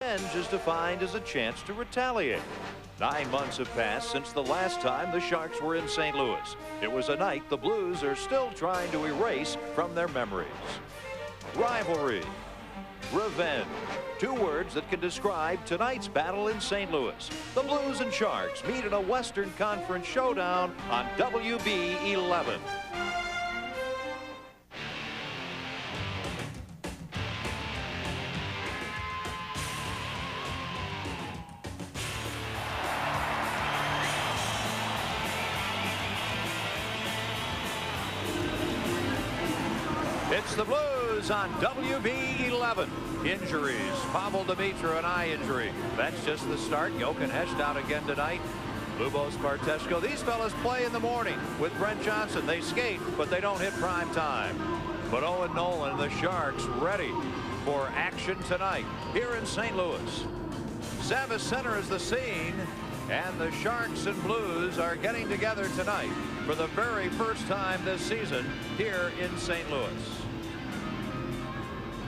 Revenge is defined as a chance to retaliate. 9 months have passed since the last time the Sharks were in St. Louis. It was a night the Blues are still trying to erase from their memories. Rivalry. Revenge. 2 words that can describe tonight's battle in St. Louis. The Blues and Sharks meet in a Western Conference showdown on WB 11. It's the Blues on WB 11. Injuries. Pavel Dimitra, an eye injury. That's just the start. Jochen Hecht out again tonight. Lubos Barteshko. These fellas play in the morning with Brent Johnson. They skate, but they don't hit prime time. But Owen Nolan, the Sharks, ready for action tonight here in St. Louis. Savvis Center is the scene, and the Sharks and Blues are getting together tonight for the very first time this season here in St. Louis.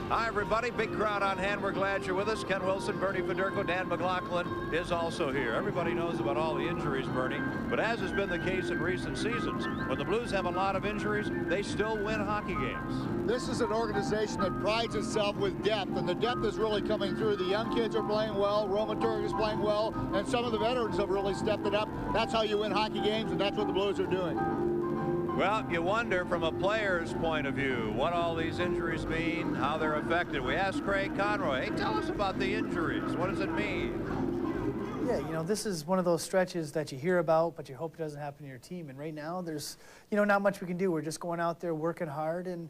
Hi, everybody. Big crowd on hand. We're glad you're with us. Ken Wilson, Bernie Federko, Dan McLaughlin is also here. Everybody knows about all the injuries, Bernie, but as has been the case in recent seasons, when the Blues have a lot of injuries, they still win hockey games. This is an organization that prides itself with depth, and the depth is really coming through. The young kids are playing well. Roman Turek is playing well, and some of the veterans have really stepped it up. That's how you win hockey games, and that's what the Blues are doing. Well, you wonder from a player's point of view what all these injuries mean, how they're affected. We asked Craig Conroy, hey, tell us about the injuries. What does it mean? Yeah, you know, this is one of those stretches that you hear about, but you hope it doesn't happen to your team. And right now, there's, you know, not much we can do. We're just going out there working hard, and,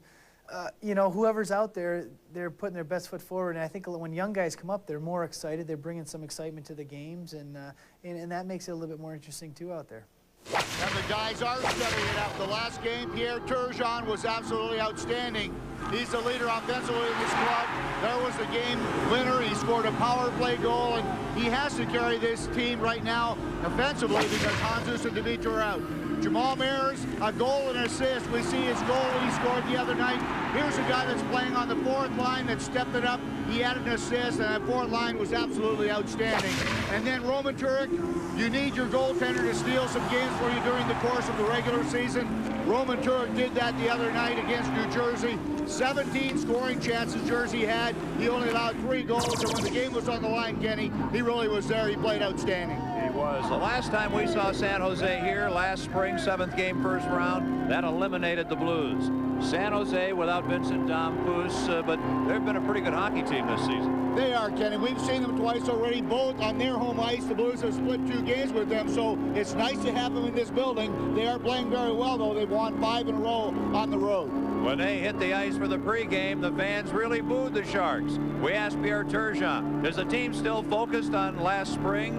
you know, whoever's out there, they're putting their best foot forward. And I think when young guys come up, they're more excited. They're bringing some excitement to the games, and that makes it a little bit more interesting, too, out there. And the guys are stepping it up. The last game, Pierre Turgeon was absolutely outstanding. He's the leader offensively in this club. There was the game winner. He scored a power play goal, and he has to carry this team right now offensively because Hanzus and Dimitra are out. Jamal Mayers, a goal and an assist. We see his goal that he scored the other night. Here's a guy that's playing on the 4th line that stepped it up. He added an assist, and that 4th line was absolutely outstanding. And then Roman Turek, you need your goaltender to steal some games for you during the course of the regular season. Roman Turek did that the other night against New Jersey. 17 scoring chances Jersey had. He only allowed 3 goals, and when the game was on the line, Kenny, he really was there. He played outstanding. He was. The last time we saw San Jose here, last spring, 7th game, 1st round, that eliminated the Blues. San Jose without Vincent Damphousse, but they've been a pretty good hockey team this season. They are, Kenny. We've seen them twice already, both on their home ice. The Blues have split 2 games with them, so it's nice to have them in this building. They are playing very well, though. They've won 5 in a row on the road. When they hit the ice for the pregame, the fans really booed the Sharks. We asked Pierre Turgeon, is the team still focused on last spring?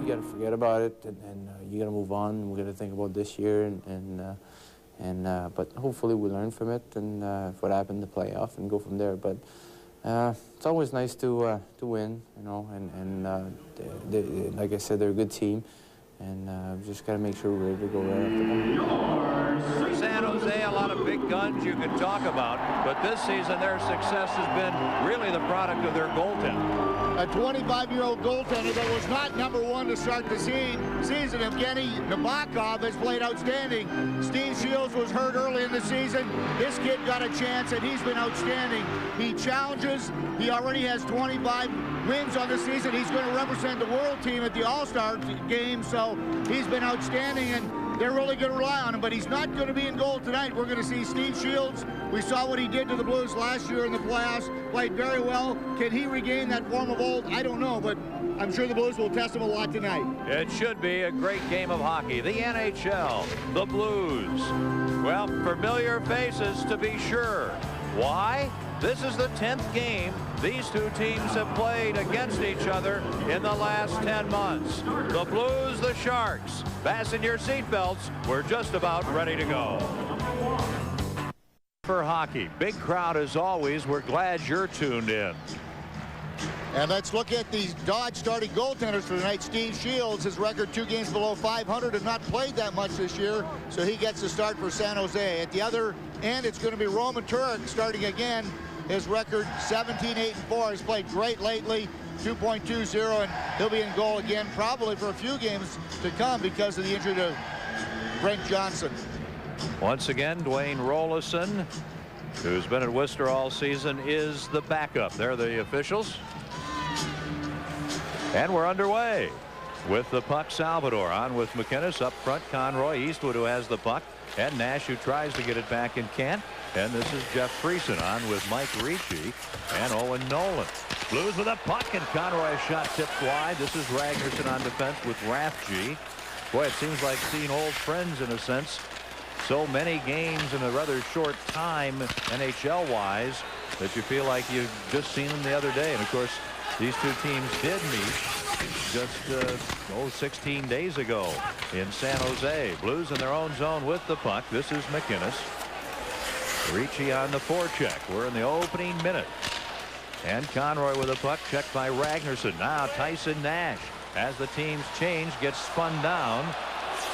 You got to forget about it, and you got to move on. We got to think about this year, but hopefully we learn from it and what happened in the playoff and go from there. But it's always nice to win, you know, and like I said, they're a good team, and just got to make sure we're ready to go right after them. San Jose, a lot of big guns you could talk about, but this season their success has been really the product of their goaltender. A 25-year-old goaltender that was not #1 to start the season. Evgeny Nabokov has played outstanding. Steve Shields was hurt early in the season. This kid got a chance, and he's been outstanding. He challenges. He already has 25 wins on the season. He's going to represent the world team at the All-Star game, so he's been outstanding, and they're really going to rely on him, but he's not going to be in goal tonight. We're going to see Steve Shields. We saw what he did to the Blues last year in the playoffs, played very well. Can he regain that form of old? I don't know, but I'm sure the Blues will test him a lot tonight. It should be a great game of hockey. The NHL, the Blues. Well, familiar faces to be sure. Why? This is the 10th game these 2 teams have played against each other in the last 10 months. The Blues, the Sharks. Fasten your seatbelts. We're just about ready to go. For hockey, big crowd as always. We're glad you're tuned in. And let's look at these Dodge starting goaltenders for tonight. Steve Shields, his record 2 games below 500, has not played that much this year, so he gets the start for San Jose. At the other end, it's going to be Roman Turek starting again. His record 17-8-4. He's played great lately. 2.20, and he'll be in goal again probably for a few games to come because of the injury to Brent Johnson. Once again, Dwayne Rollison, who's been at Worcester all season, is the backup. They're the officials. And we're underway with the puck. Salvador on with McInnes up front. Conroy, Eastwood, who has the puck, and Nash, who tries to get it back and can't. And this is Jeff Friesen on with Mike Ricci and Owen Nolan. Blues with a puck, and Conroy shot tipped wide. This is Ragnarsson on defense with Rathje. Boy, it seems like seeing old friends in a sense. So many games in a rather short time, NHL-wise, that you feel like you've just seen them the other day. And of course, these two teams did meet just 16 days ago in San Jose. Blues in their own zone with the puck. This is McInnes. Ricci on the forecheck. We're in the opening minute. And Conroy with a puck, checked by Ragnarsson. Now Tyson Nash, as the teams change, gets spun down.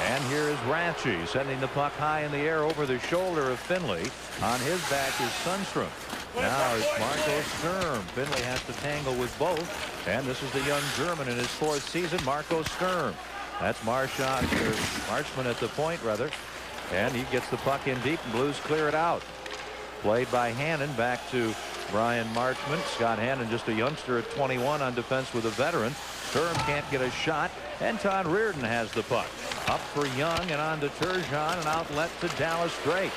And here is Rathje sending the puck high in the air over the shoulder of Finley. On his back is Sundstrom. Now it's Marco Sturm. Finley has to tangle with both. And this is the young German in his 4th season, Marco Sturm. That's Marchman at the point, rather. And he gets the puck in deep, and Blues clear it out. Played by Hannon, back to Brian Marchman. Scott Hannon, just a youngster at 21 on defense with a veteran. Sturm can't get a shot, and Todd Reardon has the puck. Up for Young and on to Turgeon, and outlet to Dallas Drake.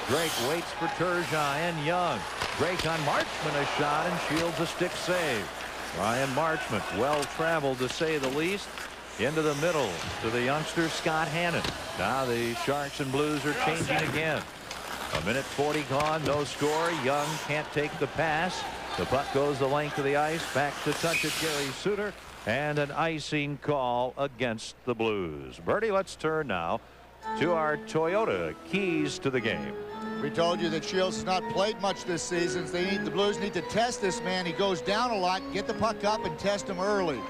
Drake waits for Turgeon and Young. Drake on Marchman, a shot, and Shields a stick save. Brian Marchman, well traveled to say the least. Into the middle to the youngster Scott Hannon. Now the Sharks and Blues are changing again. A minute 40 gone, no score. Young can't take the pass. The puck goes the length of the ice. Back to touch it, Gary Suter. And an icing call against the Blues. Bertie, let's turn now to our Toyota keys to the game. We told you that Shields has not played much this season. The Blues need to test this man. He goes down a lot. Get the puck up and test him early.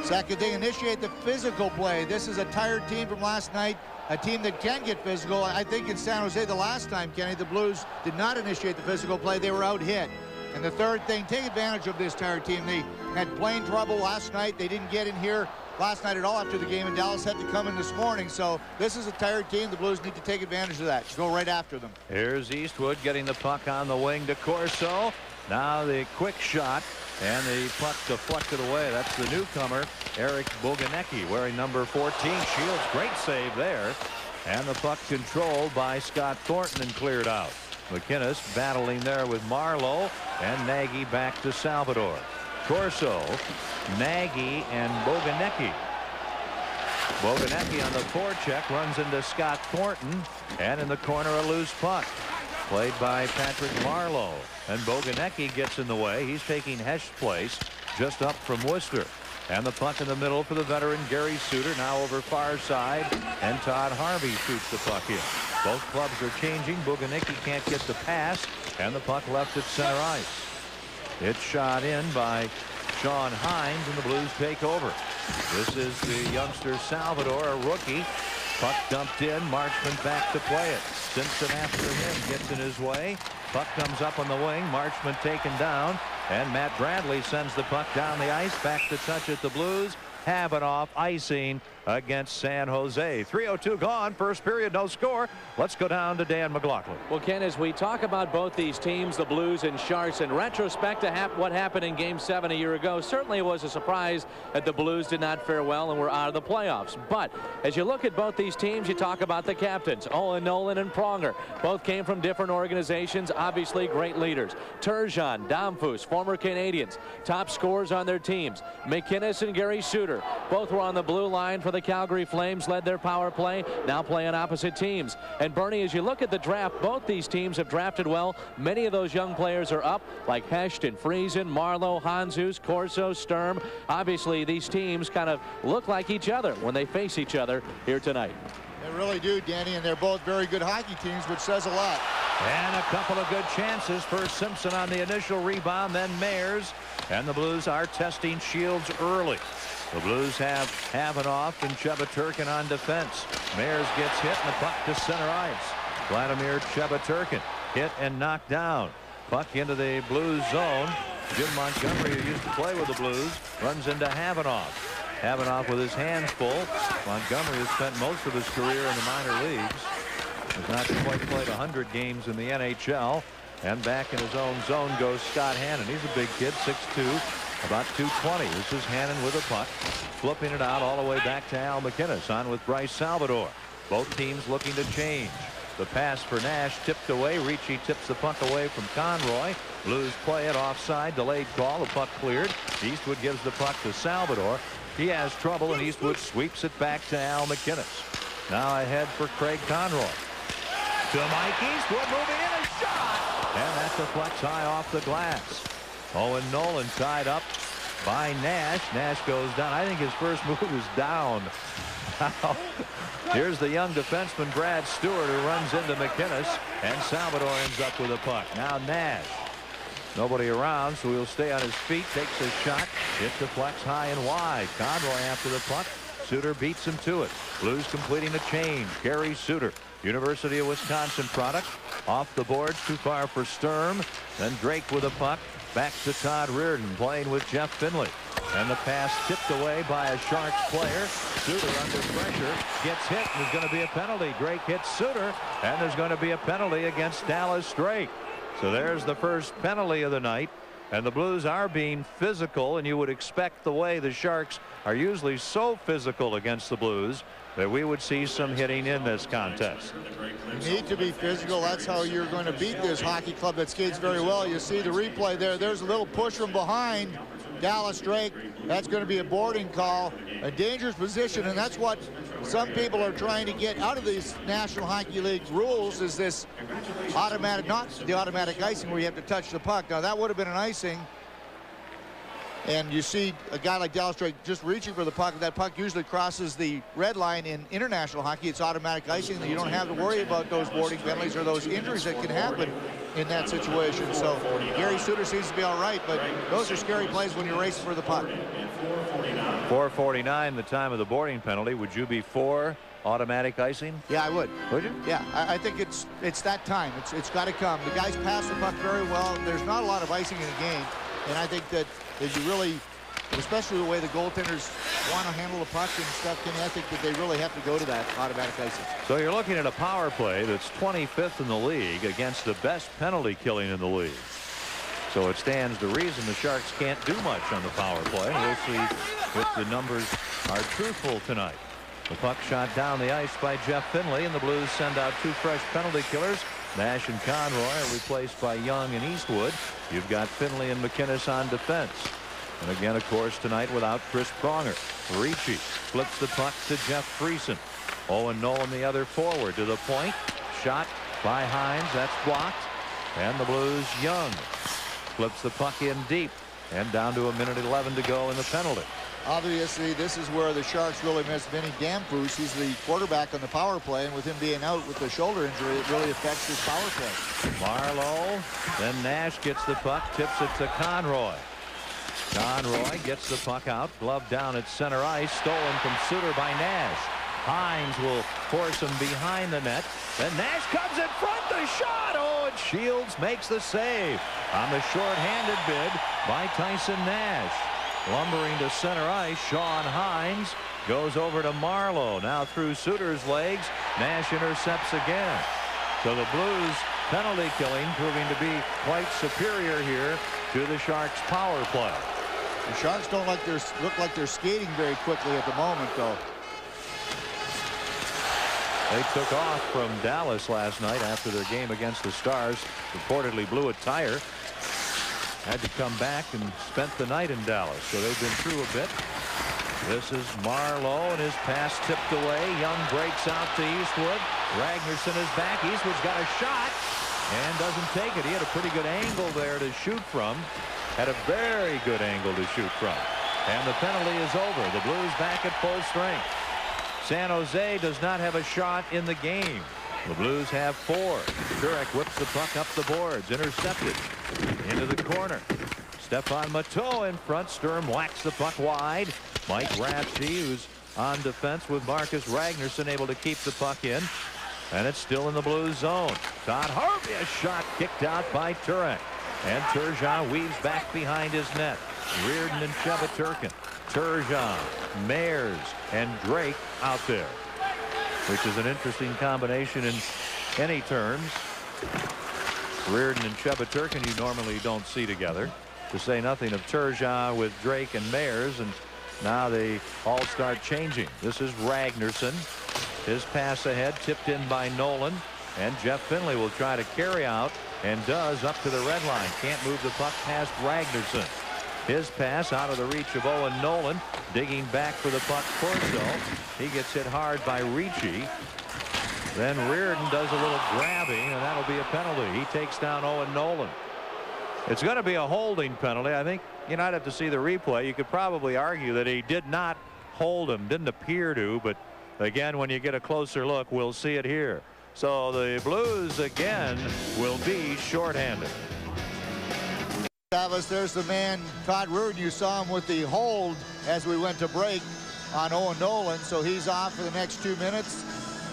Second, they initiate the physical play. This is a tired team from last night, a team that can get physical. I think in San Jose the last time, Kenny, the Blues did not initiate the physical play. They were out hit. And the third thing, take advantage of this tired team. They had plane trouble last night. They didn't get in here last night at all after the game, and Dallas had to come in this morning. So this is a tired team. The Blues need to take advantage of that. Go right after them. Here's Eastwood getting the puck on the wing to Corso. Now the quick shot, and the puck deflected away. That's the newcomer, Eric Boganecki, wearing number 14. Shields, great save there. And the puck controlled by Scott Thornton and cleared out. McInnes battling there with Marlowe, and Nagy back to Salvador. Corso, Nagy, and Boganecki. Boganecki on the forecheck runs into Scott Thornton, and in the corner a loose puck. Played by Patrick Marlowe, and Boganecki gets in the way. He's taking Hesch's place just up from Worcester. And the puck in the middle for the veteran Gary Suter, now over far side, and Todd Harvey shoots the puck in. Both clubs are changing. Boganecki can't get the pass, and the puck left at center ice. It's shot in by Sean Hines, and the Blues take over. This is the youngster Salvador, a rookie. Puck dumped in. Marchman back to play it. Simpson after him gets in his way. Puck comes up on the wing. Marchman taken down. And Matt Bradley sends the puck down the ice. Back to touch it. The Blues have it off icing against San Jose. 3:02 gone. First period, no score. Let's go down to Dan McLaughlin. Well, Ken, as we talk about both these teams, the Blues and Sharks, in retrospect to what happened in Game 7 a year ago, certainly it was a surprise that the Blues did not fare well and were out of the playoffs. But as you look at both these teams, you talk about the captains, Owen Nolan and Pronger. Both came from different organizations, obviously great leaders. Turgeon, Domfus, former Canadians, top scorers on their teams. McInnes and Gary Suter, both were on the blue line for the Calgary Flames, led their power play, now playing opposite teams. And Bernie, as you look at the draft, both these teams have drafted well. Many of those young players are up, like Hecht and Friesen, Marlowe, Hanzus, Corso, Sturm. Obviously, these teams kind of look like each other when they face each other here tonight. They really do, Danny, and they're both very good hockey teams, which says a lot. And a couple of good chances for Simpson on the initial rebound, then Mayers. And the Blues are testing Shields early. The Blues have Havanoff and Chebaturkin on defense. Mayers gets hit, and the puck to center ice. Vladimir Chebaturkin hit and knocked down. Puck into the Blues zone. Jim Montgomery, who used to play with the Blues, runs into Havanoff. Havanoff with his hands full. Montgomery has spent most of his career in the minor leagues. Has not quite played 100 games in the NHL. And back in his own zone goes Scott Hannon. He's a big kid, 6'2", about 220. This is Hannon with a puck, flipping it out all the way back to Al McInnes. On with Bryce Salvador. Both teams looking to change. The pass for Nash tipped away. Ricci tips the puck away from Conroy. Blues play it offside. Delayed call. The puck cleared. Eastwood gives the puck to Salvador. He has trouble, and Eastwood sweeps it back to Al McInnes. Now ahead for Craig Conroy. To Mike Eastwood, moving in, a shot. And that deflects high off the glass. Owen Nolan tied up by Nash. Nash goes down. I think his first move was down. Here's the young defenseman Brad Stewart, who runs into McInnes, and Salvador ends up with a puck. Now Nash. Nobody around, so he'll stay on his feet, takes a shot. It deflects high and wide. Conroy after the puck. Suter beats him to it. Blues completing the change. Gary Suter, University of Wisconsin product. Off the boards, too far for Sturm. Then Drake with a puck. Back to Todd Reardon, playing with Jeff Finley. And the pass tipped away by a Sharks player. Suter under pressure, gets hit, and there's going to be a penalty. Drake hits Suter, and there's going to be a penalty against Dallas Drake. So there's the first penalty of the night. And the Blues are being physical, and you would expect, the way the Sharks are usually so physical against the Blues, that we would see some hitting in this contest. You need to be physical. That's how you're going to beat this hockey club that skates very well. You see the replay there. There's a little push from behind Dallas Drake. That's going to be a boarding call, a dangerous position, and that's what some people are trying to get out of these National Hockey League rules, is this automatic, not the automatic icing where you have to touch the puck. Now that would have been an icing, and you see a guy like Dallas Drake just reaching for the puck. That puck usually crosses the red line in international hockey. It's automatic icing. You don't have to worry about those boarding penalties or those injuries that can happen in that situation. So Gary Suter seems to be all right, but those are scary plays when you're racing for the puck. 4:49, the time of the boarding penalty. Would you be for automatic icing? Yeah, I would. Would you? Yeah, I think it's that time. It's got to come. The guys pass the puck very well. There's not a lot of icing in the game, and I think that as you really, especially the way the goaltenders want to handle the puck and stuff, I think that they really have to go to that automatic icing. So you're looking at a power play that's 25th in the league against the best penalty killing in the league. So it stands to reason the Sharks can't do much on the power play. We'll see if the numbers are truthful tonight. The puck shot down the ice by Jeff Finley, and the Blues send out two fresh penalty killers. Nash and Conroy are replaced by Young and Eastwood. You've got Finley and McInnes on defense. And again, of course, tonight without Chris Pronger. Ricci flips the puck to Jeff Friesen. Owen Nolan, the other forward, to the point. Shot by Hines. That's blocked. And the Blues, Young flips the puck in deep. And down to 1:11 to go in the penalty. Obviously, this is where the Sharks really miss Vinny Damphus. He's the quarterback on the power play, and with him being out with the shoulder injury, it really affects his power play. Marlowe, then Nash gets the puck, tips it to Conroy. Conroy gets the puck out, glove down at center ice, stolen from Suter by Nash. Hines will force him behind the net. Then Nash comes in front, the shot. Oh, and Shields makes the save on the short-handed bid by Tyson Nash. Lumbering to center ice, Sean Hines goes over to Marlowe. Now through Suter's legs, Nash intercepts again. So the Blues penalty killing proving to be quite superior here to the Sharks power play. The Sharks don't look like they're skating very quickly at the moment, though. They took off from Dallas last night after their game against the Stars. Reportedly blew a tire. Had to come back and spent the night in Dallas. So they've been through a bit. This is Marlowe, and his pass tipped away. Young breaks out to Eastwood. Ragnarsson is back. Eastwood's got a shot and doesn't take it. He had a pretty good angle there to shoot from. Had a very good angle to shoot from. And the penalty is over. The Blues back at full strength. San Jose does not have a shot in the game. The Blues have 4. Turek whips the puck up the boards. Intercepted. Into the corner. Stefan Matteau in front. Sturm whacks the puck wide. Mike Rafsky, who's on defense with Marcus Ragnarsson, able to keep the puck in. And it's still in the Blues zone. Todd Harvey, a shot kicked out by Turek. And Turgeon weaves back behind his net. Reardon and Chebaturkin. Turgeon, Mayers, and Drake out there, which is an interesting combination in any terms. Reardon and Chebaturkin you normally don't see together, to say nothing of Turgeon with Drake and Mayers, and now they all start changing. This is Ragnarsson. His pass ahead, tipped in by Nolan, and Jeff Finley will try to carry out, and does, up to the red line. Can't move the puck past Ragnarsson. His pass out of the reach of Owen Nolan, digging back for the puck. Corso, he gets hit hard by Ricci. Then Reardon does a little grabbing, and that'll be a penalty. He takes down Owen Nolan. It's going to be a holding penalty. I think you'd have to see the replay. You could probably argue that he did not hold him, didn't appear to, but again, when you get a closer look, we'll see it here. So the Blues again will be shorthanded. Travis, there's the man, Todd Reardon. You saw him with the hold as we went to break on Owen Nolan, so he's off for the next 2 minutes.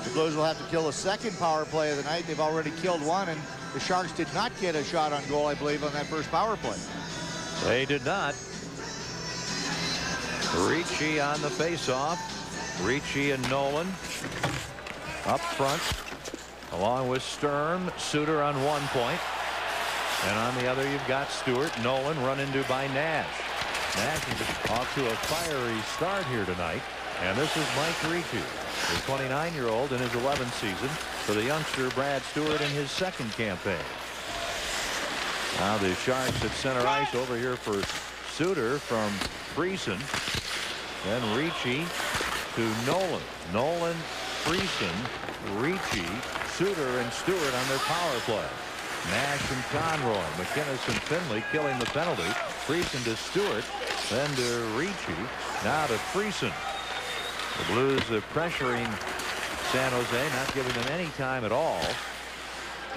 The Blues will have to kill a second power play of the night. They've already killed one, and the Sharks did not get a shot on goal, I believe, on that first power play. They did not. Ricci on the faceoff. Ricci and Nolan up front, along with Sturm. Suter on one point, and on the other you've got Stewart. Nolan run into by Nash. Nash is off to a fiery start here tonight, and this is Mike Ricci, the 29-year-old in his 11th season for the youngster Brad Stewart in his second campaign. Now the Sharks at center ice over here for Suter from Friesen. Then Ricci to Nolan. Nolan, Friesen, Ricci, Suter, and Stewart on their power play. Nash and Conroy, McInnes and Finley killing the penalty. Friesen to Stewart, then to Ricci, now to Friesen. The Blues are pressuring San Jose, not giving them any time at all.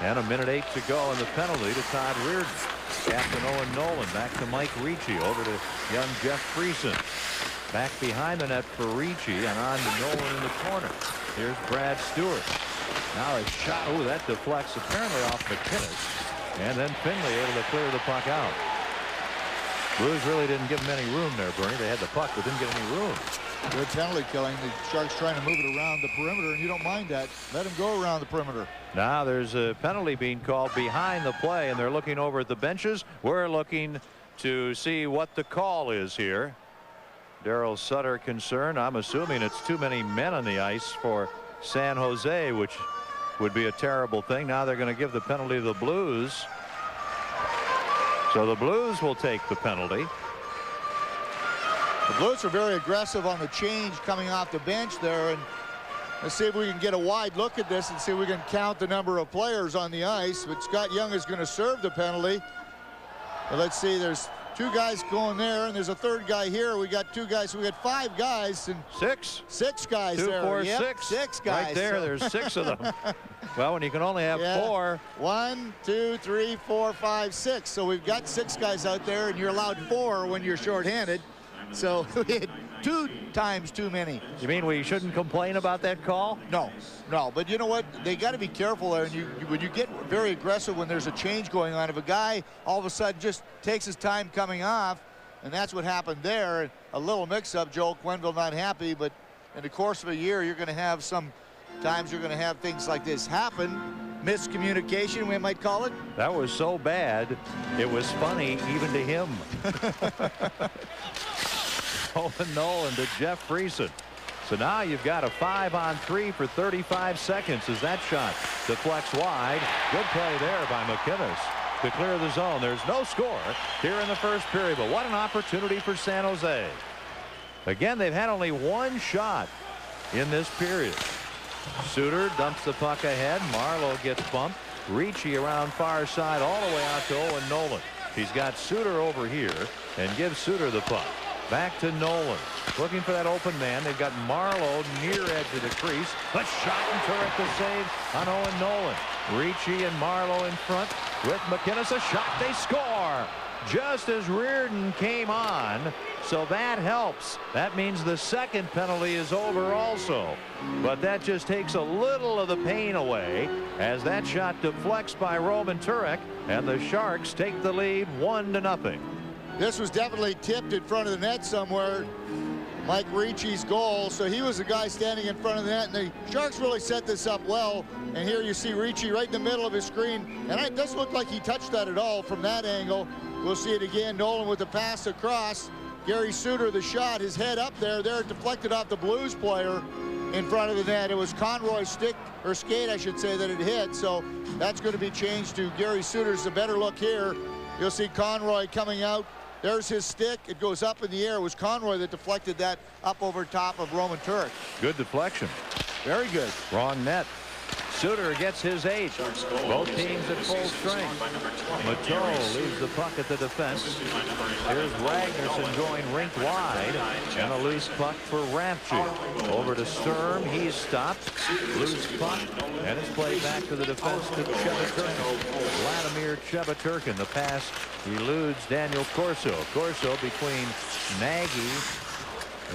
And a minute 8 to go, and the penalty to Todd Reardon. Captain Owen Nolan back to Mike Ricci, over to young Jeff Friesen. Back behind the net for Ricci, and on to Nolan in the corner. Here's Brad Stewart. Now a shot. Oh, that deflects apparently off McInnes, and then Finley able to clear the puck out. Blues really didn't give him any room there, Bernie. They had the puck, but didn't get any room. Good penalty killing. The Sharks trying to move it around the perimeter, and you don't mind that. Let him go around the perimeter. Now there's a penalty being called behind the play, and they're looking over at the benches. We're looking to see what the call is here. Darryl Sutter concerned. I'm assuming it's too many men on the ice for San Jose, which would be a terrible thing. Now they're going to give the penalty to the Blues. So the Blues will take the penalty. The Blues are very aggressive on the change coming off the bench there, and let's see if we can get a wide look at this and see if we can count the number of players on the ice. But Scott Young is going to serve the penalty. But let's see, there's 2 guys going there, and there's a 3rd guy here. We got 2 guys, so we got 5 guys and 6 guys 2, there. 4, yep, 6. 6 guys right there. so. There's 6 of them. Well, when you can only have 4. 1, 2, 3, 4, 5, 6. So we've got 6 guys out there, and you're allowed 4 when you're shorthanded. So we had 2 times too many. You mean we shouldn't complain about that call? No, no. But you know what? They got to be careful there. And when you get very aggressive when there's a change going on, if a guy all of a sudden just takes his time coming off, and that's what happened there. A little mix-up. Joel Quenneville not happy, but in the course of a year, you're going to have some times you're going to have things like this happen. Miscommunication, we might call it. That was so bad, it was funny even to him. Owen Nolan to Jeff Friesen. So now you've got a 5-on-3 for 35 seconds as that shot deflects wide. Good play there by McInnes to clear the zone. There's no score here in the first period, but what an opportunity for San Jose. Again, they've had only 1 shot in this period. Suter dumps the puck ahead. Marlowe gets bumped. Ricci around far side all the way out to Owen Nolan. He's got Suter over here and gives Suter the puck. Back to Nolan. Looking for that open man. They've got Marlowe near edge of the crease. A shot and terrific save on Owen Nolan. Ricci and Marlowe in front with McInnes. A shot. They score. just as Reardon came on, so that helps. That means the second penalty is over also. But that just takes a little of the pain away as that shot deflects by Roman Turek, and the Sharks take the lead 1-0. This was definitely tipped in front of the net somewhere. Mike Ricci's goal, so he was the guy standing in front of the net, and the Sharks really set this up well. And here you see Ricci right in the middle of his screen, and it doesn't look like he touched that at all from that angle. We'll see it again. Nolan with the pass across. Gary Suter, the shot, his head up there. There, deflected off the Blues player in front of the net. It was Conroy's stick, or skate, I should say, that it hit. So that's going to be changed to Gary Suter's. A better look here. You'll see Conroy coming out. There's his stick. It goes up in the air. It was Conroy that deflected that up over top of Roman Turek. Good deflection. Very good. Wrong net. Suter gets his 8th. Both teams at full strength. Mateau leaves the puck at the defense. Here's Ragnarsson going rink wide, and a loose puck for Rafchi. Over to Sturm. He's stopped. Loose puck, and it's played back to the defense to Chebaturkin. Vladimir Chebaturkin. The pass eludes Daniel Corso. Corso between Nagy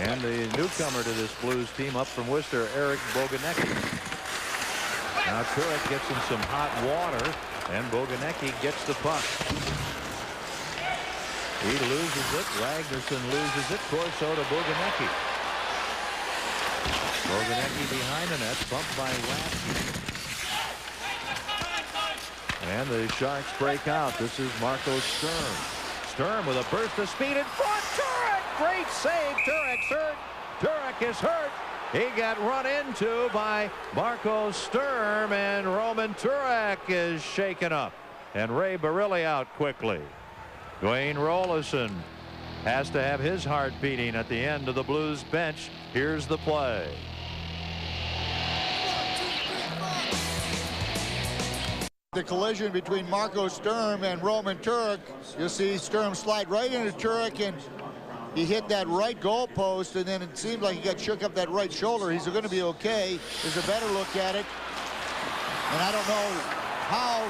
and the newcomer to this Blues team up from Worcester, Eric Boganecki. Now Turek gets in some hot water, and Boganecki gets the puck. He loses it. Ragnarsson loses it. Corso to Boganecki. Boganecki behind the net, bumped by Rafchi. And the Sharks break out. This is Marco Sturm. Sturm with a burst of speed in front. Turek! Great save. Turek's hurt. Turek is hurt. He got run into by Marco Sturm, and Roman Turek is shaken up. And Ray Barilli out quickly. Dwayne Rolison has to have his heart beating at the end of the Blues bench. Here's the play. The collision between Marco Sturm and Roman Turek. You'll see Sturm slide right into Turek, and he hit that right goal post, and then it seemed like he got shook up that right shoulder. He's going to be okay. There's a better look at it. And I don't know how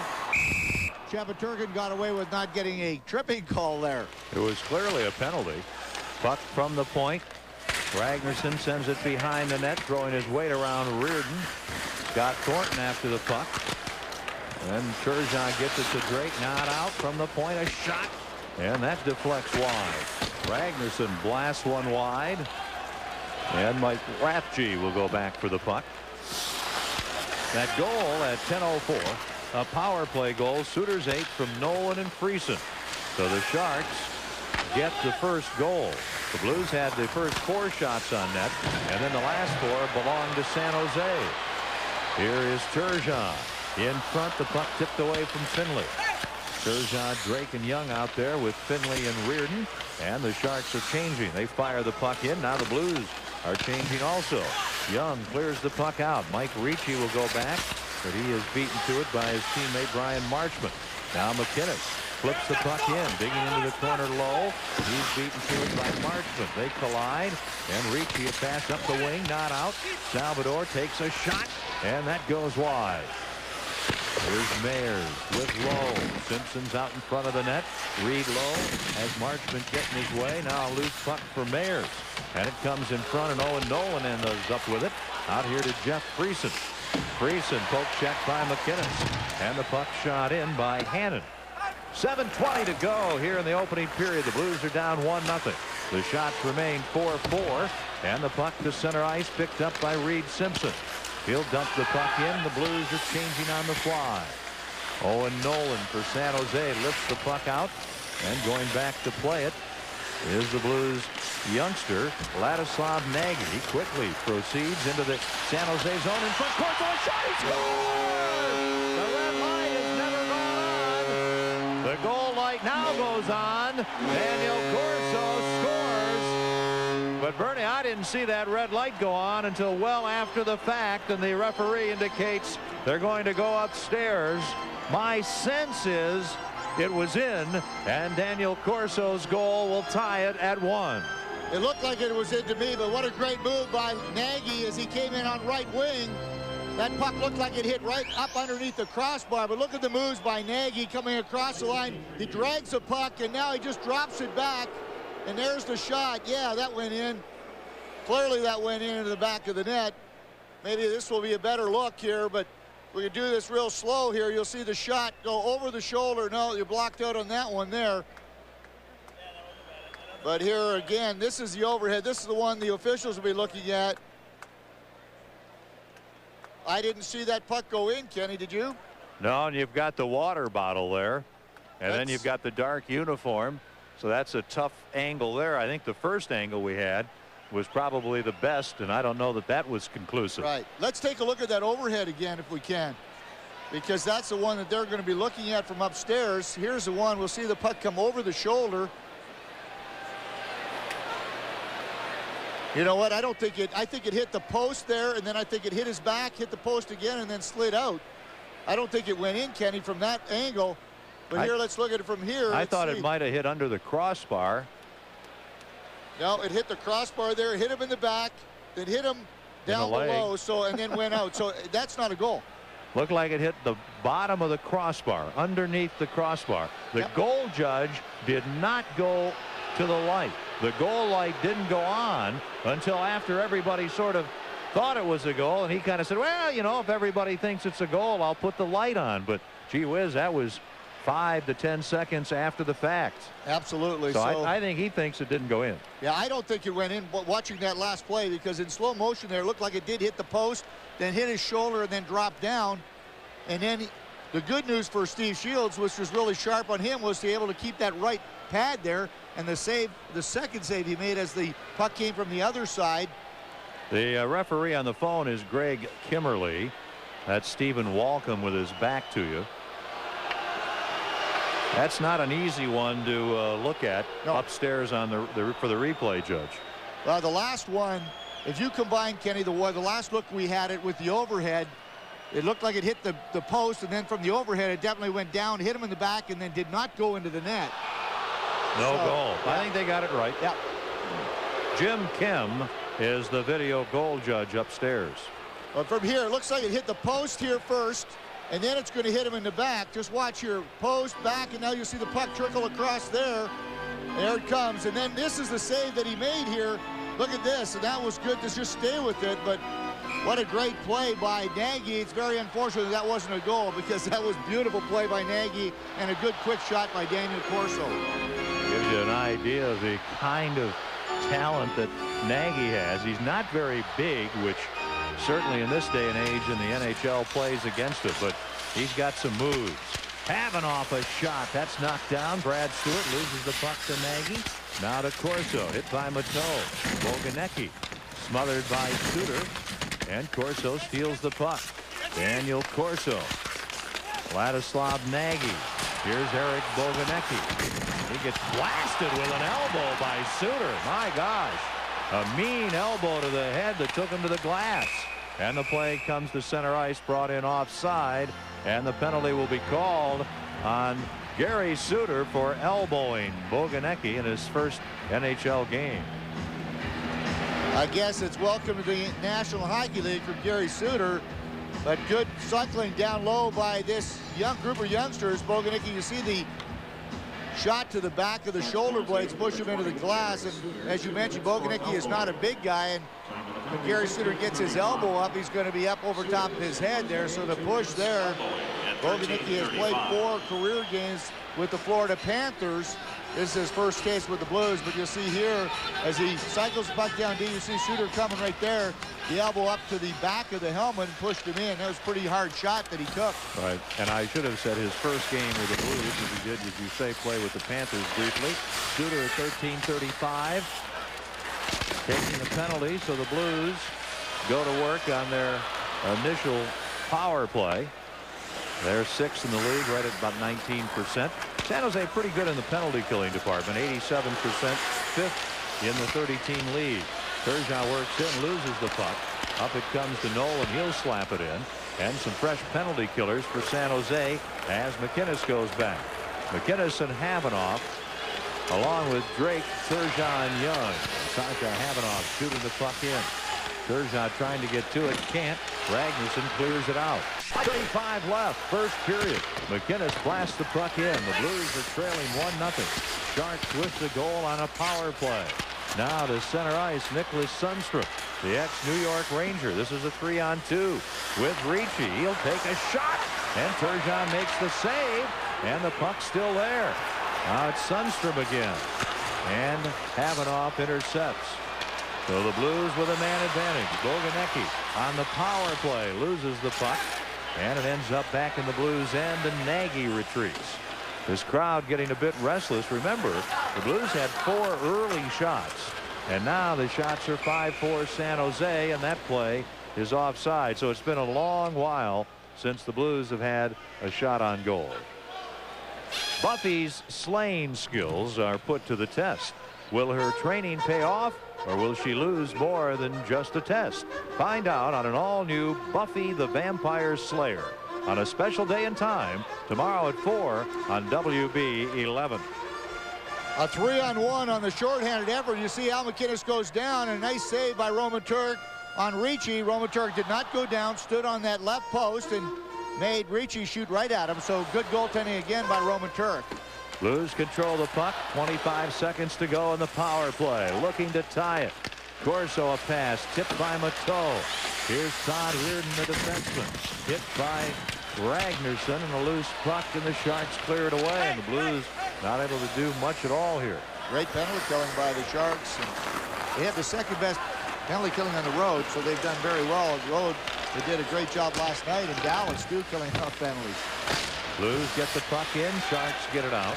Chebaturkin got away with not getting a tripping call there. It was clearly a penalty. Puck from the point. Ragnarsson sends it behind the net, throwing his weight around Reardon. Scott Thornton after the puck. And Turgeon gets it to Drake. Not out from the point. A shot. And that deflects wide. Ragnarsson blasts one wide. And Mike Rafchi will go back for the puck. That goal at 10:04. A power play goal. Suter's 8 from Nolan and Friesen. So the Sharks get the first goal. The Blues had the first 4 shots on net, and then the last 4 belonged to San Jose. Here is Turgeon. In front, the puck tipped away from Finley. Turgeon, Drake, and Young out there with Finley and Reardon. And the Sharks are changing. They fire the puck in. Now the Blues are changing also. Young clears the puck out. Mike Ricci will go back, but he is beaten to it by his teammate Brian Marchment. Now McKinnon flips the puck in, digging into the corner low. He's beaten to it by Marchment. They collide, and Ricci a pass up the wing, not out. Salvador takes a shot, and that goes wide. Here's Mayers with Lowe. Simpson's out in front of the net. Reed Lowe has Marchment getting his way. Now a loose puck for Mayers. And it comes in front, and Owen Nolan ends up with it. Out here to Jeff Friesen. Friesen poke check by McKinnon. And the puck shot in by Hannon. 7:20 to go here in the opening period. The Blues are down 1-0. The shots remain 4-4. And the puck to center ice picked up by Reed Simpson. He'll dump the puck in. The Blues are changing on the fly. Owen Nolan for San Jose lifts the puck out, and going back to play it is the Blues youngster Ladislav Nagy. He quickly proceeds into the San Jose zone in front court for a shot. He scores! The red light has never gone on. The goal light now goes on. Daniel Corso scores. But Bernie, I didn't see that red light go on until well after the fact, and the referee indicates they're going to go upstairs. My sense is it was in, and Daniel Corso's goal will tie it at 1. It looked like it was in to me, but what a great move by Nagy as he came in on right wing. That puck looked like it hit right up underneath the crossbar, but look at the moves by Nagy coming across the line. He drags the puck, and now he just drops it back, and there's the shot. Yeah, that went in. Clearly that went into the back of the net. Maybe this will be a better look here, but we can do this real slow here. You'll see the shot go over the shoulder. No, you're blocked out on that one there. But here again, this is the overhead. This is the one the officials will be looking at. I didn't see that puck go in, Kenny, did you? No, and you've got the water bottle there, and then you've got the dark uniform. So that's a tough angle there. I think the first angle we had was probably the best, and I don't know that that was conclusive. Right. Let's take a look at that overhead again if we can, because that's the one that they're going to be looking at from upstairs. Here's the one. We'll see the puck come over the shoulder. You know what? I think it hit the post there, and then I think it hit his back, hit the post again, and then slid out. I don't think it went in, Kenny, from that angle. But here, let's look at it from here. I thought it might have hit under the crossbar. No, it hit the crossbar there, hit him in the back, then hit him down below, and then went out. So that's not a goal. Looked like it hit the bottom of the crossbar, underneath the crossbar. The goal judge did not go to the light. The goal light didn't go on until after everybody sort of thought it was a goal, and he kind of said, well, you know, if everybody thinks it's a goal, I'll put the light on. But gee whiz, that was 5 to 10 seconds after the fact. Absolutely. So I think he thinks it didn't go in. Yeah, I don't think it went in, but watching that last play, because in slow motion there, it looked like it did hit the post, then hit his shoulder, and then drop down. And then the good news for Steve Shields, which was really sharp on him, was to be able to keep that right pad there. And the second save he made as the puck came from the other side. The referee on the phone is Greg Kimmerly. That's Stephen Walcom with his back to you. That's not an easy one to look at upstairs on for the replay judge. Well, the last one, if you combine, Kenny, the last look we had it with the overhead, it looked like it hit the post, and then from the overhead it definitely went down, hit him in the back, and then did not go into the net. No goal. I think they got it right. Yeah. Jim Kim is the video goal judge upstairs. But from here, it looks like it hit the post here first, and then it's going to hit him in the back. Just watch your post back, and now you see the puck trickle across there. There it comes. And then this is the save that he made here. Look at this, and that was good to just stay with it. But what a great play by Nagy. It's very unfortunate that wasn't a goal, because that was beautiful play by Nagy and a good quick shot by Daniel Corso. Gives you an idea of the kind of talent that Nagy has. He's not very big, which certainly in this day and age in the NHL plays against it, but he's got some moves. Havanoff a shot. That's knocked down. Brad Stewart loses the puck to Nagy. Now to Corso. Hit by Mateau. Boganecki smothered by Suter. And Corso steals the puck. Daniel Corso. Vladislav Nagy. Here's Eric Boganecki. He gets blasted with an elbow by Suter. My gosh. A mean elbow to the head that took him to the glass. And the play comes to center ice, brought in offside. And the penalty will be called on Gary Suter for elbowing Boganecki in his first NHL game. I guess it's welcome to the National Hockey League from Gary Suter. But good cycling down low by this young group of youngsters. Boganecki, you see the shot to the back of the shoulder blades, push him into the glass. And as you mentioned, Boganecki is not a big guy. And when Gary Suter gets his elbow up, he's going to be up over top of his head there. So the push there. Boganecki has played 4 career games with the Florida Panthers. This is his first case with the Blues, but you'll see here as he cycles the puck down D, you see Suter coming right there. The elbow up to the back of the helmet and pushed him in. That was a pretty hard shot that he took. Right, and I should have said his first game with the Blues, as he did, as you say, play with the Panthers briefly. Suter at 13:35, taking the penalty, so the Blues go to work on their initial power play. They're 6th in the league, right at about 19%. San Jose pretty good in the penalty killing department, 87%, 5th in the 30-team league. Turgeon works in, loses the puck. Up it comes to Nolan. He'll slap it in. And some fresh penalty killers for San Jose as McInnes goes back. McInnes and Havanoff, along with Drake, Turgeon, Young. Sasha Havanoff shooting the puck in. Turgeon trying to get to it, can't. Ragnarsson clears it out. 35 left, first period. McInnes blasts the puck in. The Blues are trailing 1-0. Sharks with the goal on a power play. Now to center ice, Nicholas Sundstrom, the ex-New York Ranger. This is a 3-on-2 with Ricci. He'll take a shot, and Turgeon makes the save, and the puck's still there. Now it's Sundstrom again, and Havanoff intercepts. So the Blues with a man advantage. Boganecki on the power play loses the puck, and it ends up back in the Blues end, and Nagy retreats. This crowd getting a bit restless. Remember, the Blues had 4 early shots, and now the shots are 5-4 San Jose, and that play is offside. So it's been a long while since the Blues have had a shot on goal. Buffy's slaying skills are put to the test. Will her training pay off, or will she lose more than just a test? Find out on an all-new Buffy the Vampire Slayer on a special day and time tomorrow at 4 on WB11. A 3-on-1 on the shorthanded effort. You see Al McInnes goes down, and a nice save by Roman Turk on Ricci. Roman Turk did not go down, stood on that left post and made Ricci shoot right at him. So good goaltending again by Roman Turk. Blues control the puck. 25 seconds to go in the power play. Looking to tie it. Corso a pass tipped by Mateau. Here's Todd Reardon, the defenseman. Hit by Ragnarsson, and a loose puck, and the Sharks clear it away, and the Blues not able to do much at all here. Great penalty killing by the Sharks. And they have the second best penalty killing on the road, so they've done very well on the road. They did a great job last night, and Dallas too killing off penalties. Blues get the puck in, Sharks get it out.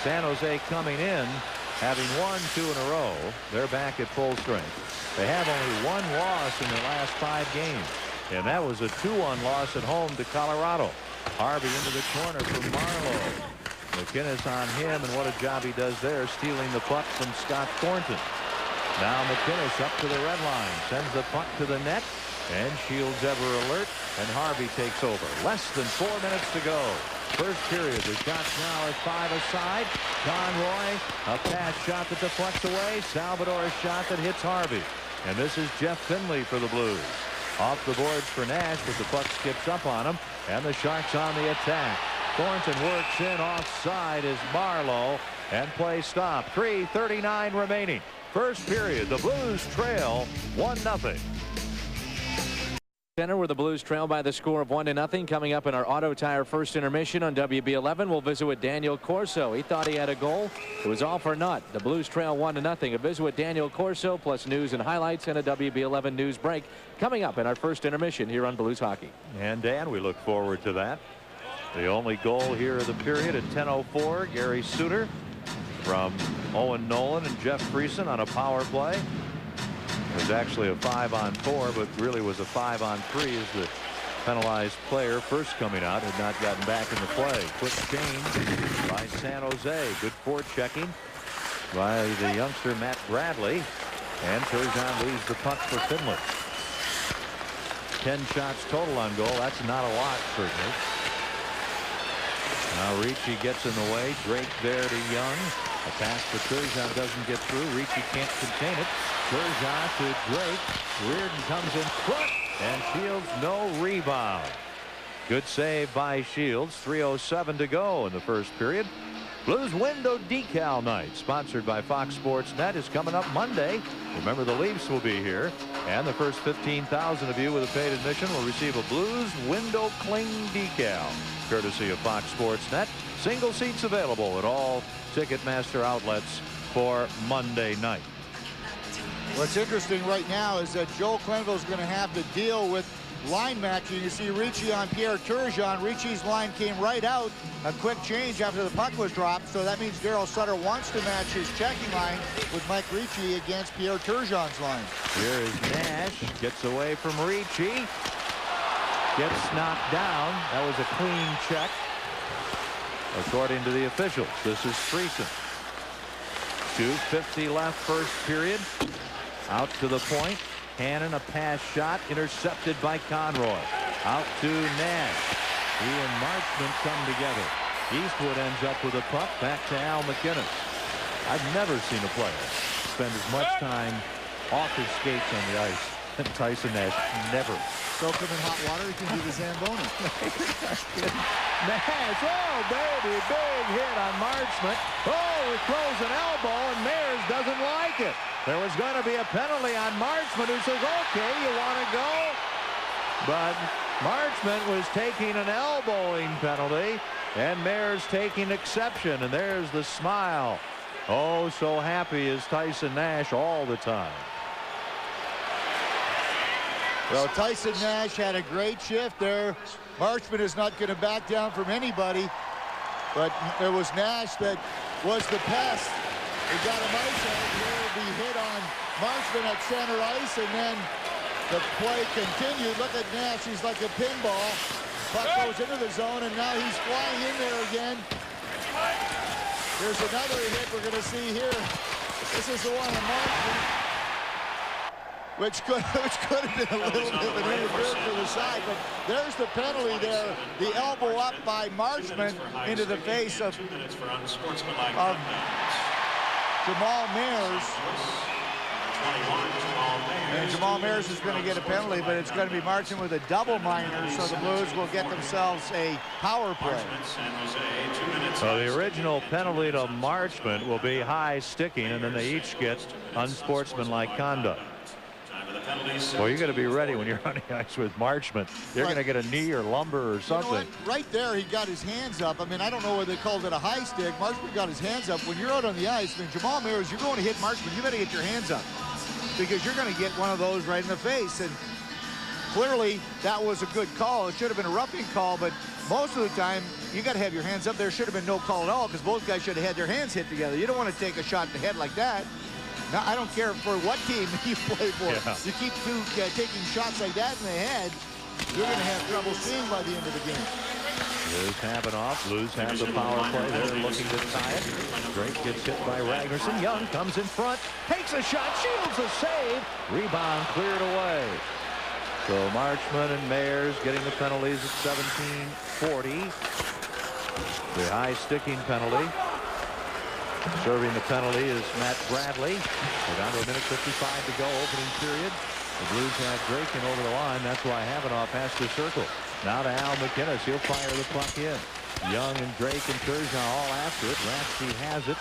San Jose coming in, having won 2 in a row. They're back at full strength. They have only 1 loss in their last 5 games, and that was a 2-1 loss at home to Colorado. Harvey into the corner for Marlowe. McInnes on him, and what a job he does there, stealing the puck from Scott Thornton. Now McInnes up to the red line, sends the puck to the net, and Shields ever alert, and Harvey takes over. Less than 4 minutes to go. First period. The shots now at 5 aside. Conroy, a pass shot that deflects away. Salvador, a shot that hits Harvey. And this is Jeff Finley for the Blues. Off the boards for Nash, but the puck skips up on him, and the Sharks on the attack. Thornton works in. Offside is Marlowe, and play stopped. 3:39 remaining. First period. The Blues trail 1-0. Center, where the Blues trail by the score of 1-0. Coming up in our Auto Tire first intermission on WB11, we'll visit with Daniel Corso. He thought he had a goal. It was all for naught. The Blues trail 1-0. A visit with Daniel Corso, plus news and highlights, and a WB11 news break coming up in our first intermission here on Blues Hockey. And Dan, we look forward to that. The only goal here of the period at 10:04. Gary Suter from Owen Nolan and Jeff Friesen on a power play. It was actually a 5-on-4, but really was a 5-on-3 as the penalized player first coming out had not gotten back in the play. Quick change by San Jose. Good forechecking by the youngster Matt Bradley, and Turgeon leaves the puck for Finley. 10 shots total on goal. That's not a lot, certainly. Now Ricci gets in the way. Drake there to Young. A pass to Turgeon doesn't get through. Ricci can't contain it. Turgeon to Drake. Reardon comes in front, and Shields no rebound. Good save by Shields. 3:07 to go in the first period. Blues window decal night, sponsored by Fox Sports Net, is coming up Monday. Remember, the Leafs will be here, and the first 15,000 of you with a paid admission will receive a Blues window cling decal, courtesy of Fox Sports Net. Single seats available at all Ticketmaster outlets for Monday night. What's interesting right now is that Joel Quenneville is going to have to deal with line matching. You see Ricci on Pierre Turgeon. Ricci's line came right out. A quick change after the puck was dropped. So that means Daryl Sutter wants to match his checking line with Mike Ricci against Pierre Turgeon's line. Here is Nash. Gets away from Ricci. Gets knocked down. That was a clean check, according to the officials. This is Friesen. 2:50 left first period. Out to the point. Hannon, a pass shot intercepted by Conroy. Out to Nash. He and Marchment come together. Eastwood ends up with a puck. Back to Al McInnes. I've never seen a player spend as much time off his skates on the ice And Tyson Nash never. Soak him in hot water, he can do the Zamboni. Nash, oh baby, big hit on Marchment. Oh, he throws an elbow and Mayers doesn't like it. There was going to be a penalty on Marchment, who says, okay, you want to go? But Marchment was taking an elbowing penalty, and Mayers taking exception, and there's the smile. Oh, so happy is Tyson Nash all the time. Well, Tyson Nash had a great shift there. Marchment is not going to back down from anybody, but it was Nash that was the pest. He got him ice out here. He hit on Marchment at center ice, and then the play continued. Look at Nash. He's like a pinball. Puck goes into the zone, and now he's flying in there again. Here's another hit we're going to see here. This is the one on Marchment, which could have been a little bit of an interference to the side, but there's the penalty there. The elbow up by Marchment into the face of Jamal Mayers. And Jamal Mayers is going to get a penalty, but it's going to be Marchment with a double minor, so the Blues will get themselves a power play. So the original penalty to Marchment will be high sticking, and then they each get unsportsmanlike conduct. Well, you got to be ready when you're on the ice with Marchment. You're going to get a knee or lumbar or something. You know what? Right there, he got his hands up. I mean, I don't know whether they called it a high stick. Marchment got his hands up. When you're out on the ice, I mean, Jamal Mayers, you're going to hit Marchment. You better get your hands up, because you're going to get one of those right in the face. And clearly, that was a good call. It should have been a roughing call, but most of the time, you got to have your hands up. There should have been no call at all, because both guys should have had their hands hit together. You don't want to take a shot in the head like that. Now, I don't care for what team you play for. Yeah. You keep taking shots like that in the head, you're going to have trouble seeing by the end of the game. Here's Havanoff. Blues have the power play. They're looking to tie it. Drake gets hit by Ragnarsson. Young comes in front, takes a shot, shields a save. Rebound cleared away. So Marchment and Mayers getting the penalties at 17:40. The high sticking penalty. Serving the penalty is Matt Bradley. We're down to 1:55 to go, opening period. The Blues have Drake in over the line. That's why Havanoff has to circle. Now to Al McInnes. He'll fire the puck in. Young and Drake and Turgeon all after it. Ratsky has it.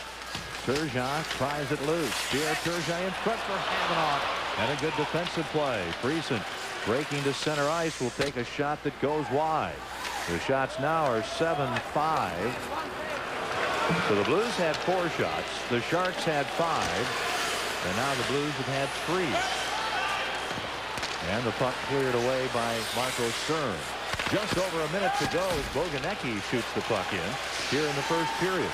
Turgeon tries it loose. Pierre Turgeon in front for Havanoff. And a good defensive play. Friesen breaking to center ice will take a shot that goes wide. The shots now are 7-5. So the Blues had 4 shots. The Sharks had 5. And now the Blues have had 3. And the puck cleared away by Marco Stern. Just over a minute to go as Boganecki shoots the puck in here in the first period.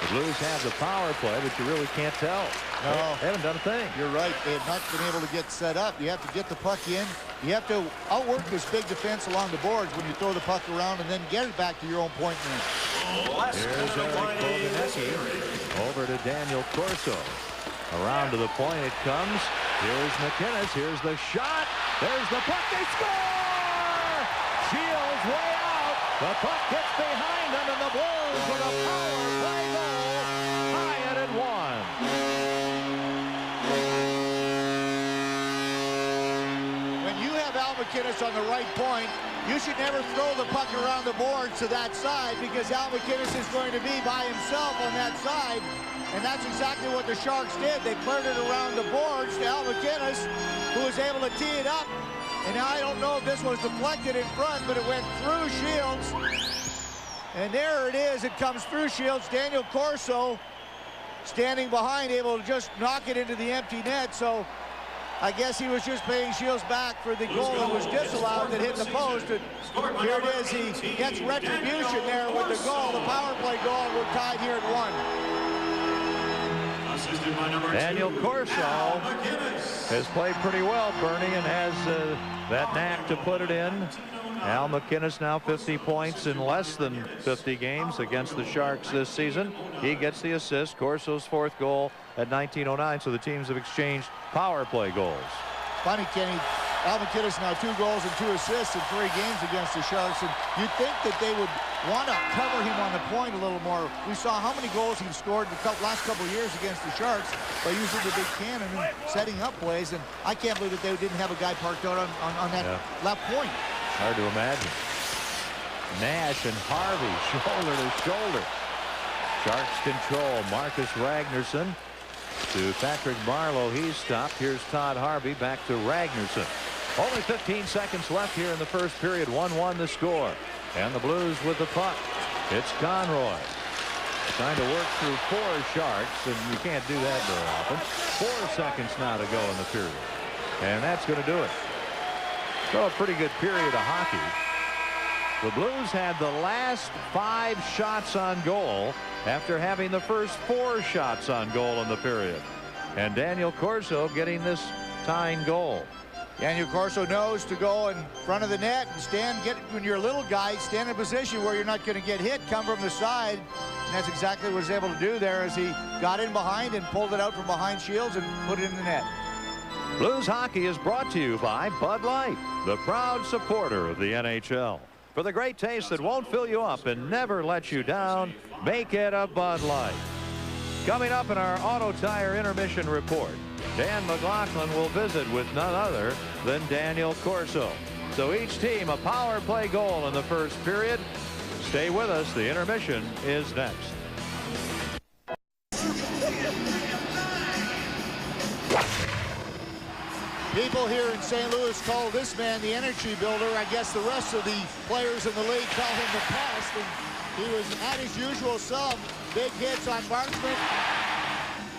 The Blues have the power play, but you really can't tell. No. They haven't done a thing. You're right. They have not been able to get set up. You have to get the puck in. You have to outwork this big defense along the boards when you throw the puck around and then get it back to your own point man. Here's Eric Boganecki over to Daniel Corso. Around to the point it comes. Here's McInnes. Here's the shot. There's the puck. They score! Shields way out. The puck gets behind them, and the Blues with a power play goal. Tie it at 1. When you have Al McInnes on the right point, you should never throw the puck around the boards to that side, because Al McInnes is going to be by himself on that side. And that's exactly what the Sharks did. They cleared it around the boards to Al McInnes, who was able to tee it up. And now I don't know if this was deflected in front, but it went through Shields. And there it is. It comes through Shields. Daniel Corso standing behind, able to just knock it into the empty net. So I guess he was just paying Shields back for the goal that was disallowed that hit the post. And here it is. He gets retribution there with the goal, the power play goal, and we're tied here at 1. Daniel Corso has played pretty well, Bernie, and has that knack to put it in. Al McInnes now 50 points in less than 50 games against the Sharks this season. He gets the assist. Corso's 4th goal at 19:09. So the teams have exchanged power play goals. Funny, Kenny, Al McInnes now 2 goals and 2 assists in 3 games against the Sharks. And you'd think that they would want to cover him on the point a little more. We saw how many goals he's scored in the last couple of years against the Sharks by using the big cannon and setting up plays. And I can't believe that they didn't have a guy parked out on that left point. Hard to imagine. Nash and Harvey shoulder to shoulder. Sharks control. Marcus Ragnarsson to Patrick Marleau. He's stopped. Here's Todd Harvey back to Ragnarsson. Only 15 seconds left here in the first period. 1-1 the score. And the Blues with the puck. It's Conroy. Trying to work through 4 Sharks, and you can't do that very often. 4 seconds now to go in the period. And that's going to do it. So a pretty good period of hockey. The Blues had the last 5 shots on goal after having the first 4 shots on goal in the period. And Daniel Corso getting this tying goal. Daniel Corso knows to go in front of the net and when you're a little guy, stand in a position where you're not going to get hit, come from the side. And that's exactly what he was able to do there as he got in behind and pulled it out from behind Shields and put it in the net. Blues hockey is brought to you by Bud Light, the proud supporter of the NHL. For the great taste that won't fill you up and never let you down, make it a Bud Light. Coming up in our Auto Tire Intermission Report, Dan McLaughlin will visit with none other than Daniel Corso. So each team a power play goal in the first period. Stay with us. The intermission is next. People here in St. Louis call this man the energy builder. I guess the rest of the players in the league call him the pest. And he was at his usual self. Big hits on marksman.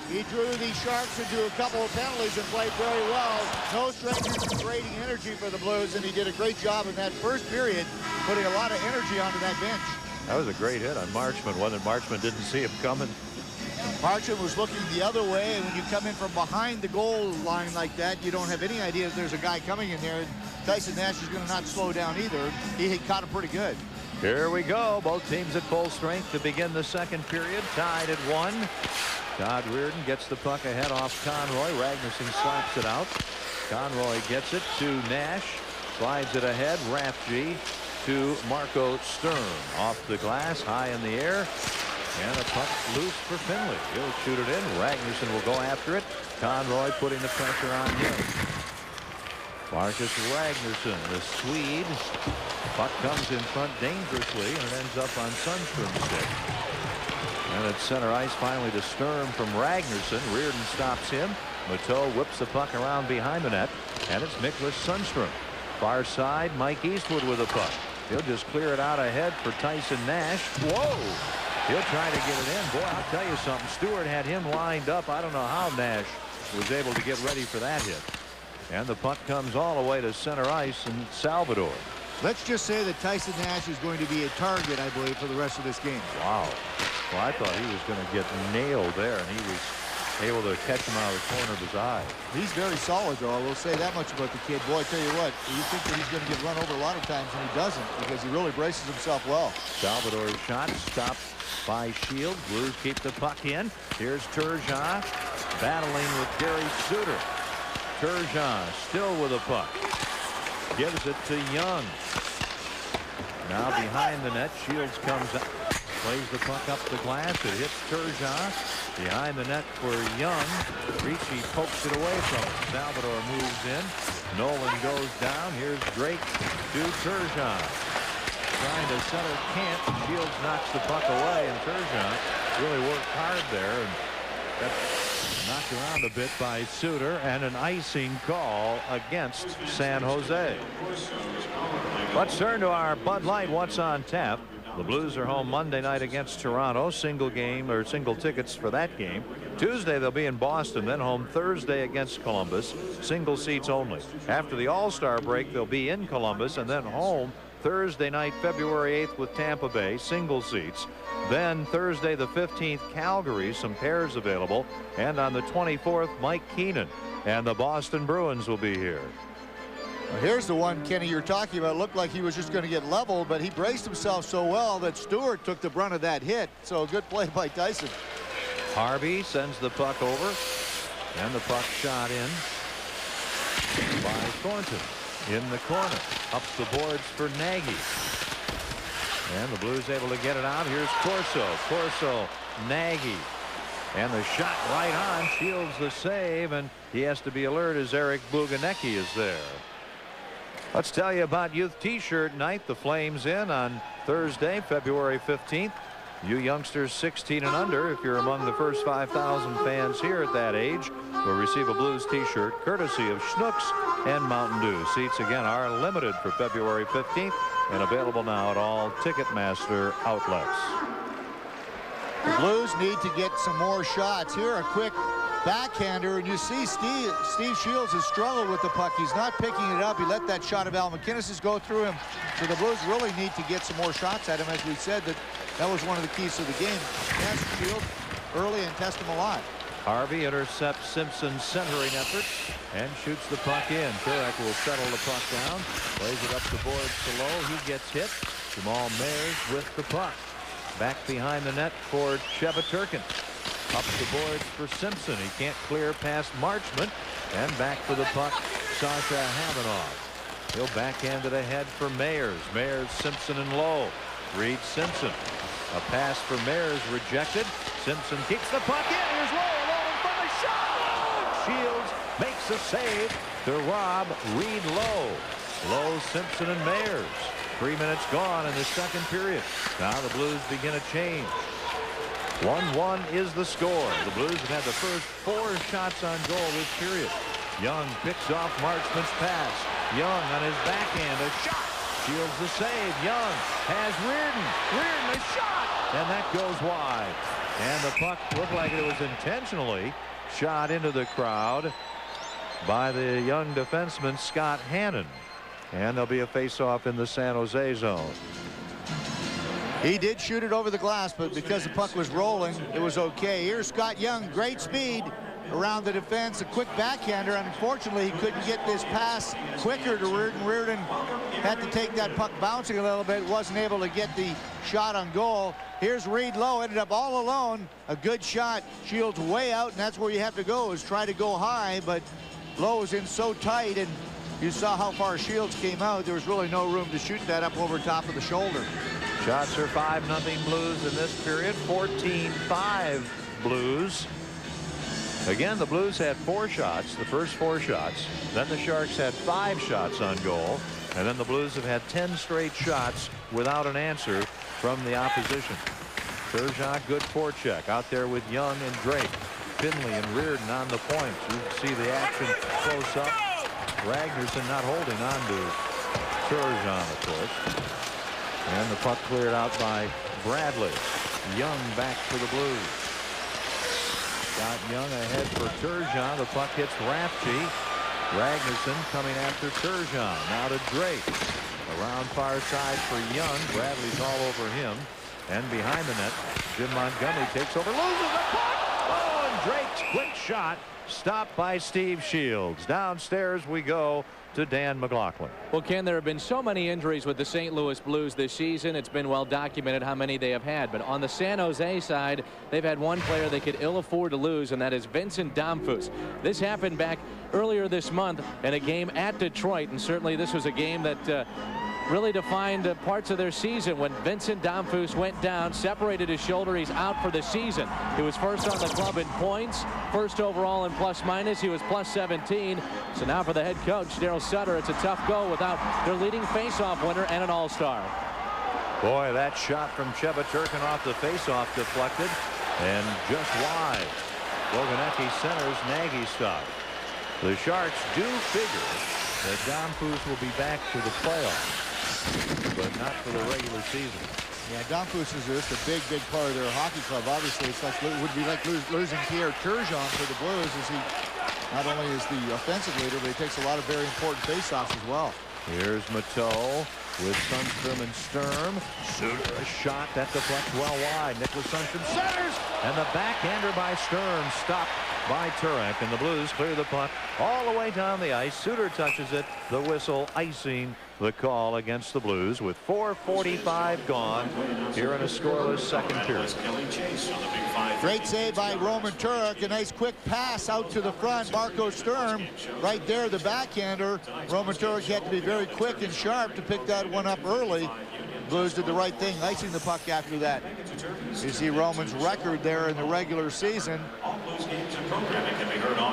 He drew the Sharks into a couple of penalties and played very well. No stranger to creating energy for the Blues, and he did a great job in that first period, putting a lot of energy onto that bench. That was a great hit on Marchment. One that Marchment didn't see him coming. Marchment was looking the other way, and when you come in from behind the goal line like that, you don't have any idea that there's a guy coming in there. Tyson Nash is going to not slow down either. He caught him pretty good. Here we go. Both teams at full strength to begin the second period. Tied at 1. Todd Reardon gets the puck ahead off Conroy. Ragnarsson slaps it out. Conroy gets it to Nash. Slides it ahead. Raffji to Marco Stern. Off the glass, high in the air. And a puck loose for Finley. He'll shoot it in. Ragnarsson will go after it. Conroy putting the pressure on him. Marcus Ragnarsson, the Swede. Puck comes in front dangerously, and it ends up on Sundstrom's stick. And at center ice finally to Sturm from Ragnarsson. Reardon stops him. Mateau whips the puck around behind the net, and it's Miklas Sundstrom. Far side, Mike Eastwood with the puck. He'll just clear it out ahead for Tyson Nash. Whoa! He'll try to get it in. Boy, I'll tell you something. Stewart had him lined up. I don't know how Nash was able to get ready for that hit. And the puck comes all the way to center ice in Salvador. Let's just say that Tyson Nash is going to be a target, I believe, for the rest of this game. Wow. Well, I thought he was going to get nailed there, and he was able to catch him out of the corner of his eye. He's very solid, though. I will say that much about the kid. Boy, I tell you what, you think that he's going to get run over a lot of times, and he doesn't, because he really braces himself well. Salvador's shot stopped by Shield. Blues keep the puck in. Here's Turgeon battling with Gary Suter. Turgeon still with the puck. Gives it to Young. Now behind the net, Shields comes up. Plays the puck up the glass. It hits Turgeon. Behind the net for Young. Ricci pokes it away from him. Salvador moves in. Nolan goes down. Here's Drake to Turgeon. Trying to settle Kent. Shields knocks the puck away, and Turgeon really worked hard there. And that's knocked around a bit by Suter, and an icing call against San Jose. Let's turn to our Bud Light What's on Tap. The Blues are home Monday night against Toronto. Single game or single tickets for that game. Tuesday they'll be in Boston, then home Thursday against Columbus. Single seats only. After the All-Star break, they'll be in Columbus and then home Thursday night, February 8th with Tampa Bay, single seats. Then Thursday the 15th, Calgary, some pairs available. And on the 24th, Mike Keenan and the Boston Bruins will be here. Here's the one, Kenny, you're talking about. Looked like he was just going to get leveled, but he braced himself so well that Stewart took the brunt of that hit. So a good play by Tyson. Harvey sends the puck over, and the puck shot in by Thornton in the corner. Ups the boards for Nagy. And the Blues able to get it out. Here's Corso, Nagy. And the shot right on. Shields the save, and he has to be alert as Eric Bluganecki is there. Let's tell you about Youth T-Shirt Night. The Flames in on Thursday, February 15th. You youngsters 16 and under, if you're among the first 5,000 fans here at that age, will receive a Blues T-shirt courtesy of Schnucks and Mountain Dew. Seats again are limited for February 15th and available now at all Ticketmaster outlets. The Blues need to get some more shots. Here, a quick backhander, and you see Steve Shields has struggled with the puck. He's not picking it up. He let that shot of Al McInnes's go through him. So the Blues really need to get some more shots at him. As we said, that was one of the keys to the game. Test Shields early and test him a lot. Harvey intercepts Simpson's centering efforts and shoots the puck in. Turek will settle the puck down, plays it up the boards to Lowe. He gets hit. Jamal Mayers with the puck. Back behind the net for Chebaturkin. Up the boards for Simpson. He can't clear past Marchment. And back for the puck, Sasha Havanoff. He'll backhand it ahead for Mayers. Mayers, Simpson, and Lowe. Reed Simpson. A pass for Mayers rejected. Simpson kicks the puck in. Here's Lowe alone from the shot. Shields makes a save to rob Reed Lowe. Lowe, Simpson, and Mayers. 3 minutes gone in the second period. Now the Blues begin a change. 1-1 is the score. The Blues have had the first 4 shots on goal this period. Young picks off Marchman's pass. Young on his backhand, a shot. Shields the save. Young has Reardon. Reardon, a shot. And that goes wide. And the puck looked like it was intentionally shot into the crowd by the young defenseman Scott Hannon. And there'll be a face-off in the San Jose zone. He did shoot it over the glass, but because the puck was rolling, it was okay. Here's Scott Young, great speed around the defense, a quick backhander. Unfortunately, he couldn't get this pass quicker to Reardon. Reardon had to take that puck bouncing a little bit, wasn't able to get the shot on goal. Here's Reed Lowe, ended up all alone. A good shot. Shields way out, and that's where you have to go, is try to go high, but Lowe was in so tight, and you saw how far Shields came out. There was really no room to shoot that up over top of the shoulder. Shots are 5-0 Blues in this period. 14-5 Blues. Again, the Blues had 4 shots, the first 4 shots. Then the Sharks had 5 shots on goal. And then the Blues have had 10 straight shots without an answer from the opposition. Turgeon, good forecheck out there with Young and Drake. Finley and Reardon on the point. You can see the action close up. Ragnarsson not holding on to Turgeon, of course. And the puck cleared out by Bradley. Young back for the Blues. Got Young ahead for Turgeon. The puck hits Rafchi. Ragnarsson coming after Turgeon. Now to Drake. Around far side for Young. Bradley's all over him. And behind the net, Jim Montgomery takes over. Loses the puck. Oh, and Drake's quick shot stopped by Steve Shields. Downstairs we go to Dan McLaughlin. Well, Ken, there have been so many injuries with the St. Louis Blues this season. It's been well documented how many they have had. But on the San Jose side, they've had one player they could ill afford to lose, and that is Vincent Damphousse. This happened back earlier this month in a game at Detroit, and certainly this was a game that really defined parts of their season when Vincent Damphousse went down, separated his shoulder. He's out for the season. He was first on the club in points, first overall in plus-minus. He was +17. So now for the head coach, Daryl Sutter, it's a tough go without their leading face-off winner and an all-star. Boy, that shot from Chebaturkin off the face-off deflected and just wide. Bluganecki centers, Nagy stopped. The Sharks do figure that Damphousse will be back to the playoffs, but not for the regular season. Yeah, Damphousse is just a big part of their hockey club. Obviously, it's like would be like losing Pierre Turgeon for the Blues, as he not only is the offensive leader, but he takes a lot of very important faceoffs as well. Here's Mateau with Sundstrom and Sturm. Suter, a shot that deflects well wide. Nicholas Sundstrom centers, and the backhander by Sturm stopped by Turek, and the Blues clear the puck all the way down the ice. Suter touches it, the whistle icing the call against the Blues with 4:45 gone here in a scoreless second period. Great save by Roman Turek. A nice quick pass out to the front. Marco Sturm right there, the backhander. Roman Turek had to be very quick and sharp to pick that one up early. Blues did the right thing, icing the puck after that. You see Roman's record there in the regular season.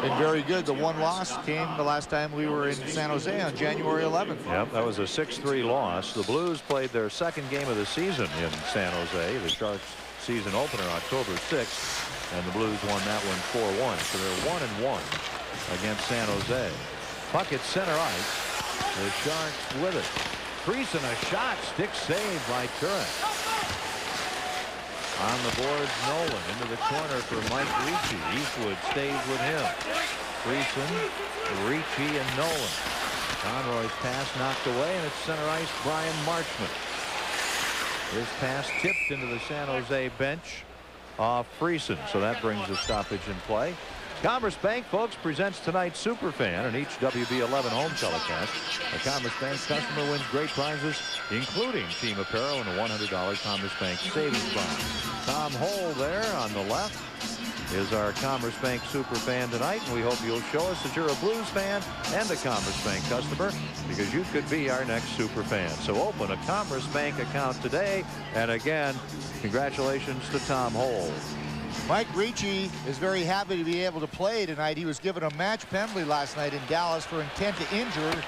And very good. The one loss came the last time we were in San Jose on January 11th. Yep, that was a 6-3 loss. The Blues played their second game of the season in San Jose. The Sharks season opener October 6th, and the Blues won that one 4-1. So they're 1-1 against San Jose. Puck at center ice. The Sharks with it. Crease and a shot. Stick saved by Turek. On the boards, Nolan into the corner for Mike Ricci. Eastwood stays with him. Creason, Ricci, and Nolan. Conroy's pass knocked away, and it's center ice Brian Marchment. His pass tipped into the San Jose bench off Friesen, so that brings a stoppage in play. Commerce Bank, folks, presents tonight's Superfan in each WB11 home telecast. A Commerce Bank customer wins great prizes, including team apparel and a $100 Commerce Bank savings bond. Tom Hole there on the left is our Commerce Bank Superfan tonight, and we hope you'll show us that you're a Blues fan and a Commerce Bank customer, because you could be our next Superfan. So open a Commerce Bank account today, and again, congratulations to Tom Hole. Mike Ricci is very happy to be able to play tonight. He was given a match penalty last night in Dallas for intent to injure,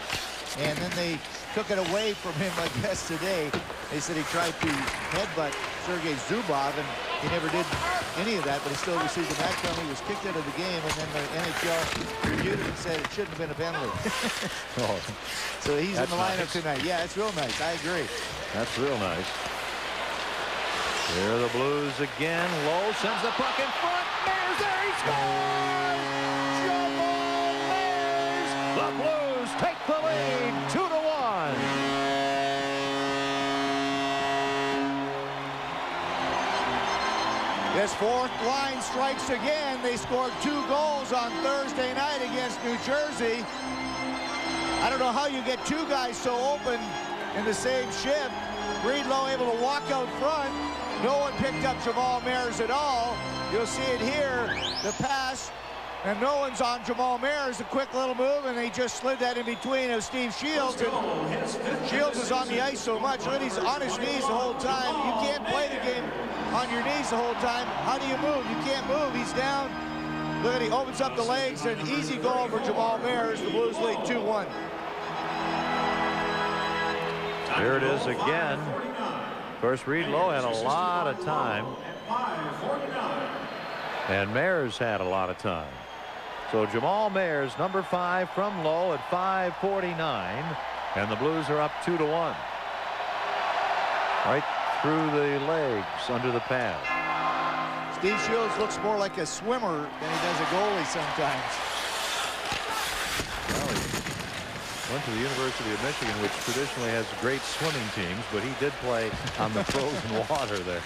and then they took it away from him, I guess, today. They said he tried to headbutt Sergei Zubov, and he never did any of that, but he still received a match penalty. He was kicked out of the game, and then the NHL reviewed it and said it shouldn't have been a penalty. Oh, so he's in the lineup tonight. Yeah, it's real nice. I agree. That's real nice. Here are the Blues again. Lowe sends the puck in front. Mayers there. He scores! Jamal Mayers! The Blues take the lead 2-1. This fourth line strikes again. They scored 2 goals on Thursday night against New Jersey. I don't know how you get 2 guys so open in the same shift. Breedlove able to walk out front. No one picked up Jamal Mayers at all. You'll see it here, the pass, and no one's on Jamal Mayers. A quick little move, and he just slid that in between of Steve Shields. And Shields is on the ice so much. Look, he's on his knees the whole time. You can't play the game on your knees the whole time. How do you move? You can't move. He's down. Look at, he opens up the legs, and easy goal for Jamal Mayers. The Blues lead 2-1. Here it is again. Of course, Breedlove had a lot of time, and Mayers had a lot of time. So Jamal Mayers, number 5 from Lowe at 5:49, and the Blues are up 2-1. Right through the legs, under the pad. Steve Shields looks more like a swimmer than he does a goalie sometimes. Well, he went to the University of Michigan, which traditionally has great swimming teams, but he did play on the frozen water there.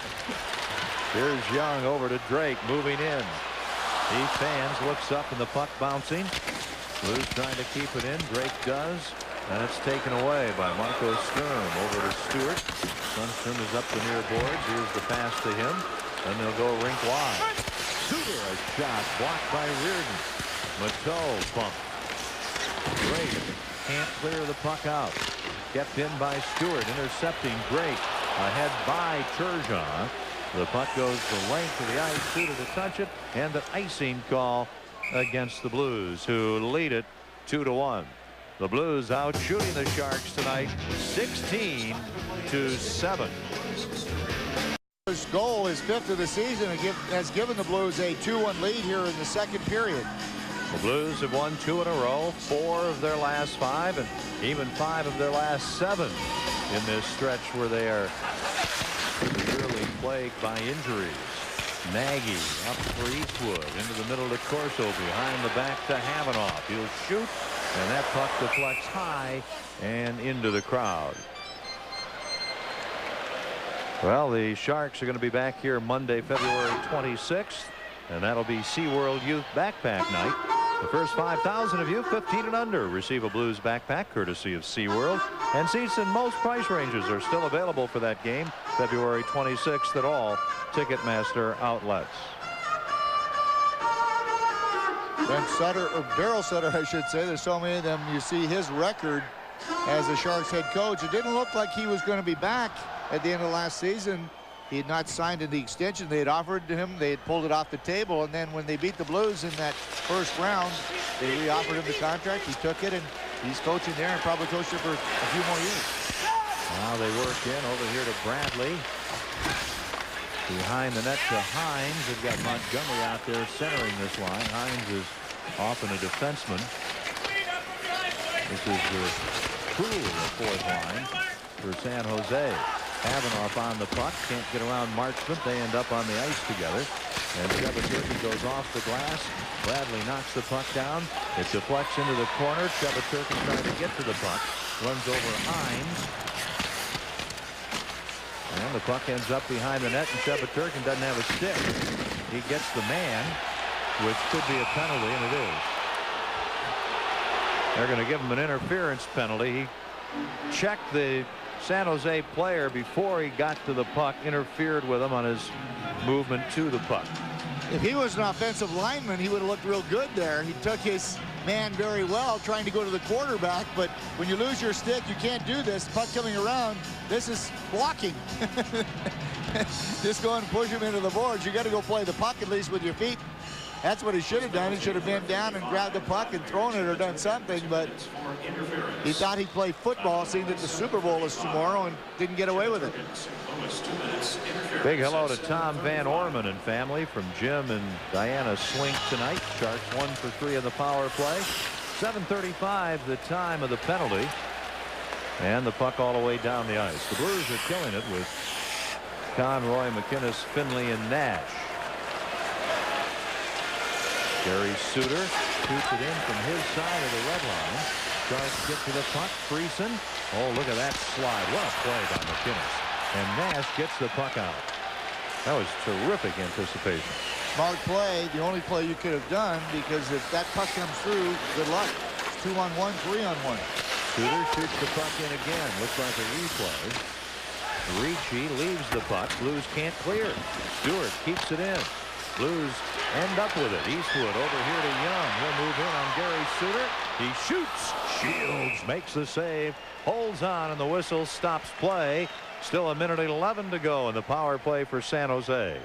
Here's Young over to Drake, moving in. He fans, looks up, and the puck bouncing. Blues trying to keep it in. Drake does, and it's taken away by Marco Sturm over to Stewart. Sundstrom is up the near boards. Here's the pass to him. Then they'll go rink wide. Suter, a shot blocked by Reardon. Mateau pumped. Drake can't clear the puck out. Kept in by Stewart, intercepting Drake. Ahead by Turgeon. The puck goes the length of the ice. Suter to touch it, and an icing call against the Blues, who lead it 2-1. The Blues out shooting the Sharks tonight 16-7. His goal, his 5th of the season, has given the Blues a 2-1 lead here in the second period. The Blues have won 2 in a row, 4 of their last 5, and even 5 of their last 7 in this stretch where they are severely plagued by injuries. Nagy up for Eastwood, into the middle to Corso, behind the back to Havanoff. He'll shoot, and that puck deflects high and into the crowd. Well, the Sharks are going to be back here Monday, February 26th, and that'll be SeaWorld Youth Backpack Night. The first 5,000 of you 15 and under receive a Blues backpack courtesy of SeaWorld, and seats in most price ranges are still available for that game February 26th at all Ticketmaster outlets. Brent Sutter, or Daryl Sutter, I should say. There's so many of them. You see his record as the Sharks head coach. It didn't look like he was going to be back at the end of last season. He had not signed the extension they had offered to him. They had pulled it off the table, and then when they beat the Blues in that first round, they re-offered him the contract. He took it, and he's coaching there and probably coached it for a few more years. Now they work in over here to Bradley. Behind the net to Hines. They've got Montgomery out there centering this line. Hines is often a defenseman. This is truly the fourth line for San Jose. Havanoff on the puck. Can't get around Marchment. They end up on the ice together. And Chebaturkin goes off the glass. Bradley knocks the puck down. It deflects into the corner. Chebaturkin trying to get to the puck. Runs over Hines. And the puck ends up behind the net, and Chebaturkin doesn't have a stick. He gets the man, which could be a penalty, and it is. They're going to give him an interference penalty. He checked the San Jose player before he got to the puck, interfered with him on his movement to the puck. If he was an offensive lineman, he would have looked real good there. He took his man very well, trying to go to the quarterback, but when you lose your stick, you can't do this. Puck coming around, this is blocking. Just go and push him into the boards. You got to go play the puck at least with your feet. That's what he should have done. He should have bent down and grabbed the puck and thrown it or done something, but he thought he'd play football, seeing that the Super Bowl is tomorrow, and didn't get away with it. Big hello to Tom Van Orman and family from Jim and Diana Slink tonight. Sharks 1 for 3 in the power play. 7:35 the time of the penalty. And the puck all the way down the ice. The Blues are killing it with Conroy, McInnes, Finley, and Nash. Gary Suter shoots it in from his side of the red line. Sharks get to the puck. Friesen. Oh, look at that slide. What a play by McInnes. And Nash gets the puck out. That was terrific anticipation. Smart play. The only play you could have done, because if that puck comes through, good luck. It's 2-on-1, 3-on-1. Suter shoots the puck in again. Looks like a replay. Ricci leaves the puck. Blues can't clear. Stewart keeps it in. Blues end up with it. Eastwood over here to Young. He'll move in on Gary Suter. He shoots. Shields makes the save. Holds on, and the whistle stops play. Still 1:11 to go in the power play for San Jose.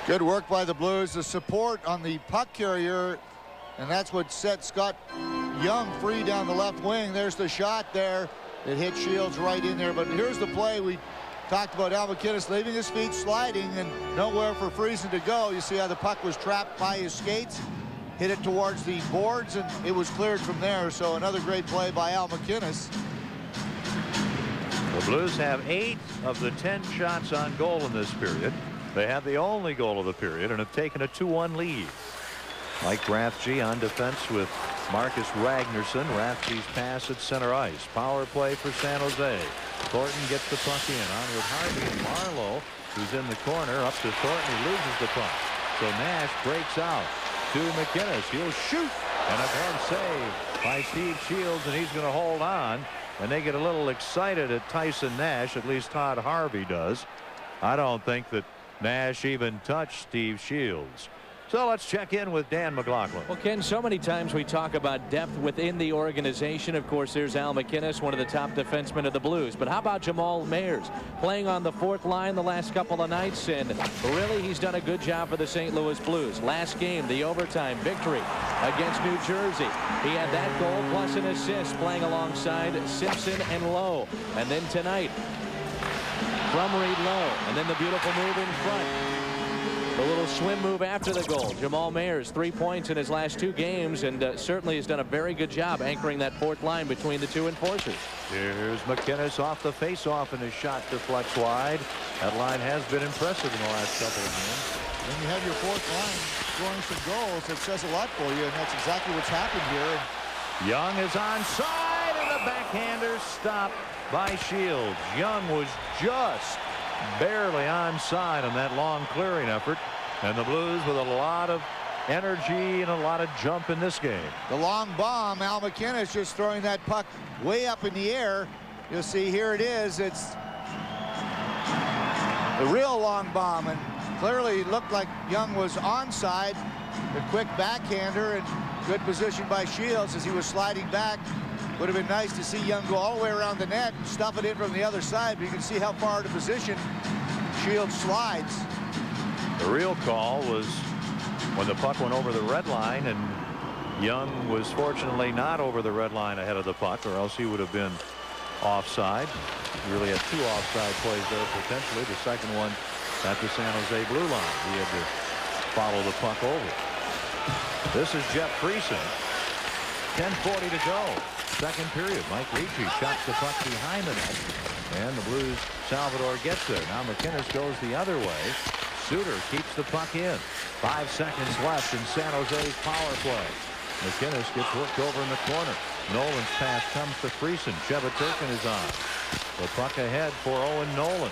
Good work by the Blues. The support on the puck carrier, and that's what set Scott Young free down the left wing. There's the shot there. It hit Shields right in there. But here's the play. We talked about Al McInnes leaving his feet, sliding, and nowhere for Friesen to go. You see how the puck was trapped by his skates. Hit it towards the boards, and it was cleared from there. So another great play by Al McInnes. The Blues have 8 of the 10 shots on goal in this period. They have the only goal of the period and have taken a 2-1 lead. Mike Rathje on defense with Marcus Ragnarsson. Rathje's pass at center ice. Power play for San Jose. Thornton gets the puck in. On with Harvey and Marlowe, who's in the corner. Up to Thornton. He loses the puck. So Nash breaks out to McInnes. He'll shoot. And a glove save by Steve Shields, and he's going to hold on. And they get a little excited at Tyson Nash. At least Todd Harvey does. I don't think that Nash even touched Steve Shields. So let's check in with Dan McLaughlin. Well, Ken, so many times we talk about depth within the organization. Of course, there's Al McInnes, one of the top defensemen of the Blues. But how about Jamal Mayers playing on the 4th line the last couple of nights? And really, he's done a good job for the St. Louis Blues. Last game, the overtime victory against New Jersey. He had that goal plus an assist playing alongside Simpson and Lowe. And then tonight, from Reed Lowe. And then the beautiful move in front. The little swim move after the goal. Jamal Mayers, 3 points in his last 2 games, and certainly has done a very good job anchoring that 4th line between the 2 enforcers. Here's McInnes off the face-off, and his shot deflects wide. That line has been impressive in the last couple of games. When you have your 4th line scoring some goals, it says a lot for you, and that's exactly what's happened here. Young is onside, and the backhander stopped by Shields. Young was just barely onside on that long clearing effort, and the Blues with a lot of energy and a lot of jump in this game. The long bomb, Al McInnes just throwing that puck way up in the air. You'll see here it is. It's the real long bomb, and clearly it looked like Young was onside. The quick backhander, and good position by Shields as he was sliding back. Would have been nice to see Young go all the way around the net and stuff it in from the other side, but you can see how far out of position Shields slides. The real call was when the puck went over the red line, and Young was fortunately not over the red line ahead of the puck, or else he would have been offside. He really had 2 offside plays there potentially. The second one at the San Jose blue line. He had to follow the puck over. This is Jeff Friesen. 10:40 to go. Second period. Mike Ricci shots the puck behind the net, and the Blues Salvador gets there. Now McInnes goes the other way. Suter keeps the puck in. 5 seconds left in San Jose's power play. McInnes gets worked over in the corner. Nolan's pass comes to Friesen. Chevaturkin is on. The puck ahead for Owen Nolan.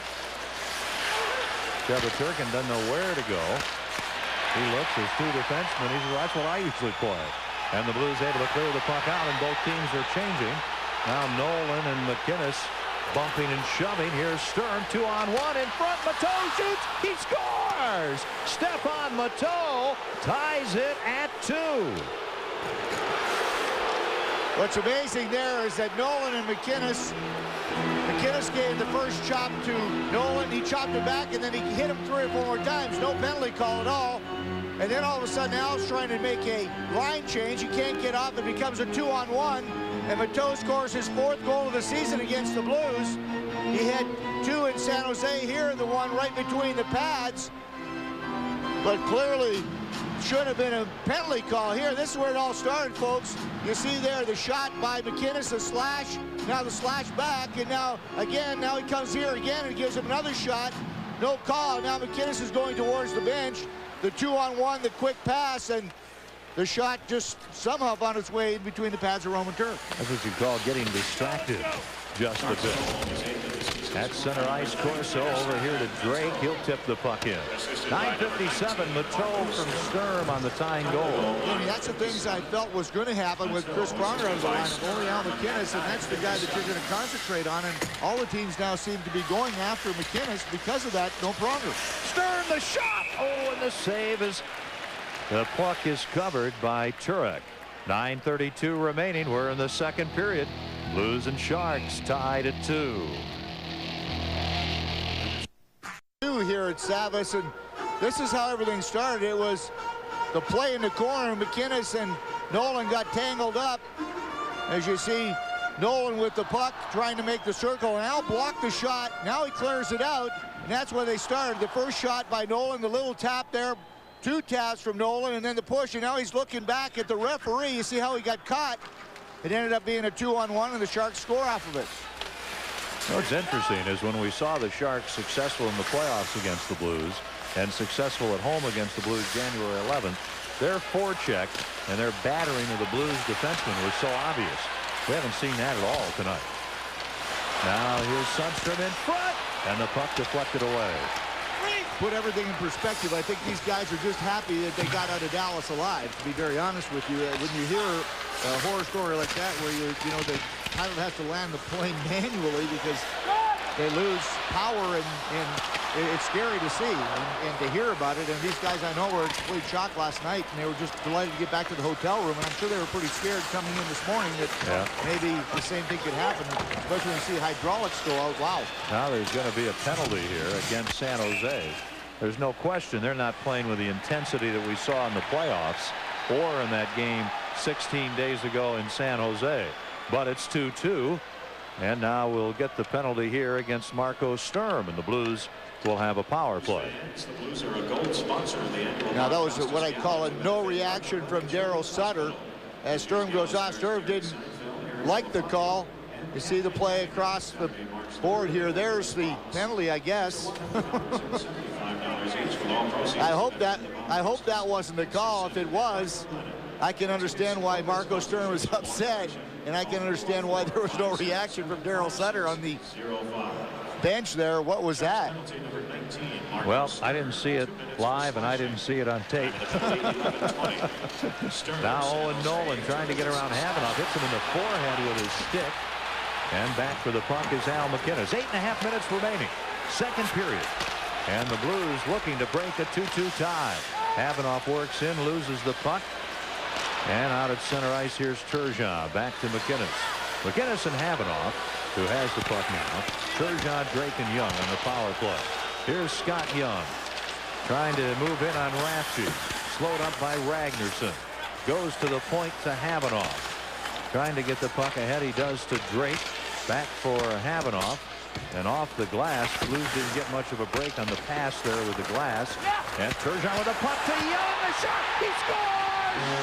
Chevaturkin doesn't know where to go. He looks as 2 defensemen. He says, well, that's what I usually play. And the Blues able to clear the puck out, and both teams are changing. Now Nolan and McInnes bumping and shoving. Here's Sturm, 2-on-1 in front. Mateau shoots. He scores. Stephane Mateau ties it at 2. What's amazing there is that Nolan and McInnes gave the first chop to Nolan. He chopped it back, and then he hit him 3 or 4 more times. No penalty call at all. And then all of a sudden, Al's trying to make a line change. He can't get off. It becomes a 2-on-1. And Mateau scores his 4th goal of the season against the Blues. He had 2 in San Jose here, the one right between the pads. But clearly should have been a penalty call here. This is where it all started, folks. You see there the shot by McInnes, the slash, now the slash back, and now again, now he comes here again and gives him another shot. No call. Now McInnes is going towards the bench. The 2-on-1, the quick pass, and the shot just somehow found its way in between the pads of Roman Turk. That's what you call getting distracted just a bit. At center ice, Corso over here to Drake. He'll tip the puck in. 9:57, Mateau from Sturm on the tying goal. I mean, that's the things I felt was going to happen with Chris Pronger on the lineup. Only Al McInnes, and that's the guy that you're going to concentrate on. And all the teams now seem to be going after McInnes. Because of that, no Pronger. Sturm, the shot! Oh, and the save is... The puck is covered by Turek. 9:32 remaining. We're in the second period. Blues and Sharks tied at 2. Here at Savas, and this is how everything started. It was the play in the corner. McInnes and Nolan got tangled up. As you see, Nolan with the puck trying to make the circle, and Al blocked the shot. Now he clears it out, and that's where they started. The first shot by Nolan, the little tap there, 2 taps from Nolan, and then the push, and now he's looking back at the referee. You see how he got caught. It ended up being a 2-on-1, and the Sharks score off of it. What's interesting is when we saw the Sharks successful in the playoffs against the Blues and successful at home against the Blues January 11th, their forecheck and their battering of the Blues defensemen was so obvious. We haven't seen that at all tonight. Now here's Sundstrom in front, and the puck deflected away. Put everything in perspective, I think these guys are just happy that they got out of Dallas alive, to be very honest with you. When you hear a horror story like that where the pilot has to land the plane manually because they lose power, and it's scary to see and to hear about it. And these guys I know were in complete shock last night, and they were just delighted to get back to the hotel room. And I'm sure they were pretty scared coming in this morning that maybe the same thing could happen, especially when you see hydraulics go out. Wow. Now there's going to be a penalty here against San Jose. There's no question they're not playing with the intensity that we saw in the playoffs or in that game 16 days ago in San Jose. But it's 2-2, and now we'll get the penalty here against Marco Sturm, and the Blues will have a power play. Now that was what I call a no reaction from Daryl Sutter as Sturm goes off. Sturm didn't like the call. You see the play across the board here. There's the penalty, I guess. I hope that wasn't the call. If it was, I can understand why Marco Sturm was upset, and I can understand why there was no reaction from Daryl Sutter on the bench there. What was that? Well, I didn't see it live, and I didn't see it on tape. Now Owen Nolan trying to get around Havanoff, hits him in the forehead with his stick. And back for the puck is Al McInnes. 8.5 minutes remaining. Second period. And the Blues looking to break a 2-2 tie. Havanoff works in, loses the puck. And out at center ice, here's Turgeon. Back to McInnes. McInnes and Havanoff, who has the puck now. Turgeon, Drake, and Young on the power play. Here's Scott Young trying to move in on Rafsky. Slowed up by Ragnarsson. Goes to the point to Havanoff. Trying to get the puck ahead. He does to Drake. Back for Havanoff. And off the glass. Blues didn't get much of a break on the pass there with the glass. And Turgeon with the puck to Young. The shot. He scores!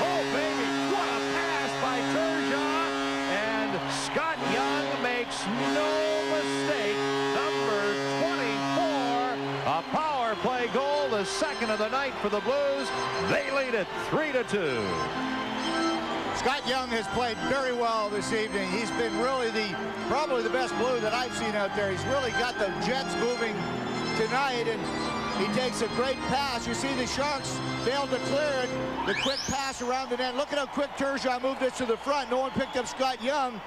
Oh, baby. What a pass by Turgeon. And Scott Young makes no mistake. Number 24. A power play goal. The second of the night for the Blues. They lead it 3-2. Scott Young has played very well this evening. He's been really probably the best Blue that I've seen out there. He's really got the Jets moving tonight, and he takes a great pass. You see the Sharks failed to clear it. The quick pass around the net. Look at how quick Turgeon moved this to the front. No one picked up Scott Young.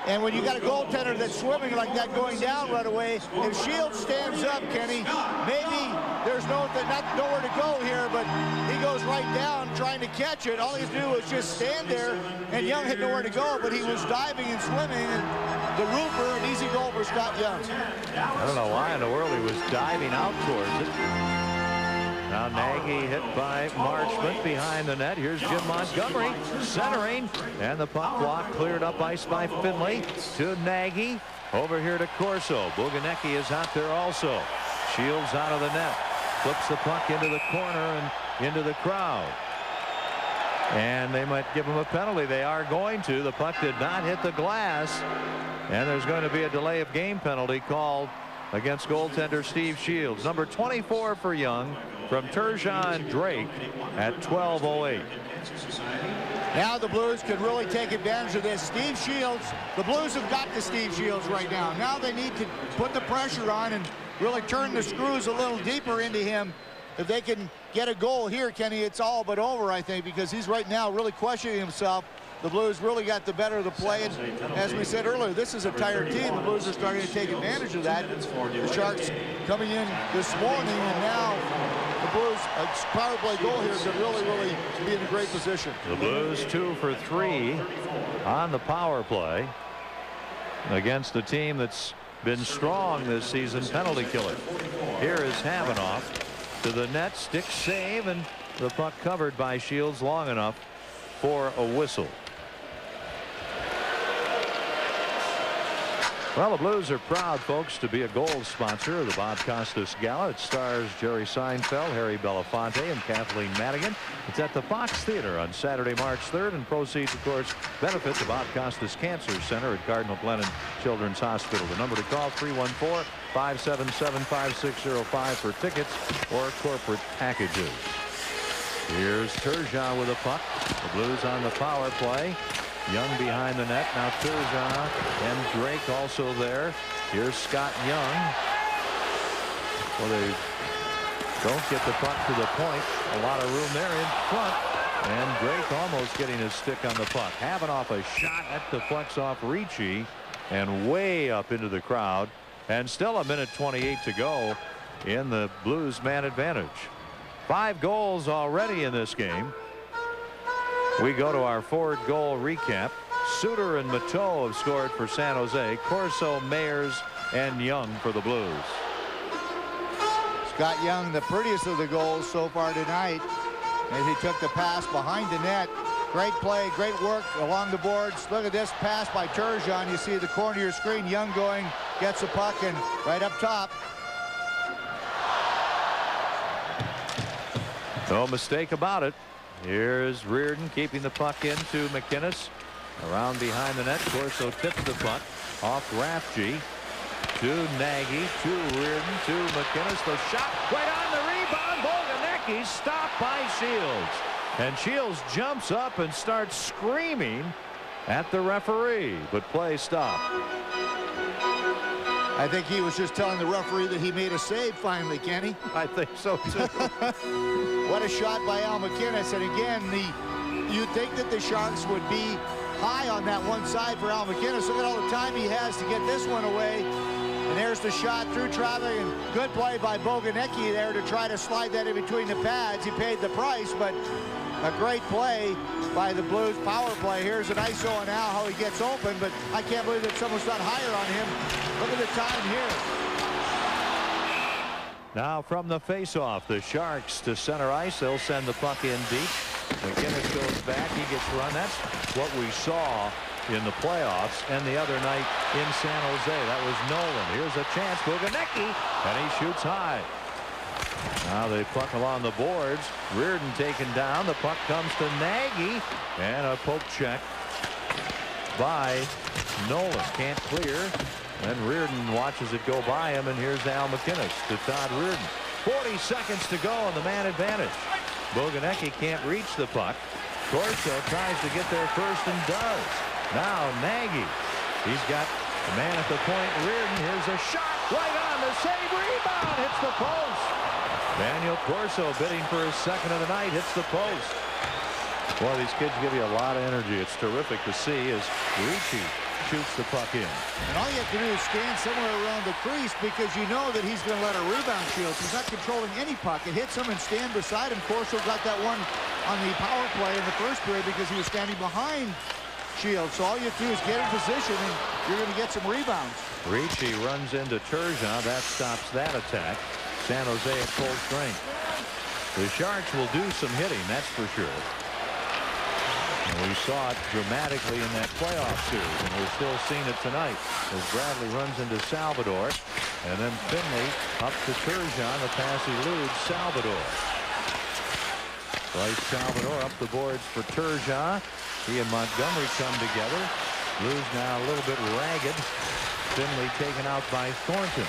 And when you got a goaltender that's swimming like that going down right away, if Shields stands up, Kenny, maybe there's nowhere to go here, but he goes right down trying to catch it. All he has to do is just stand there, and Young had nowhere to go, but he was diving and swimming, and the roofer, an easy goal for Scott Young. I don't know why in the world he was diving out towards it. Now Nagy hit by Marchment behind the net. Here's Jim Montgomery centering, and the puck block cleared up ice by Finley to Nagy. Over here to Corso. Boganecki is out there also. Shields out of the net. Flips the puck into the corner and into the crowd. And they might give him a penalty. They are going to. The puck did not hit the glass. And there's going to be a delay of game penalty called against goaltender Steve Shields. Number 24 for Young from Turgeon Drake at 12:08. Now the Blues could really take advantage of this. Steve Shields, the Blues have got to Steve Shields right now. Now they need to put the pressure on and really turn the screws a little deeper into him. If they can get a goal here, Kenny, it's all but over, I think, because he's right now really questioning himself. The Blues really got the better of the play, and as we said earlier, this is a tired team. The Blues are starting to take advantage of that. The Sharks coming in this morning, and now the Blues, a power play goal here could really be in a great position. The Blues 2 for 3 on the power play against a team that's been strong this season, penalty killer. Here is Havanoff to the net, stick save, and the puck covered by Shields long enough for a whistle. Well, the Blues are proud, folks, to be a gold sponsor of the Bob Costas Gala. It stars Jerry Seinfeld, Harry Belafonte, and Kathleen Madigan. It's at the Fox Theater on Saturday, March 3rd, and proceeds, of course, benefit the Bob Costas Cancer Center at Cardinal Glennon Children's Hospital. The number to call, 314-577-5605 for tickets or corporate packages. Here's Turgeon with a puck. The Blues on the power play. Young behind the net. Now Turgeon and Drake also there. Here's Scott Young. Well, they don't get the puck to the point. A lot of room there in front. And Drake almost getting his stick on the puck. Havanoff a shot that deflects off Ricci and way up into the crowd. And still a minute 28 to go in the Blues man advantage. 5 goals already in this game. We go to our forward goal recap. Suter and Mateau have scored for San Jose. Corso, Mayers, and Young for the Blues. Scott Young, the prettiest of the goals so far tonight, as he took the pass behind the net. Great play, great work along the boards. Look at this pass by Turgeon. You see the corner of your screen. Young going, gets the puck, and right up top. No mistake about it. Here's Reardon keeping the puck into McInnes. Around behind the net. Corso tips the puck off Rafsky to Nagy to Reardon to McInnes. The shot right on the rebound. Boganecki stopped by Shields. And Shields jumps up and starts screaming at the referee. But play stopped. I think he was just telling the referee that he made a save finally, Kenny. I think so, too. What a shot by Al McInnes. And again, you'd think that the Sharks would be high on that one side for Al McInnes. Look at all the time he has to get this one away. And there's the shot through traffic, and good play by Boganecki there to try to slide that in between the pads. He paid the price, but a great play. by the Blues power play. Here's an ISO now, how he gets open, but I can't believe that someone's not higher on him. Look at the time here. Now from the faceoff, the Sharks to center ice. They'll send the puck in deep. McInnes goes back. He gets run. That's what we saw in the playoffs and the other night in San Jose. That was Nolan. Here's a chance. Boganecki, and he shoots high. Now they puck along the boards. Reardon taken down. The puck comes to Nagy, and a poke check by Nolan. Can't clear. Then Reardon watches it go by him, and here's Al McInnes to Todd Reardon. 40 seconds to go on the man advantage. Boganecki can't reach the puck. Corso tries to get there first and does. Now Nagy. He's got the man at the point. Reardon. Here's a shot. Right on the save. Rebound. Hits the post. Daniel Corso bidding for his second of the night. Hits the post. Boy, these kids give you a lot of energy. It's terrific to see as Ricci shoots the puck in. And all you have to do is stand somewhere around the crease because you know that he's going to let a rebound shield. He's not controlling any puck. It hits him and stand beside him. Corso got that one on the power play in the first period because he was standing behind Shields. So all you have to do is get in position and you're going to get some rebounds. Ricci runs into Turgeon. That stops that attack. San Jose at full strength. The Sharks will do some hitting, that's for sure. And we saw it dramatically in that playoff series, and we're still seeing it tonight as Bradley runs into Salvador, and then Finley up to Turgeon. The pass eludes Salvador. Bryce Salvador up the boards for Turgeon. He and Montgomery come together. Blues now a little bit ragged. Finley taken out by Thornton.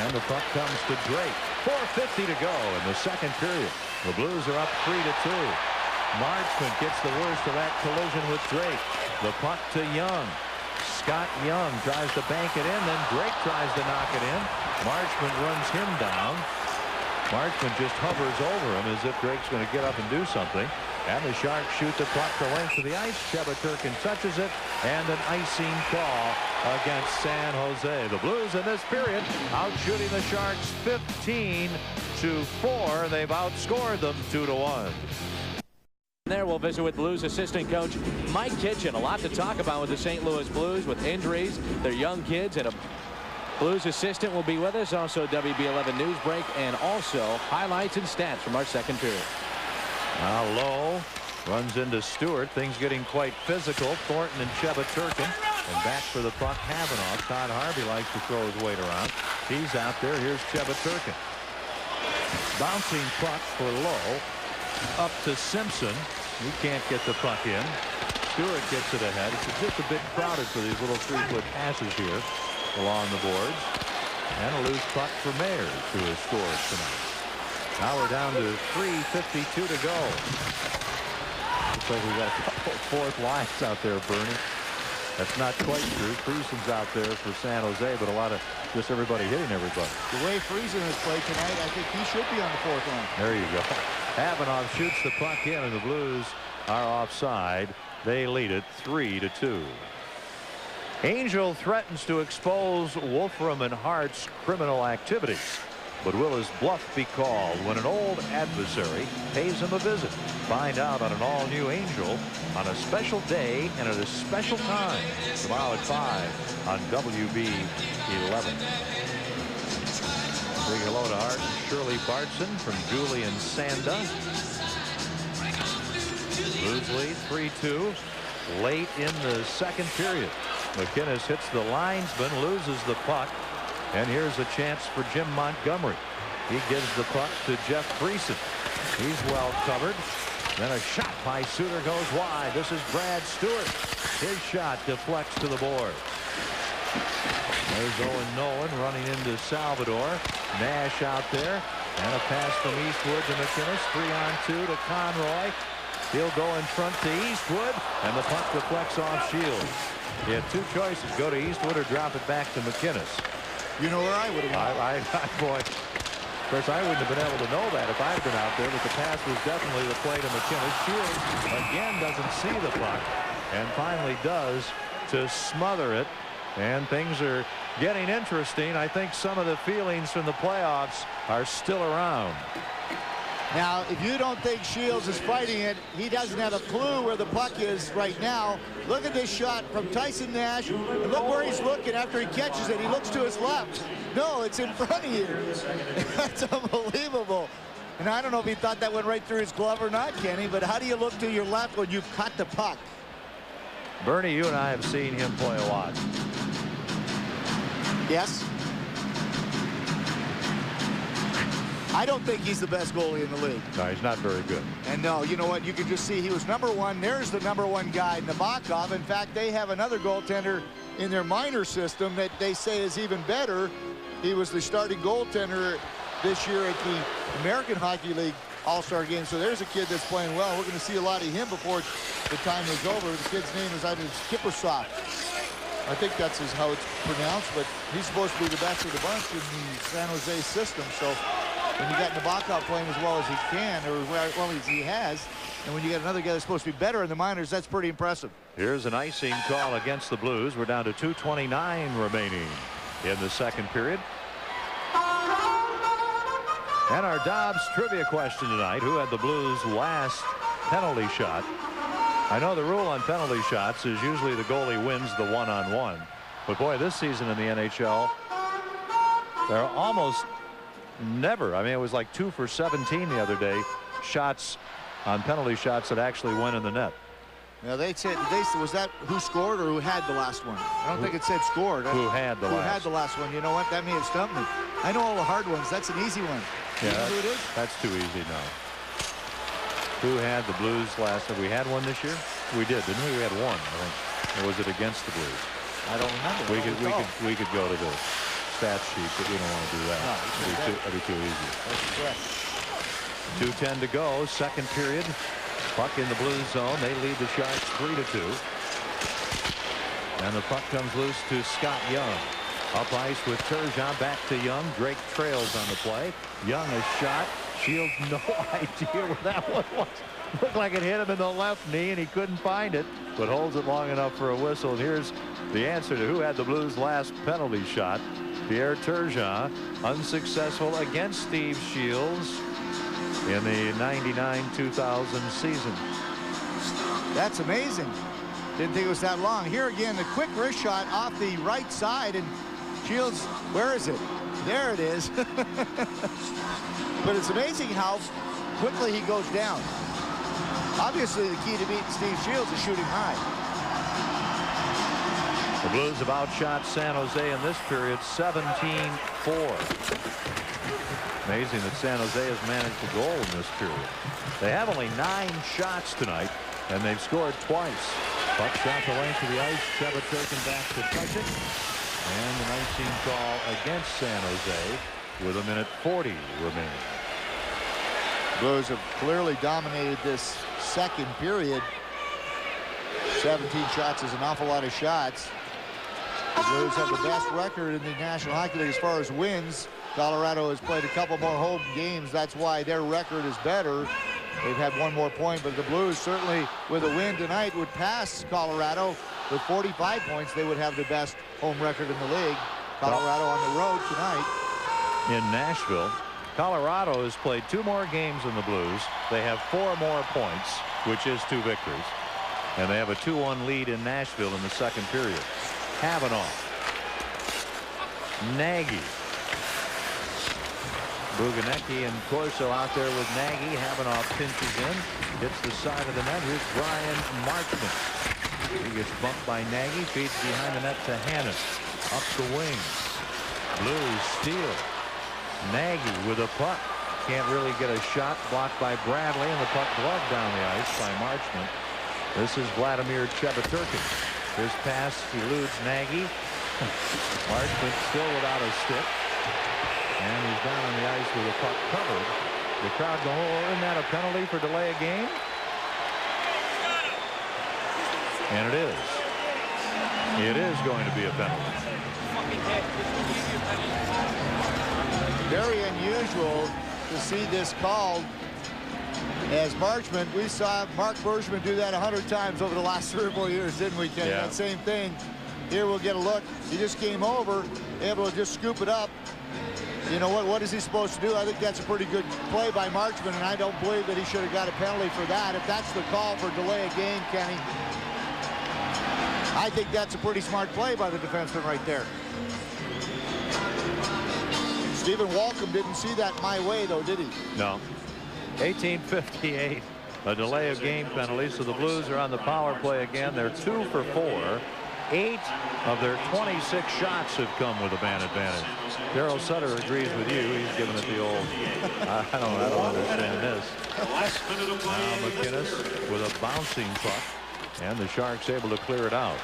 And the puck comes to Drake. 4:50 to go in the second period. The Blues are up 3-2. Marchment gets the worst of that collision with Drake. The puck to Young. Scott Young tries to bank it in. Then Drake tries to knock it in. Marchment runs him down. Marchment just hovers over him as if Drake's going to get up and do something. And the Sharks shoot the puck the length of the ice. Chebaturkin touches it, and an icing call against San Jose. The Blues in this period out shooting the Sharks 15-4. They've outscored them 2-1. There we'll visit with Blues assistant coach Mike Kitchen. A lot to talk about with the St. Louis Blues with injuries, their young kids, and a Blues assistant will be with us. Also WB11 news break and also highlights and stats from our second period. Now Lowe runs into Stewart. Things getting quite physical. Thornton and Chebaturkin. And back for the puck, Havanoff. Todd Harvey likes to throw his weight around. He's out there. Here's Chebaturkin. Bouncing puck for Lowe. Up to Simpson. He can't get the puck in. Stewart gets it ahead. It's just a bit crowded for these little 3-foot passes here along the boards. And a loose puck for Mayers, who has scored tonight. Now we're down to 3:52 to go. Looks like we got a couple fourth lines out there, Bernie. That's not quite true. Friesen's out there for San Jose, but a lot of just everybody hitting everybody. The way Friesen has played tonight, I think he should be on the fourth line. There you go. Havanoff shoots the puck in, and the Blues are offside. They lead it 3-2. Angel threatens to expose Wolfram and Hart's criminal activities. But will his bluff be called when an old adversary pays him a visit? Find out on an all-new Angel on a special day and at a special time. Tomorrow at 5 on WB11. Big hello to Art and Shirley Bartson from Julian Sanda. Blues lead 3-2 late in the second period. McInnes hits the linesman, loses the puck. And here's a chance for Jim Montgomery. He gives the puck to Jeff Friesen. He's well covered. Then a shot by Suter goes wide. This is Brad Stewart. His shot deflects to the board. There's Owen Nolan running into Salvador. Nash out there. And a pass from Eastwood to McInnes. 3-on-2 to Conroy. He'll go in front to Eastwood. And the puck deflects off Shields. He had two choices. Go to Eastwood or drop it back to McInnes. You know where I would have gone. Boy, of course, I wouldn't have been able to know that if I had been out there, but the pass was definitely the play to McInnes. Shields again doesn't see the puck and finally does to smother it. And things are getting interesting. I think some of the feelings from the playoffs are still around. Now, if you don't think Shields is fighting it, he doesn't have a clue where the puck is right now. Look at this shot from Tyson Nash, and look where he's looking after he catches it. He looks to his left. No, it's in front of you. That's unbelievable. And I don't know if he thought that went right through his glove or not, Kenny, but how do you look to your left when you've caught the puck? Bernie, you and I have seen him play a lot. Yes. I don't think he's the best goalie in the league. No, he's not very good. And no, you know what? You can just see he was #1. There's the #1 guy, Nabokov. In fact, they have another goaltender in their minor system that they say is even better. He was the starting goaltender this year at the American Hockey League All-Star game. So there's a kid that's playing well. We're going to see a lot of him before the time is over. The kid's name is either Kiprusoff. I think that's how it's pronounced, but he's supposed to be the best of the bunch in the San Jose system. So when you got Nabokov playing as well as he can, or as well as he has, and when you got another guy that's supposed to be better in the minors, that's pretty impressive. Here's an icing call against the Blues. We're down to 2:29 remaining in the second period. And our Dobbs trivia question tonight: who had the Blues' last penalty shot? I know the rule on penalty shots is usually the goalie wins the one-on-one, but boy, this season in the NHL, they're almost never. I mean, it was like 2 for 17 the other day, shots on penalty shots that actually went in the net. Now they said, was that who scored or who had the last one? I don't think it said scored. Who had the last? Who had the last one? You know what? That may have stumped me. I know all the hard ones. That's an easy one. Yeah, you know who it is? That's too easy now. Who had the Blues last? Have we had one this year? We did, didn't we? We had one, I think. Or was it against the Blues? I don't remember. We could go to the stat sheet, but we don't want to do that. No, that'd be too easy. That's correct. 2:10 to go, second period. Puck in the Blues zone. They lead the Sharks 3-2. And the puck comes loose to Scott Young. Up ice with Turgeon, back to Young. Drake trails on the play. Young a shot. Shields no idea where that one was. Looked like it hit him in the left knee and he couldn't find it, but holds it long enough for a whistle. And here's the answer to who had the Blues' last penalty shot. Pierre Turgeon, unsuccessful against Steve Shields in the 99-2000 season. That's amazing. Didn't think it was that long. Here again, the quick wrist shot off the right side, and Shields, where is it? There it is. But it's amazing how quickly he goes down. Obviously, the key to beating Steve Shields is shooting high. The Blues have outshot San Jose in this period 17-4. Amazing that San Jose has managed a goal in this period. They have only 9 shots tonight, and they've scored twice. Puck shot the length of the ice. Chebaturkin back to touch it. And the 19 call against San Jose with 1:40 remaining. Blues have clearly dominated this second period. 17 shots is an awful lot of shots. The Blues have the best record in the National Hockey League as far as wins. Colorado has played a couple more home games. That's why their record is better. They've had 1 more point, but the Blues certainly with a win tonight would pass Colorado. With 45 points, they would have the best home record in the league. Colorado on the road tonight. In Nashville, Colorado has played 2 more games than the Blues. They have 4 more points, which is 2 victories. And they have a 2-1 lead in Nashville in the second period. Havanoff. Nagy. Buganecki and Corso out there with Nagy. Havanoff pinches in. Hits the side of the net. Here's Brian Marchment. He gets bumped by Nagy. Feeds behind the net to Hannon. Up the wing. Blues steal. Nagy with a puck. Can't really get a shot. Blocked by Bradley, and the puck gloved down the ice by Marchment. This is Vladimir Chebaturkin. His pass eludes Nagy. Marchment still without a stick. And he's down on the ice with the puck covered. The crowd going, oh, isn't that a penalty for delay a game? And it is. It is going to be a penalty. Very unusual to see this called as Marchment. We saw Mark Bergman do that 100 times over the last 3 or 4 years, didn't we, Kenny? Yeah. That same thing. Here we'll get a look. He just came over, able to just scoop it up. You know what is he supposed to do? I think that's a pretty good play by Marchman, and I don't believe that he should have got a penalty for that. If that's the call for delay of game, Kenny, I think that's a pretty smart play by the defenseman right there. Stephen Walcom didn't see that my way, though, did he? No. 18:58. A delay of game penalty, so the Blues are on the power play again. They're 2 for 4. 8 of their 26 shots have come with a man advantage. Darryl Sutter agrees with you. He's giving it the old, I don't understand this. Now McInnes with a bouncing puck, and the Sharks able to clear it out.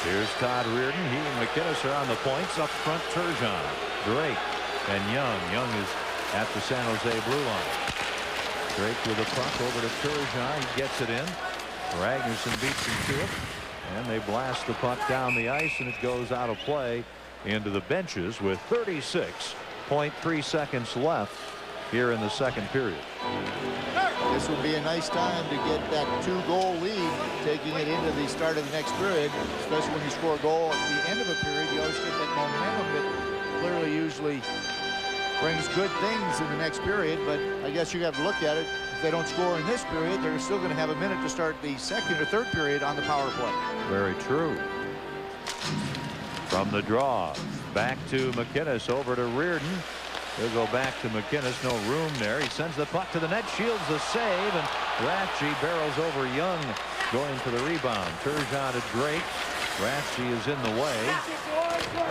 Here's Todd Reardon. He and McInnes are on the points. Up front, Turgeon, Drake, and Young. Young is at the San Jose blue line. Drake with the puck over to Turgeon. He gets it in. Ragnarsson beats him to it. And they blast the puck down the ice, and it goes out of play into the benches with 36.3 seconds left here in the second period. This would be a nice time to get that 2-goal lead, taking it into the start of the next period, especially when you score a goal at the end of a period. You always get that momentum that clearly usually brings good things in the next period, but I guess you have to look at it. If they don't score in this period, they're still going to have a minute to start the second or third period on the power play. Very true. From the draw, back to McInnes, over to Reardon. They'll go back to McInnes. No room there. He sends the puck to the net, shields the save, and Ratchie barrels over Young, going for the rebound. Turgeon to Drake. Ratchie is in the way.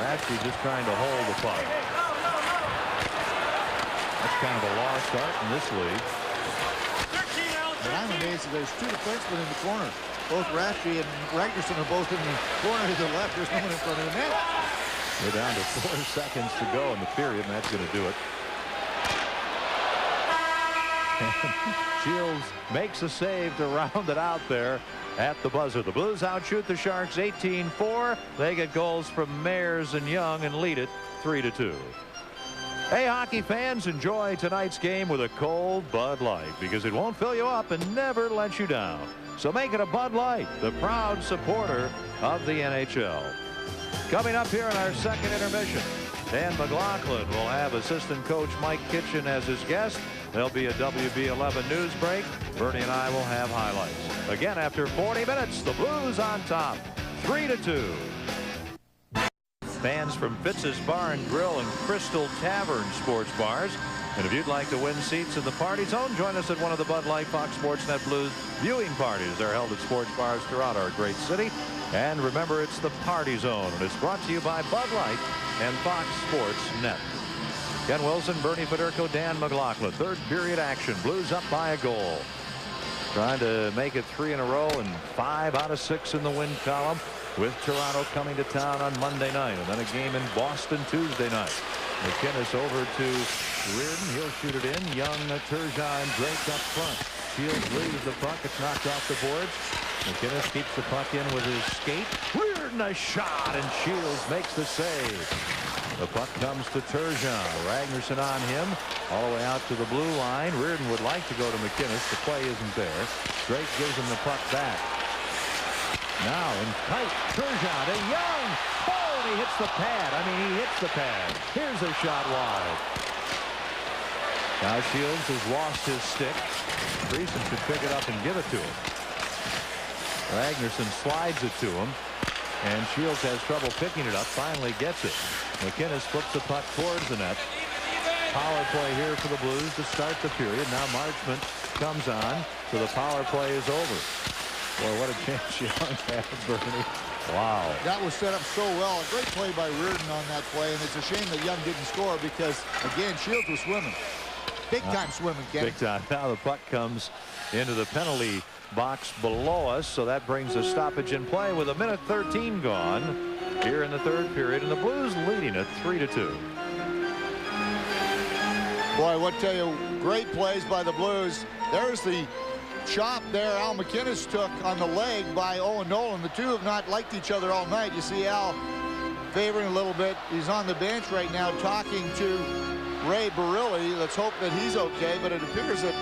Ratchie just trying to hold the puck. That's kind of a lost start in this league. And I'm amazed that there's 2 defensemen in the corner. Both Ratchie and Ragnarsson are both in the corner to the left. There's no one in front of the net. We're down to 4 seconds to go in the period, and that's going to do it. Shields makes a save to round it out there at the buzzer. The Blues outshoot the Sharks 18-4. They get goals from Meyers and Young and lead it 3-2. Hey, hockey fans, enjoy tonight's game with a cold Bud Light, because it won't fill you up and never let you down. So make it a Bud Light, the proud supporter of the NHL. Coming up here in our second intermission, Dan McLaughlin will have assistant coach Mike Kitchen as his guest. There'll be a WB11 news break. Bernie and I will have highlights. Again, after 40 minutes, the Blues on top, 3-2. Fans from Fitz's Bar and Grill and Crystal Tavern sports bars. And if you'd like to win seats in the party zone, join us at one of the Bud Light Fox Sportsnet Blues viewing parties. They're held at sports bars throughout our great city. And remember, it's the Party Zone, and it's brought to you by Bud Light and Fox Sports Net. Ken Wilson, Bernie Federko, Dan McLaughlin. Third period action. Blues up by a goal. Trying to make it 3 in a row and 5 out of 6 in the win column, with Toronto coming to town on Monday night, and then a game in Boston Tuesday night. McInnes over to Reardon. He'll shoot it in. Young, Turgeon, Drake up front. Shields leaves the puck. It's knocked off the boards. McInnes keeps the puck in with his skate. Reardon a shot, and Shields makes the save. The puck comes to Turgeon. Ragnarsson on him, all the way out to the blue line. Reardon would like to go to McInnes. The play isn't there. Drake gives him the puck back. Now in tight, Turgeon to Young. Oh, and he hits the pad. He hits the pad. Here's a shot wide. Now Shields has lost his stick. Friesen should pick it up and give it to him. Ragnarsson slides it to him, and Shields has trouble picking it up. Finally gets it. McInnes flips the puck towards the net. Power play here for the Blues to start the period. Now Marchment comes on, so the power play is over. Boy, what a chance Young had, Bernie. Wow. That was set up so well. A great play by Reardon on that play, and it's a shame that Young didn't score because, again, Shields was swimming. Big time swimming, Ken. Big time. Now the puck comes into the penalty box below us, so that brings a stoppage in play with 1:13 gone here in the third period, and the Blues leading it 3-2. Boy, I want to tell you, great plays by the Blues. There's the chop there Al McInnes took on the leg by Owen Nolan. The two have not liked each other all night. You see Al favoring a little bit. He's on the bench right now talking to Ray Barilli. Let's hope that he's okay, but it appears that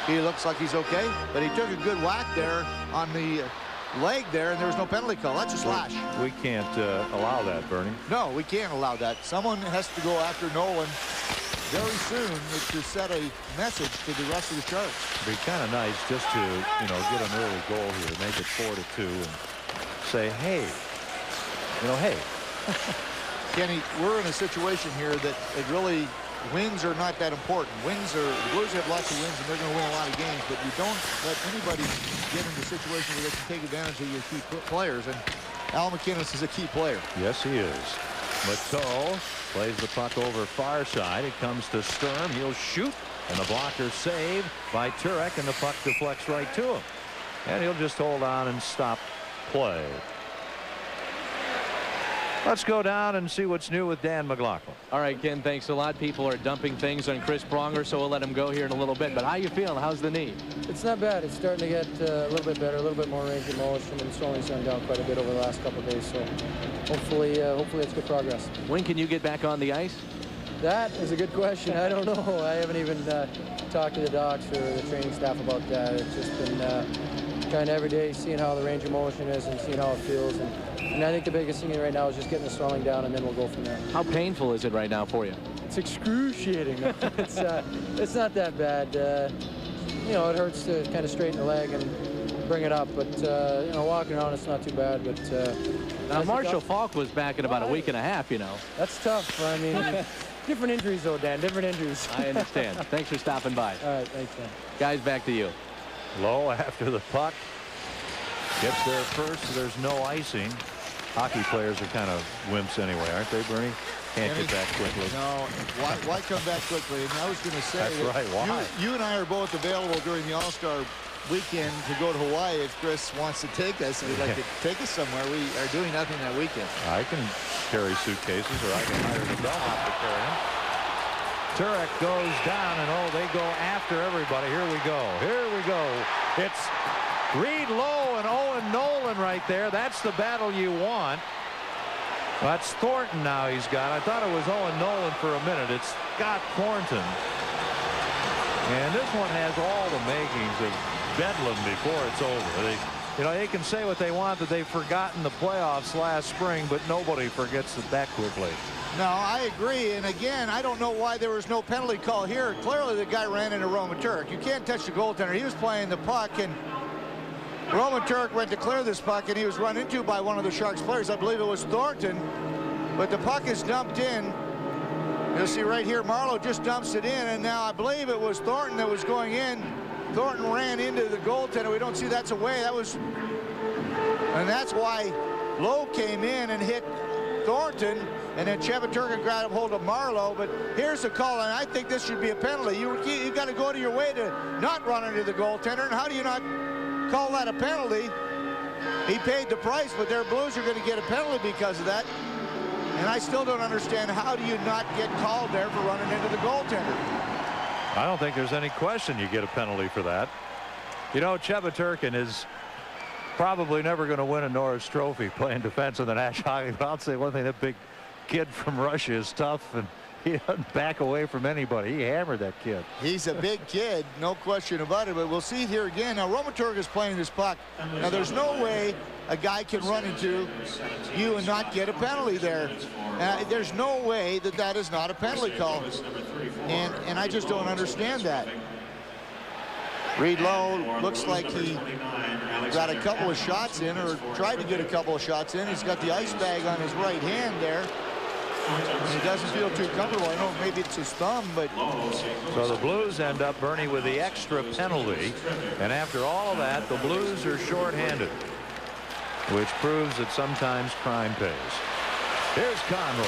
he looks like he's okay. But he took a good whack there on the leg there, and there was no penalty call. That's a slash. We can't allow that, Bernie. No, we can't allow that. Someone has to go after Nolan very soon to set a message to the rest of the Sharks. It'd be kind of nice just to, you know, get an early goal here, make it 4-2, and say, hey, you know, hey. Kenny, we're in a situation here that it really, wins are not that important. Wins are, the Blues have lots of wins and they're going to win a lot of games, but you don't let anybody get in the situation where they can take advantage of your key players, and Al McInnes is a key player. Yes, he is. Mateau plays the puck over far side. It comes to Sturm. He'll shoot, and the blocker saved by Turek, and the puck deflects right to him. And he'll just hold on and stop play. Let's go down and see what's new with Dan McLaughlin. All right, Ken, thanks a lot. People are dumping things on Chris Pronger, so we'll let him go here in a little bit. But how you feeling? How's the knee? It's not bad. It's starting to get a little bit better, a little bit more range of motion, and it's only gone down quite a bit over the last couple of days. So hopefully it's good progress. When can you get back on the ice? That is a good question. I don't know. I haven't even talked to the docs or the training staff about that. It's just been kind of every day seeing how the range of motion is and seeing how it feels. And I think the biggest thing right now is just getting the swelling down, and then we'll go from there. How painful is it right now for you? It's excruciating. It's not that bad. You know, it hurts to kind of straighten the leg and bring it up, but you know, walking around it's not too bad. But now Marshall Faulk was back in about a week and a half. You know, that's tough. I mean, different injuries though, Dan. Different injuries. I understand. Thanks for stopping by. All right, thanks, Dan. Guys, back to you. Low after the puck. Gets there first, so there's no icing. Hockey players are kind of wimps anyway, aren't they, Bernie? Can't get back quickly. No, why come back quickly? And I was going to say that's right. Why? You and I are both available during the All-Star weekend to go to Hawaii if Chris wants to take us. If he'd like to take us somewhere, we are doing nothing that weekend. I can carry suitcases, or I can hire the bellhop to carry them. Turek goes down, and oh, they go after everybody. Here we go. Here we go. It's Reed Lowe and Owen Nolan right there. That's the battle you want. That's Thornton now he's got. I thought it was Owen Nolan for a minute. It's Scott Thornton. And this one has all the makings of bedlam before it's over. You know, they can say what they want, that they've forgotten the playoffs last spring, but nobody forgets it that quickly. No, I agree. And again, I don't know why there was no penalty call here. Clearly the guy ran into Roman Turek. You can't touch the goaltender. He was playing the puck, and Roman Turek went to clear this puck, and he was run into by one of the Sharks players. I believe it was Thornton, but the puck is dumped in. You'll see right here, Marlowe just dumps it in, and now I believe it was Thornton that was going in. Thornton ran into the goaltender. We don't see that's away. That was, and that's why Lowe came in and hit Thornton, and then Chevaturka got a hold of Marlowe. But here's the call, and I think this should be a penalty. You got to go to your way to not run into the goaltender, and how do you not call that a penalty? He paid the price, but their Blues are going to get a penalty because of that. And I still don't understand, how do you not get called there for running into the goaltender? I don't think there's any question you get a penalty for that. You know, Chevaturkin is probably never going to win a Norris Trophy playing defense in the National Hockey League. I'll say one thing, that big kid from Russia is tough, and he doesn't back away from anybody. He hammered that kid. He's a big kid, no question about it, but we'll see here again. Now, Roman Turek is playing this puck. Now, there's no way a guy can run into you and not get a penalty there. There's no way that that is not a penalty call. And I just don't understand that. Reed Lowe looks like he got a couple of shots in, or tried to get a couple of shots in. He's got the ice bag on his right hand there. And he doesn't feel too comfortable. I don't know, maybe it's his thumb, but... So the Blues end up, Bernie, with the extra penalty. And after all of that, the Blues are shorthanded, which proves that sometimes crime pays. Here's Conroy.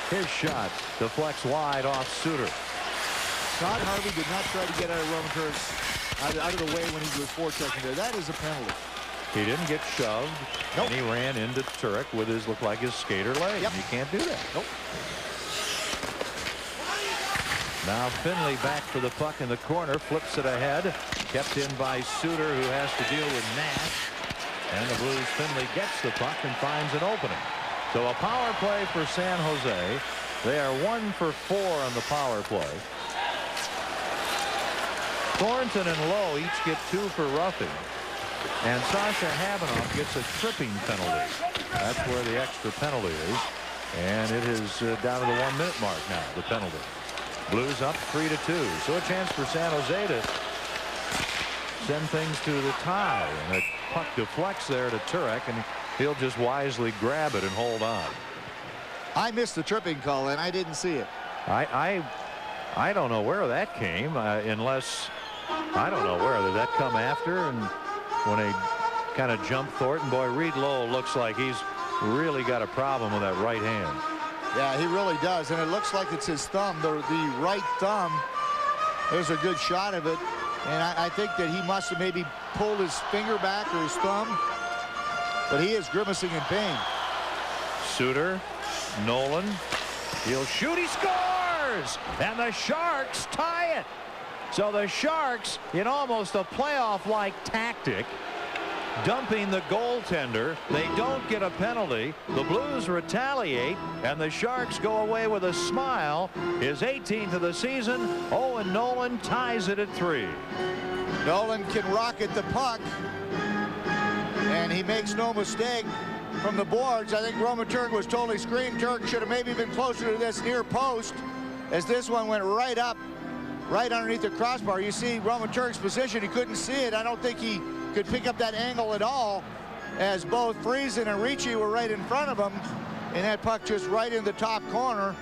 His shot deflects wide off Suter. Todd Harvey did not try to get out of Roman Turek out of the way when he was forechecking there. That is a penalty. He didn't get shoved. Nope. And he ran into Turek with his, looked like his skater leg. Yep. You can't do that. Nope. Now Finley back for the puck in the corner, flips it ahead, kept in by Suter, who has to deal with Nash. And the Blues, Finley gets the puck and finds an opening. So a power play for San Jose. They are 1 for 4 on the power play. Thornton and Lowe each get 2 for roughing. And Sasha Habanoff gets a tripping penalty. That's where the extra penalty is. And it is down to the 1 minute mark now, the penalty. Blues up 3-2. So a chance for San Jose to send things to the tie. And the puck deflects there to Turek, and he'll just wisely grab it and hold on. I missed the tripping call, and I didn't see it. I don't know where that came, unless I don't know where. Did that come after? And when they kind of jumped Thornton, boy, Reed Lowell looks like he's really got a problem with that right hand. Yeah, he really does, and it looks like it's his thumb, the right thumb. There's a good shot of it, and I think that he must have maybe pulled his finger back or his thumb, but he is grimacing in pain. Suter, Nolan, he'll shoot, he scores, and the Sharks tie it. So the Sharks, in almost a playoff-like tactic, dumping the goaltender. They don't get a penalty. The Blues retaliate, and the Sharks go away with a smile. His 18th of the season. Owen Nolan ties it at 3. Nolan can rocket the puck, and he makes no mistake from the boards. I think Roman Turk was totally screened. Turk should have maybe been closer to this near post, as this one went right up, right underneath the crossbar. You see Roman Turk's position. He couldn't see it. I don't think he could pick up that angle at all, as both Friesen and Ricci were right in front of him, and that puck just right in the top corner.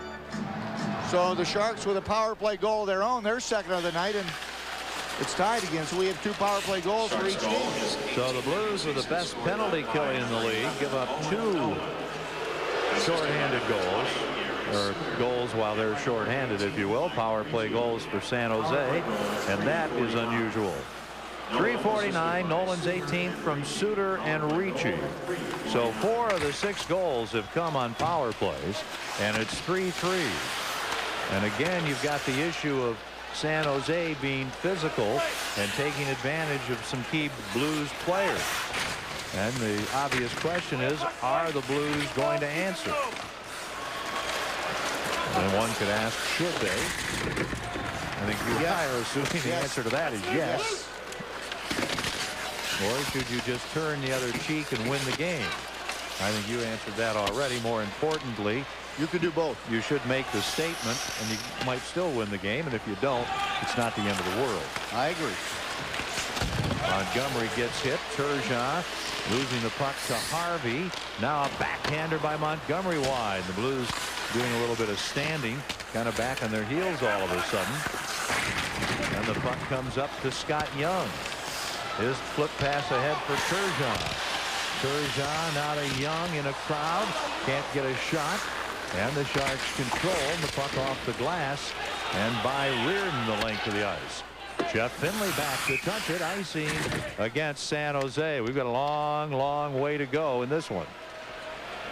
So the Sharks with a power play goal of their own, their second of the night, and it's tied again. So we have 2 power play goals for each team. So the Blues, with the best penalty killing in the league, give up 2 shorthanded goals, or goals while they're shorthanded, if you will. Power play goals for San Jose, and that is unusual. 349, Nolan's 18th from Suter and Ricci. So 4 of the 6 goals have come on power plays, and it's 3-3. And again, you've got the issue of San Jose being physical and taking advantage of some key Blues players. And the obvious question is, are the Blues going to answer? And one could ask, should they? I think you and I are assuming the answer to that is yes. Or should you just turn the other cheek and win the game? I think you answered that already. More importantly, you can do both. You should make the statement, and you might still win the game. And if you don't, it's not the end of the world. I agree. Montgomery gets hit. Turgeon losing the puck to Harvey. Now a backhander by Montgomery wide. The Blues doing a little bit of standing, kind of back on their heels all of a sudden. And the puck comes up to Scott Young. His flip pass ahead for Turgeon. Turgeon out of Young in a crowd. Can't get a shot. And the Sharks control the puck off the glass. And by Reardon the length of the ice. Jeff Finley back to touch it. Icing against San Jose. We've got a long, long way to go in this one.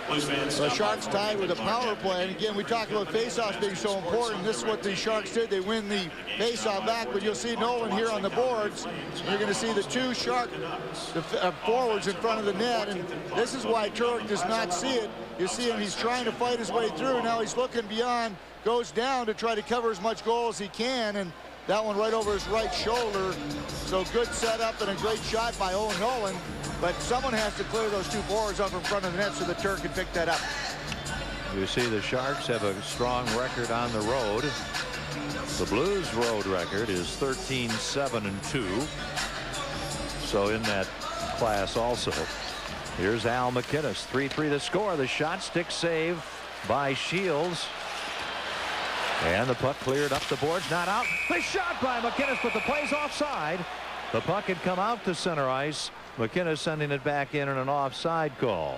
The Sharks tied with a power play, and again we talk about faceoffs being so important. This is what the Sharks did. They win the faceoff back, but you'll see Nolan here on the boards. You're going to see the 2 Shark forwards in front of the net, and this is why Turek does not see it. You see him, he's trying to fight his way through. Now he's looking beyond, goes down to try to cover as much goal as he can, and that one right over his right shoulder. So good setup and a great shot by Owen Nolan. But someone has to clear those 2 forwards up in front of the net so the Turk can pick that up. You see the Sharks have a strong record on the road. The Blues road record is 13-7-2. So in that class also. Here's Al McInnes. 3-3 to score. The shot stick save by Shields. And the puck cleared up the boards, not out. The shot by McInnes, but the play's offside. The puck had come out to center ice. McInnes sending it back in an offside call.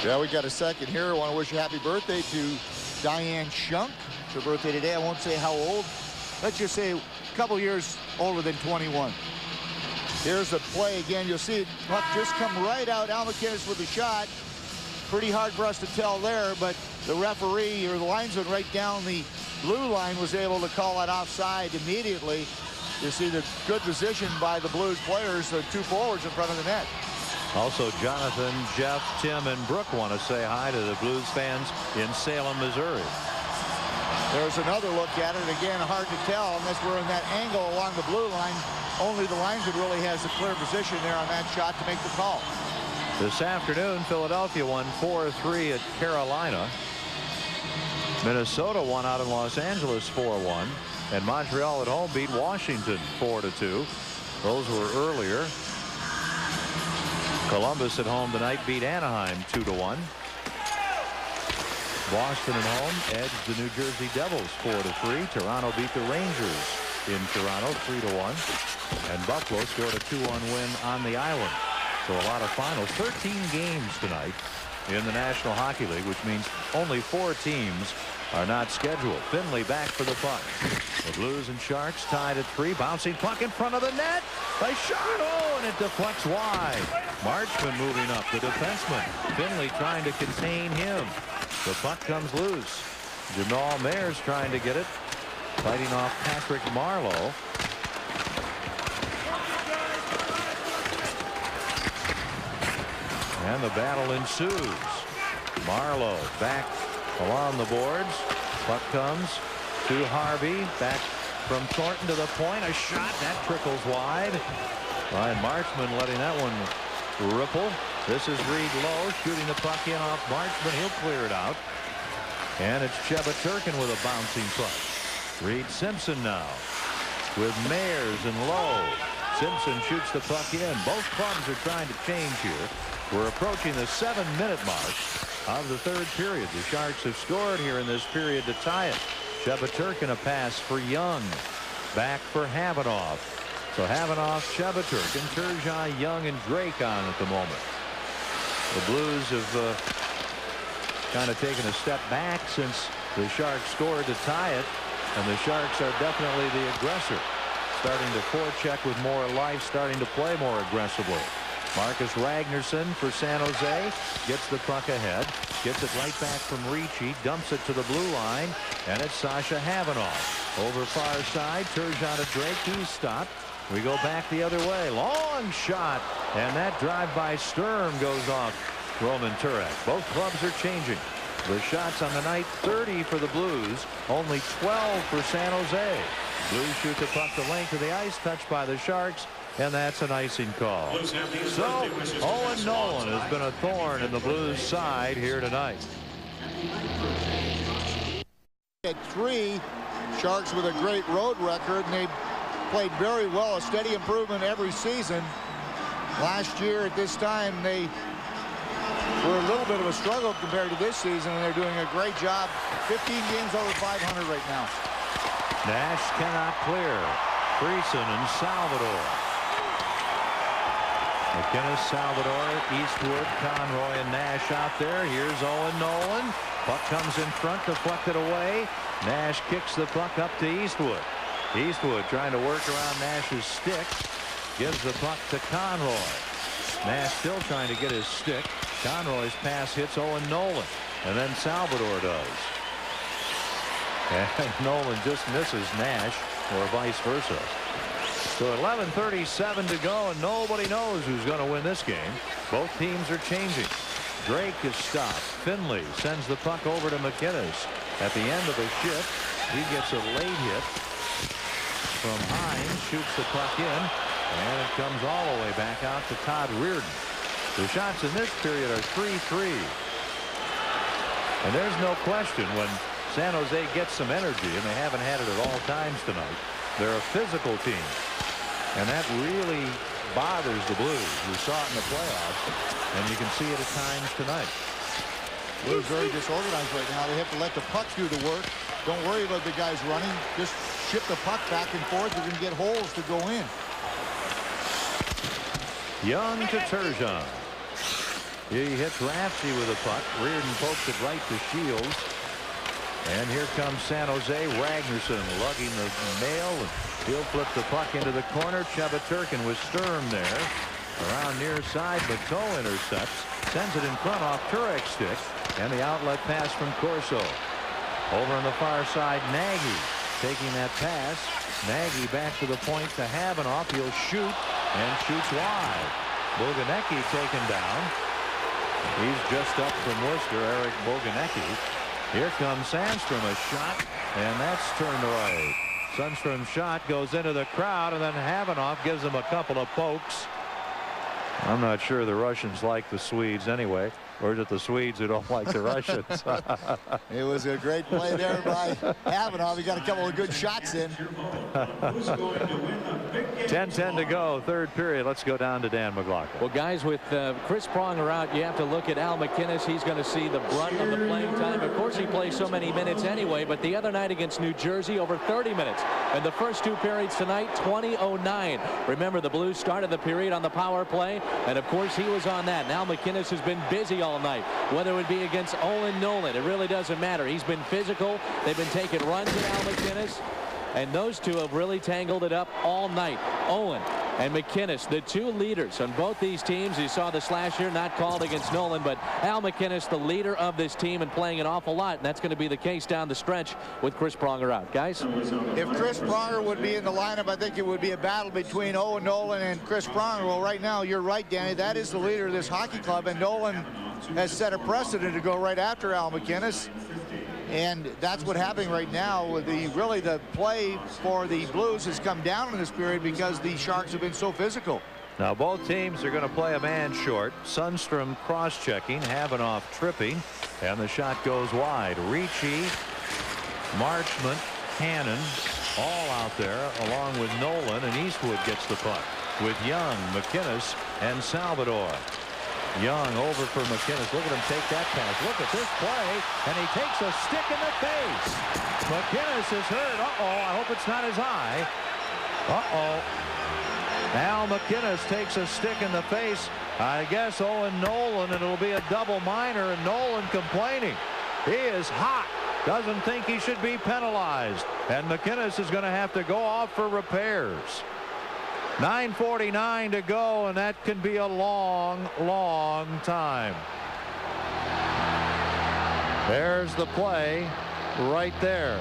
Yeah, we got a second here. I want to wish a happy birthday to Diane Shunk. It's her birthday today. I won't say how old. Let's just say a couple years older than 21. Here's the play again. You'll see it puck just come right out. Al McInnes with the shot. Pretty hard for us to tell there, but the referee or the linesman right down the blue line was able to call it offside immediately. You see the good position by the Blues players, the 2 forwards in front of the net. Also, Jonathan, Jeff, Tim, and Brooke want to say hi to the Blues fans in Salem, Missouri. There's another look at it. Again, hard to tell unless we're in that angle along the blue line. only the linesman really has the clear position there on that shot to make the call. This afternoon, Philadelphia won 4-3 at Carolina. Minnesota won out in Los Angeles 4-1. And Montreal at home beat Washington 4-2. Those were earlier. Columbus at home tonight beat Anaheim 2-1. Boston at home edged the New Jersey Devils 4-3. Toronto beat the Rangers in Toronto 3-1. And Buffalo scored a 2-1 win on the island. So a lot of finals. 13 games tonight in the National Hockey League, which means only 4 teams are not scheduled. Finley back for the puck. The Blues and Sharks tied at 3. Bouncing puck in front of the net. A shot. Oh, and it deflects wide. Marchman moving up, the defenseman. Finley trying to contain him. The puck comes loose. Jamal Mayers trying to get it. Fighting off Patrick Marleau. And the battle ensues. Marleau back along the boards. Puck comes to Harvey. Back from Thornton to the point. A shot that trickles wide. Ryan Marchman letting that one ripple. This is Reed Lowe shooting the puck in off Marchman. He'll clear it out. And it's Sheba Turkin with a bouncing puck. Reed Simpson now with Mayers and Lowe. Simpson shoots the puck in. Both clubs are trying to change here. We're approaching the 7-minute mark of the 3rd period. The Sharks have scored here in this period to tie it. Sheba Turkin a pass for Young. Back for Havanoff. So Havanoff, Sheba Turkin, Turgeon, Young, and Drake on at the moment. The Blues have kind of taken a step back since the Sharks scored to tie it. And the Sharks are definitely the aggressor. Starting to forecheck with more life, starting to play more aggressively. Marcus Ragnarsson for San Jose gets the puck ahead, gets it right back from Ricci, dumps it to the blue line, and it's Sasha Havanoff. Over far side, Turgeon to Drake, he's stopped. We go back the other way, long shot, and that drive by Sturm goes off Roman Turek. Both clubs are changing. The shots on the night, 30 for the Blues, only 12 for San Jose. Blues shoot the puck the length of the ice, touched by the Sharks, and that's an icing call. So Owen Nolan has been a thorn in the Blues side here tonight. At 3, Sharks with a great road record, and they played very well, a steady improvement every season. Last year at this time they were a little bit of a struggle compared to this season, and they're doing a great job. 15 games over 500 right now. Nash cannot clear. Friesen and Salvador. McKinnis, Salvador, Eastwood, Conroy, and Nash out there. Here's Owen Nolan. Puck comes in front, deflected away. Nash kicks the puck up to Eastwood. Eastwood trying to work around Nash's stick. Gives the puck to Conroy. Nash still trying to get his stick. Conroy's pass hits Owen Nolan, and then Salvador does. And Nolan just misses Nash, or vice versa. So 11:37 to go, and nobody knows who's going to win this game. Both teams are changing. Drake is stopped. Finley sends the puck over to McKinnis. At the end of the shift, he gets a late hit from Hines, shoots the puck in, and it comes all the way back out to Todd Reardon. The shots in this period are 3-3. And there's no question when San Jose gets some energy, and they haven't had it at all times tonight. They're a physical team, and that really bothers the Blues. We saw it in the playoffs, and you can see it at times tonight. Blues very disorganized right now. They have to let the puck do the work. Don't worry about the guys running. Just ship the puck back and forth. You're going to get holes to go in. Young to Turgeon. He hits Rafsky with a puck. Reardon pokes it right to Shields. And here comes San Jose. Ragnarsson lugging the nail. He'll flip the puck into the corner. Sheba Turkin with Sturm there. Around near side, Bateau intercepts. Sends it in front off Turek's stick. And the outlet pass from Corso. Over on the far side, Nagy taking that pass. Nagy back to the point to Havanoff. He'll shoot and shoots wide. Boganecki taken down. He's just up from Worcester, Eric Boganecki. Here comes Sandstrom, a shot, and that's turned away. Sundstrom's shot goes into the crowd, and then Havanoff gives him a couple of pokes. I'm not sure the Russians like the Swedes anyway, or is it the Swedes who don't like the Russians? It was a great play there by Havanoff. He got a couple of good shots in. 10-10 to go, third period. Let's go down to Dan McLaughlin. Well, guys, with Chris Pronger out, you have to look at Al McInnes. He's going to see the brunt of the playing time. Of course, he plays so many minutes anyway, but the other night against New Jersey, over 30 minutes. And the first two periods tonight, 20:09. Remember, the Blues started the period on the power play, and of course, he was on that. And Al McInnes has been busy all night, whether it would be against Owen Nolan. It really doesn't matter. He's been physical. They've been taking runs at Al McInnes. And those two have really tangled it up all night. Owen and McInnes, the two leaders on both these teams. You saw the slash here, not called against Nolan, but Al McInnes, the leader of this team and playing an awful lot. And that's going to be the case down the stretch with Chris Pronger out. Guys? If Chris Pronger would be in the lineup, I think it would be a battle between Owen Nolan and Chris Pronger. Well, right now, you're right, Danny. That is the leader of this hockey club, and Nolan has set a precedent to go right after Al McInnes. And that's what's happening right now. With the play for the Blues has come down in this period because the Sharks have been so physical. Now both teams are going to play a man short. Sundstrom cross-checking, Havanoff tripping, and the shot goes wide. Ricci, Marchment, Hannon, all out there, along with Nolan, and Eastwood gets the puck with Young, McInnes, and Salvador. Young over for McInnes. Look at him take that pass. Look at this play, and he takes a stick in the face. McInnes is hurt. I hope it's not his eye. Al McInnes takes a stick in the face. I guess Owen Nolan, and it'll be a double minor, and Nolan complaining. He is hot. Doesn't think he should be penalized, and McInnes is going to have to go off for repairs. 9:49 to go, and that can be a long, long time. There's the play right there.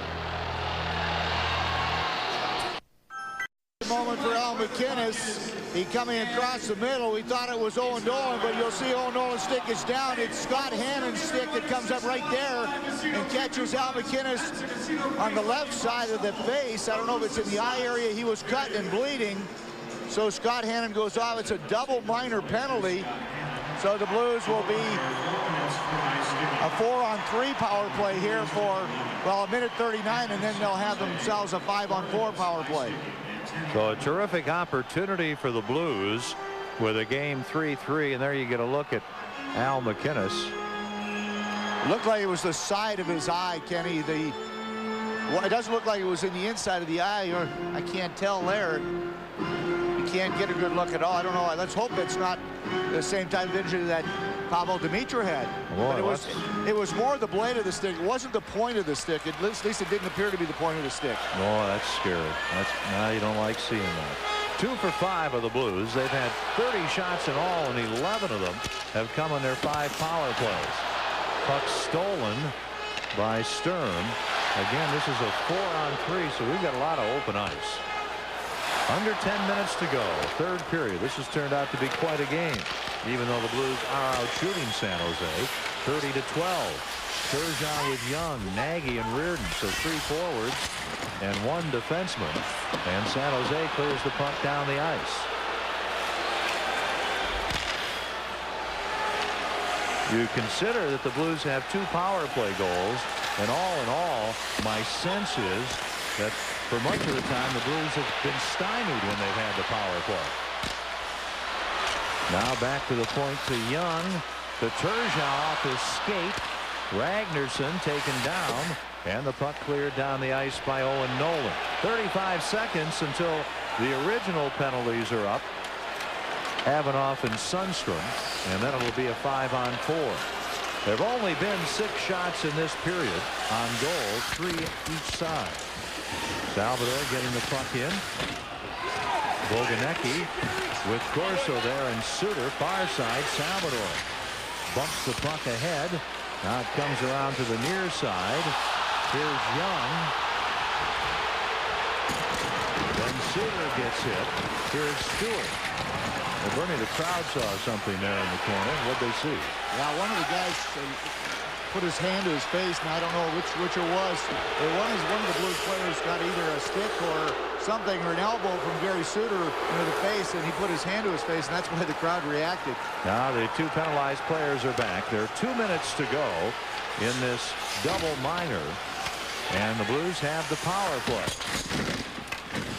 Moment for Al McInnes. He coming across the middle. We thought it was Owen Nolan, but you'll see Owen Nolan's stick is down. It's Scott Hannon's stick that comes up right there and catches Al McInnes on the left side of the face. I don't know if it's in the eye area. He was cut and bleeding. So Scott Hannon goes off. It's a double minor penalty. So the Blues will be a 4-on-3 power play here for, well, 1:39, and then they'll have themselves a 5-on-4 power play. So a terrific opportunity for the Blues with a game 3-3, and there you get a look at Al McInnes. Looked like it was the side of his eye, Kenny. It doesn't look like it was in the inside of the eye, or I can't tell there. Can't get a good look at all. I don't know. Let's hope it's not the same type of injury that Pavel Demitra had. Boy, but it was more the blade of the stick. It wasn't the point of the stick. At least it didn't appear to be the point of the stick. Oh, that's scary. Now you don't like seeing that. 2 for 5 of the Blues. They've had 30 shots in all, and 11 of them have come on their 5 power plays. Puck stolen by Sturm. Again, this is a 4-on-3, so we've got a lot of open ice. Under 10 minutes to go, third period. This has turned out to be quite a game, even though the Blues are out shooting San Jose 30-12. Turgeon with Young, Nagy, and Reardon, so 3 forwards and 1 defenseman, and San Jose clears the puck down the ice. You consider that the Blues have 2 power play goals, and all in all, my sense is that for much of the time, the Blues have been stymied when they've had the power play. Now back to the point to Young. To Turgeon off his skate. Ragnarsson taken down. And the puck cleared down the ice by Owen Nolan. 35 seconds until the original penalties are up. Havanoff and Sundstrom. And then it'll be a 5-on-4. There have only been 6 shots in this period on goal, 3 each side. Salvador getting the puck in. Boganecki with Corso there, and Suter far side. Salvador bumps the puck ahead. Now it comes around to the near side. Here's Young. Then Suter gets hit. Here's Stewart. Well, Bernie, the crowd saw something there in the corner. What'd they see? Yeah, one of the guys put his hand to his face, and I don't know which it was. One of the Blues players got either a stick or something or an elbow from Gary Suter into the face, and he put his hand to his face, and that's why the crowd reacted. Now the 2 penalized players are back. There are 2 minutes to go in this double minor, and the Blues have the power play.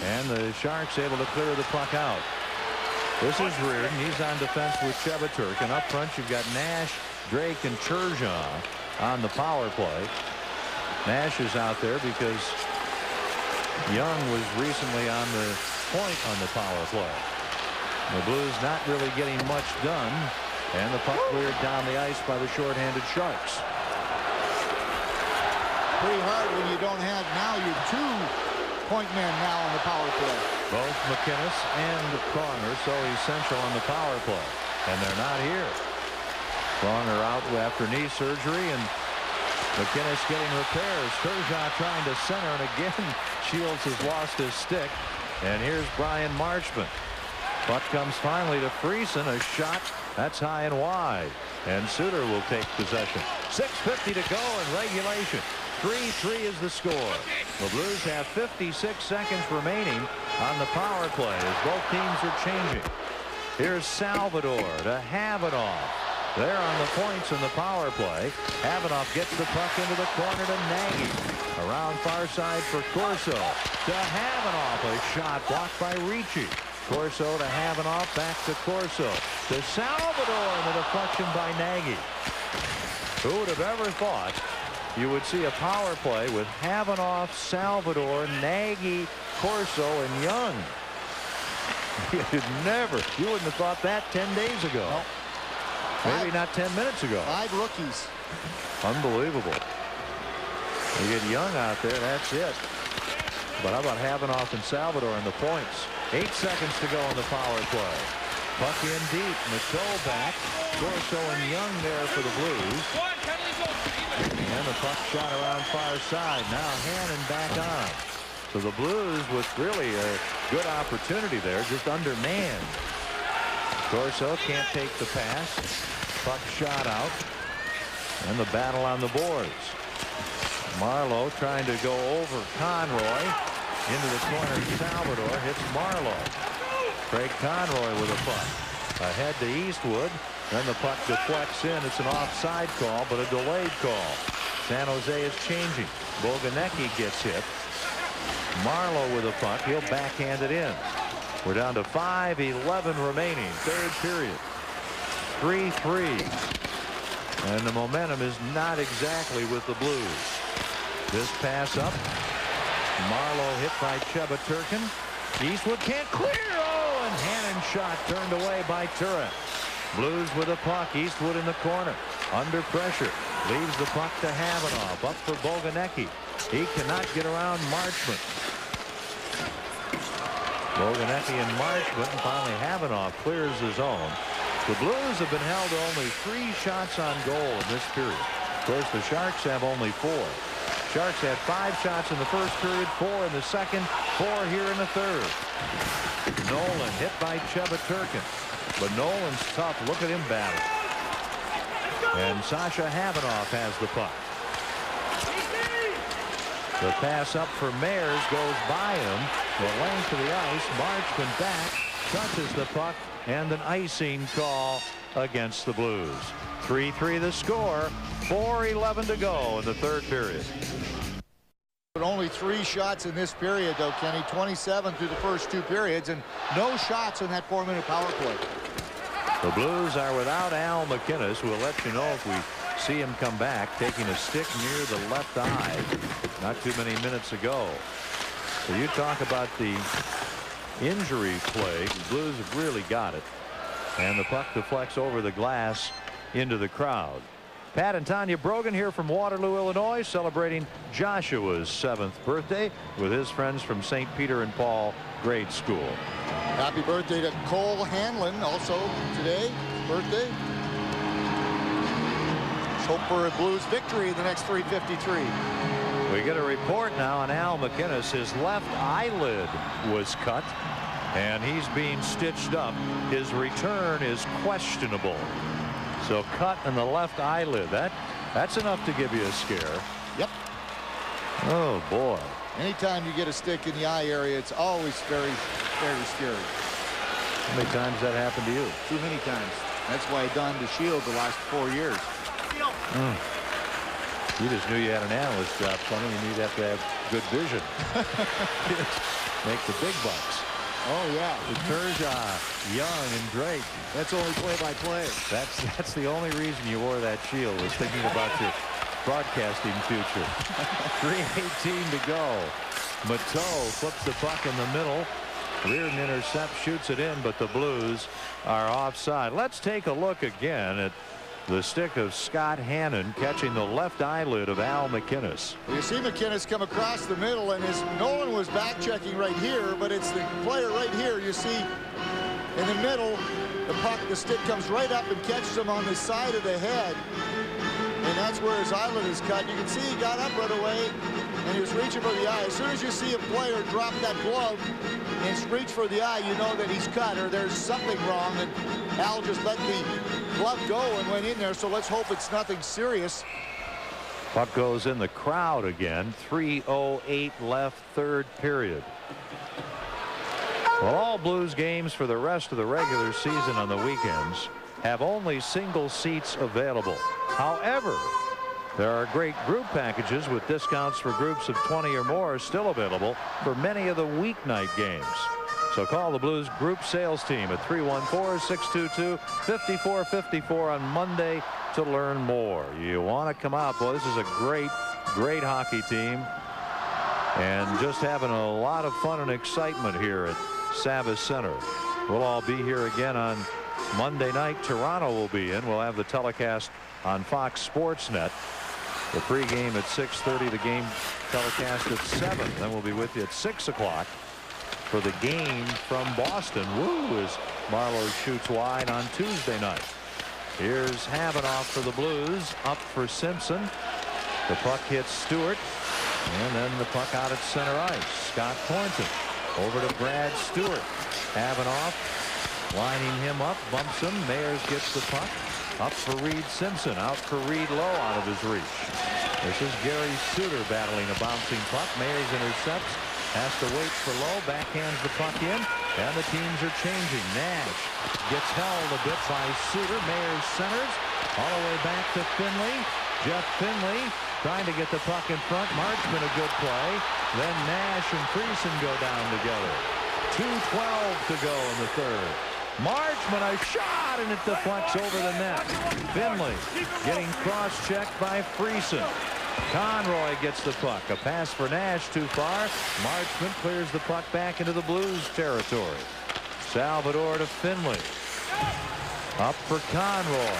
And the Sharks able to clear the puck out. This is Reardon. He's on defense with Chebaturk, and up front you've got Nash, Drake, and Turgeon on the power play. Nash is out there because Young was recently on the point on the power play. The Blues not really getting much done, and the puck cleared down the ice by the shorthanded Sharks. Pretty hard when you don't have now your 2 point men now on the power play. Both McInnes and Pronger so essential on the power play, and they're not here. Pronger out after knee surgery, and McInnes getting repairs. Turgeon trying to center, and again Shields has lost his stick. And here's Brian Marchment. Puck comes finally to Friesen. A shot that's high and wide, and Suter will take possession. 6:50 to go in regulation. 3-3 is the score. The Blues have 56 seconds remaining on the power play as both teams are changing. Here's Salvador to Havanoff. There on the points in the power play. Havanoff gets the puck into the corner to Nagy. Around far side for Corso. To Havanoff. A shot blocked by Ricci. Corso to Havanoff. Back to Corso. To Salvador. And the deflection by Nagy. Who would have ever thought you would see a power play with Havanoff, Salvador, Nagy, Corso, and Young? You wouldn't have thought that 10 days ago. No. Maybe not 10 minutes ago. 5 rookies. Unbelievable. You get Young out there, that's it. But how about Havanoff and Salvador in the points? 8 seconds to go in the power play. Puck in deep. Matteau back. Corso and Young there for the Blues. And the puck shot around far side. Now Hannon back on. So the Blues with really a good opportunity there, just undermanned. Corso can't take the pass. Puck shot out. And the battle on the boards. Marlowe trying to go over Conroy. Into the corner. Salvador hits Marlowe. Craig Conroy with a puck. Ahead to Eastwood. Then the puck deflects in. It's an offside call, but a delayed call. San Jose is changing. Boganecki gets hit. Marlowe with a puck. He'll backhand it in. We're down to 5:11 remaining. Third period. 3-3. And the momentum is not exactly with the Blues. This pass up. Marlowe hit by Chebaturkin. Eastwood can't clear. Oh, and Hannon shot turned away by Turek. Blues with a puck. Eastwood in the corner. Under pressure. Leaves the puck to Havanoff. Up for Boganecki. He cannot get around Marchment. Boganecki and Marchment, and finally Havanoff clears his own. The Blues have been held to only 3 shots on goal in this period. Of course, the Sharks have only 4. Sharks had 5 shots in the first period, 4 in the second, 4 here in the third. Nolan hit by Chebaturkin. But Nolan's tough. Look at him battle. And Sasha Havanoff has the puck. The pass up for Mayers goes by him. The length of the ice. Marchment back. Touches the puck. And an icing call against the Blues. 3-3 the score. 4:11 to go in the third period. But only 3 shots in this period, though, Kenny. 27 through the first 2 periods, and no shots in that 4-minute power play. The Blues are without Al McInnes. We'll let you know if we see him come back, taking a stick near the left eye not too many minutes ago. So you talk about the injury plague. The Blues have really got it. And the puck deflects over the glass into the crowd. Pat and Tanya Brogan here from Waterloo, Illinois, celebrating Joshua's 7th birthday with his friends from St. Peter and Paul Grade School. Happy birthday to Cole Hanlon, also today, birthday. Let's hope for a Blues victory in the next 3:53. We get a report now on Al McInnes. His left eyelid was cut, and he's being stitched up. His return is questionable. So cut in the left eyelid. That That's enough to give you a scare. Yep. Oh, boy. Anytime you get a stick in the eye area, it's always very, very scary. How many times that happened to you? Too many times. That's why I donned the shield the last 4 years. You just knew you had an analyst job, Sonny, and you'd have to have good vision. Make the big bucks. Oh, yeah. With Turgeon, Young, and Drake. That's only play-by-play. That's the only reason you wore that shield, was thinking about your broadcasting future. 3:18 to go. Mateau flips the puck in the middle. Reardon intercepts, shoots it in, but the Blues are offside. Let's take a look again at the stick of Scott Hannon catching the left eyelid of Al McInnes. Well, you see McInnes come across the middle, and Nolan was back checking right here, but it's the player right here. You see in the middle, the stick comes right up and catches him on the side of the head. And that's where his eyelid is cut. You can see he got up right away, and he was reaching for the eye. As soon as you see a player drop that glove and reach for the eye, you know that he's cut or there's something wrong. And Al just let the glove go and went in there, so let's hope it's nothing serious. Puck goes in the crowd again. 3:08 left, third period. Well, all Blues games for the rest of the regular season on the weekends have only single seats available. However, there are great group packages with discounts for groups of 20 or more still available for many of the weeknight games. So call the Blues group sales team at 314-622-5454 on Monday to learn more. You want to come out. Well, this is a great hockey team, and just having a lot of fun and excitement here at Savas Center. We'll all be here again on Monday night. Toronto will be in. We'll have the telecast on Fox Sportsnet. The pregame at 6:30, the game telecast at 7. Then we'll be with you at 6 o'clock for the game from Boston. Woo, as Marlowe shoots wide on Tuesday night. Here's Havanoff for the Blues, up for Simpson. The puck hits Stewart, and then the puck out at center ice. Scott Thornton over to Brad Stewart. Havanoff lining him up, bumps him. Mayers gets the puck. Up for Reed Simpson, out for Reed low, out of his reach. This is Gary Suter battling a bouncing puck. Mayers intercepts, has to wait for Low, backhands the puck in, and the teams are changing. Nash gets held a bit by Suter. Mayers centers, all the way back to Finley. Jeff Finley trying to get the puck in front. Marchman a good play. Then Nash and Friesen go down together. 2:12 to go in the third. Marchman a shot, and it deflects over the net. Finley getting cross-checked by Friesen. Conroy gets the puck. A pass for Nash too far. Marchman clears the puck back into the Blues territory. Salvador to Finley. Up for Conroy.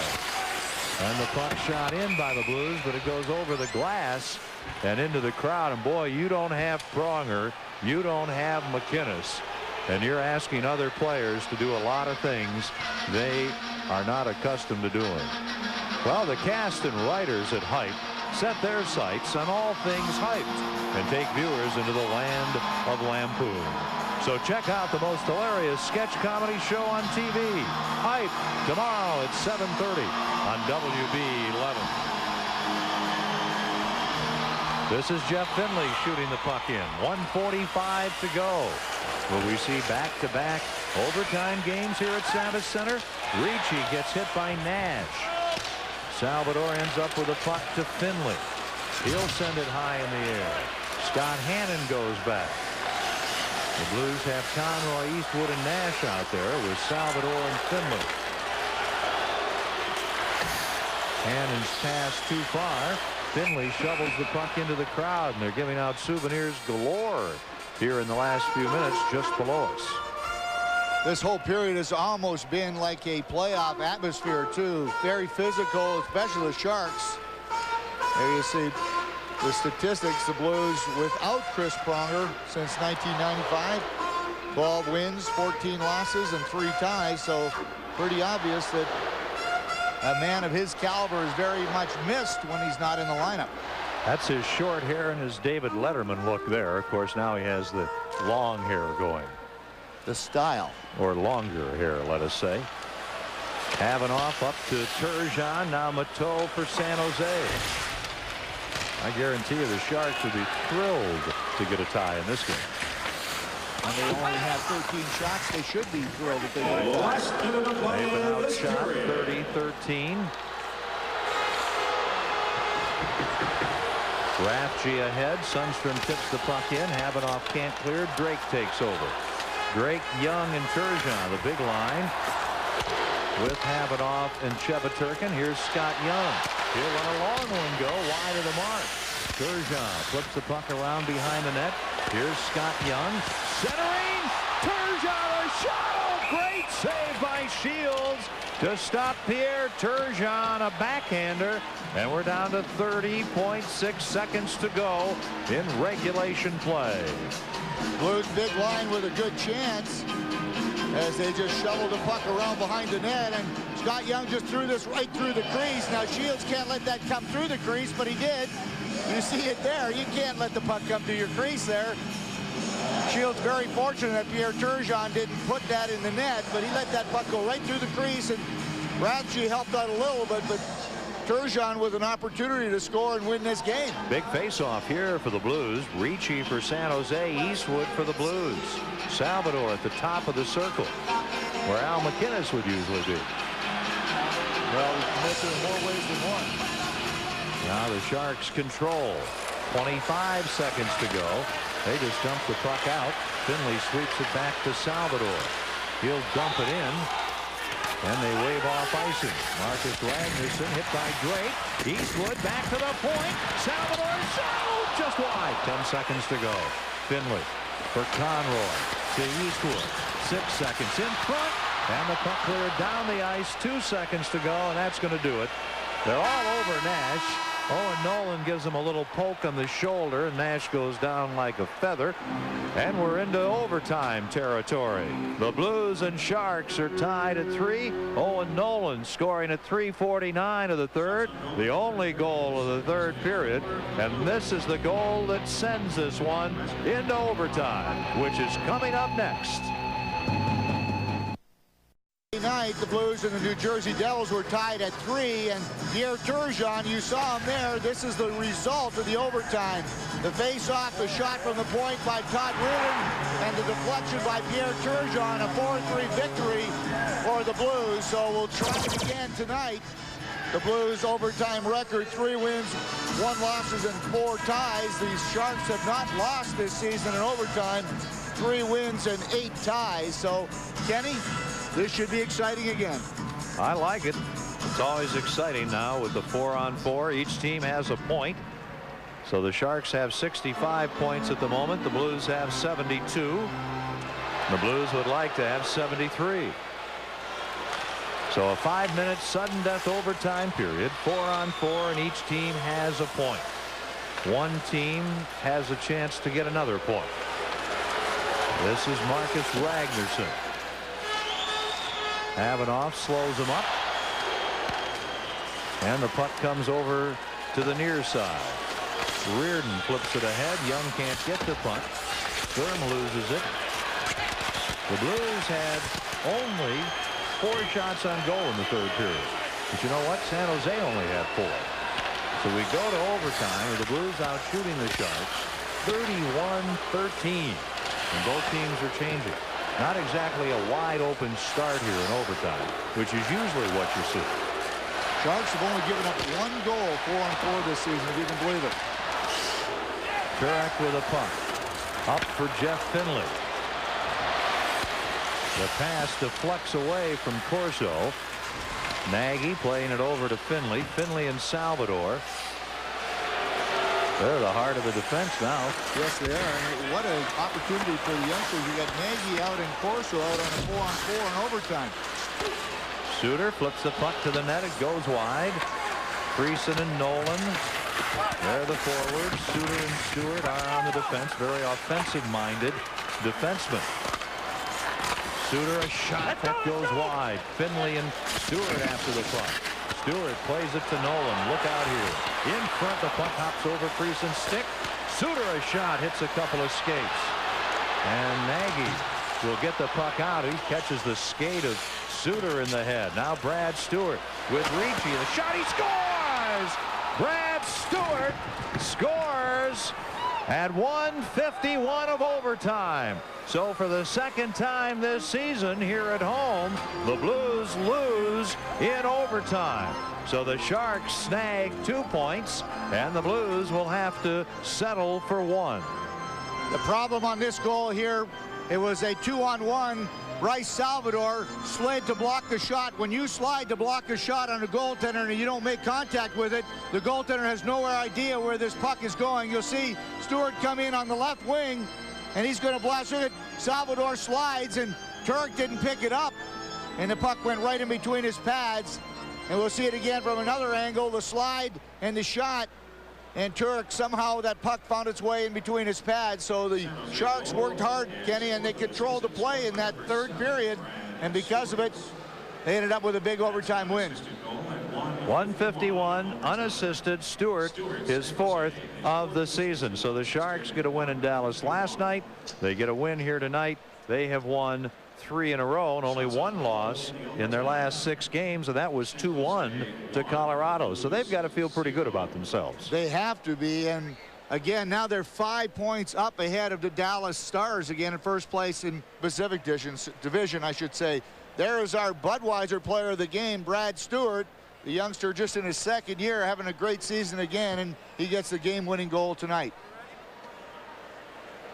And the puck shot in by the Blues, but it goes over the glass and into the crowd. And boy, you don't have Pronger. You don't have McInnes. And you're asking other players to do a lot of things they are not accustomed to doing. Well, the cast and writers at Hype set their sights on all things hyped and take viewers into the land of lampoon. So check out the most hilarious sketch comedy show on TV, Hype, tomorrow at 7:30 on WB11. This is Jeff Finley shooting the puck in. 1:45 to go. Will we see back-to-back overtime games here at Savas Center? Ricci gets hit by Nash. Salvador ends up with a puck to Finley. He'll send it high in the air. Scott Hannon goes back. The Blues have Conroy, Eastwood, and Nash out there with Salvador and Finley. Hannon's pass too far. Finley shovels the puck into the crowd, and they're giving out souvenirs galore here in the last few minutes just below us. This whole period has almost been like a playoff atmosphere, too. Very physical, especially the Sharks. There you see the statistics. The Blues without Chris Pronger since 1995. 12 wins, 14 losses, and 3 ties. So pretty obvious that a man of his caliber is very much missed when he's not in the lineup. That's his short hair and his David Letterman look there. Of course, now he has the long hair going. The style. Or longer hair, let us say. Havenoff up to Turgeon. Now Mateau for San Jose. I guarantee you the Sharks would be thrilled to get a tie in this game. And they only have 13 shots. They should be thrilled if they get a tie. They've been outshot 30-13. Raffji ahead. Sundstrom tips the puck in. Havenoff can't clear. Drake takes over. Drake, Young, and Turgeon, the big line. With Havenoff and Chevaturkin. Here's Scott Young. He'll let a long one go wide of the mark. Turgeon flips the puck around behind the net. Here's Scott Young. Centering. Turgeon, a shot. Oh, great save by Shields to stop Pierre Turgeon, a backhander. And we're down to 30.6 seconds to go in regulation play. Blues big line with a good chance as they just shoveled the puck around behind the net, and Scott Young just threw this right through the crease. Now Shields can't let that come through the crease, but he did. You see it there. You can't let the puck come through your crease there. Shields very fortunate that Pierre Turgeon didn't put that in the net, but he let that puck go right through the crease, and Raffji helped out a little bit, but Turgeon with an opportunity to score and win this game. Big face-off here for the Blues. Ricci for San Jose. Eastwood for the Blues. Salvador at the top of the circle, where Al McInnes would usually be. Well, we can make it in more ways than one. Now the Sharks control. 25 seconds to go. They just dump the puck out. Finley sweeps it back to Salvador. He'll dump it in. And they wave off icing. Marcus Ragnarsson hit by Drake. Eastwood back to the point. Salvador shot just wide. 10 seconds to go. Finley for Conroy to Eastwood. 6 seconds in front. And the puck cleared down the ice. 2 seconds to go. And that's going to do it. They're all over Nash. Owen Nolan gives him a little poke on the shoulder, and Nash goes down like a feather. And we're into overtime territory. The Blues and Sharks are tied at 3. Owen Nolan scoring at 3:49 of the third, the only goal of the third period. And this is the goal that sends this one into overtime, which is coming up next. Night, the Blues and the New Jersey Devils were tied at 3, and Pierre Turgeon, you saw him there. This is the result of the overtime. The face-off, the shot from the point by Todd Reardon, and the deflection by Pierre Turgeon, a 4-3 victory for the Blues. So we'll try it again tonight. The Blues overtime record, 3 wins, 1 losses, and 4 ties. These Sharks have not lost this season in overtime. 3 wins and 8 ties. So, Kenny, this should be exciting again. I like it. It's always exciting now with the 4-on-4. Each team has a point. So the Sharks have 65 points at the moment. The Blues have 72. The Blues would like to have 73. So a 5-minute sudden death overtime period. 4-on-4, and each team has a point. One team has a chance to get another point. This is Marcus Ragnarsson. Havenoff slows him up. And the puck comes over to the near side. Reardon flips it ahead. Young can't get the puck. Sturm loses it. The Blues had only 4 shots on goal in the third period. But you know what? San Jose only had 4. So we go to overtime with the Blues out shooting the Sharks 31-13. And both teams are changing. Not exactly a wide open start here in overtime, which is usually what you see. Sharks have only given up 1 goal 4-on-4 this season, if you can believe it. Turek with a puck. Up for Jeff Finley. The pass deflects away from Corso. Nagy playing it over to Finley. Finley and Salvador. They're the heart of the defense now. Yes, they are. And what an opportunity for the youngsters. You got Nagy out and Corso out on a 4-on-4 in overtime. Suter flips the puck to the net. It goes wide. Friesen and Nolan. They're the forwards. Suter and Stewart are on the defense. Very offensive-minded defensemen. Suter, a shot that goes wide. Finley and Stewart after the puck. Stewart plays it to Nolan. Look out here. In front, the puck hops over Friesen's stick. Suter, a shot, hits a couple of skates. And Nagy will get the puck out. He catches the skate of Suter in the head. Now Brad Stewart with Ricci. The shot, he scores! Brad Stewart scores at 1:51 of overtime. So for the second time this season here at home, the Blues lose in overtime. So the Sharks snag 2 points, and the Blues will have to settle for 1. The problem on this goal here, it was a 2-on-1. Bryce Salvador slid to block the shot. When you slide to block a shot on a goaltender and you don't make contact with it, the goaltender has no idea where this puck is going. You'll see Stewart come in on the left wing, and he's going to blast it. Salvador slides, and Turk didn't pick it up, and the puck went right in between his pads. And we'll see it again from another angle, the slide and the shot. And Turk, somehow that puck found its way in between his pads. So the Sharks worked hard, Kenny, and they controlled the play in that third period. And because of it, they ended up with a big overtime win. 151 unassisted. Stewart, his 4th of the season. So the Sharks get a win in Dallas last night. They get a win here tonight. They have won 3 in a row and only 1 loss in their last 6 games, and that was 2-1 to Colorado. So they've got to feel pretty good about themselves. They have to be. And again, now they're 5 points up ahead of the Dallas Stars, again in first place in Pacific Division, I should say. There is our Budweiser player of the game, Brad Stewart, the youngster just in his 2nd year, having a great season again, and he gets the game-winning goal tonight.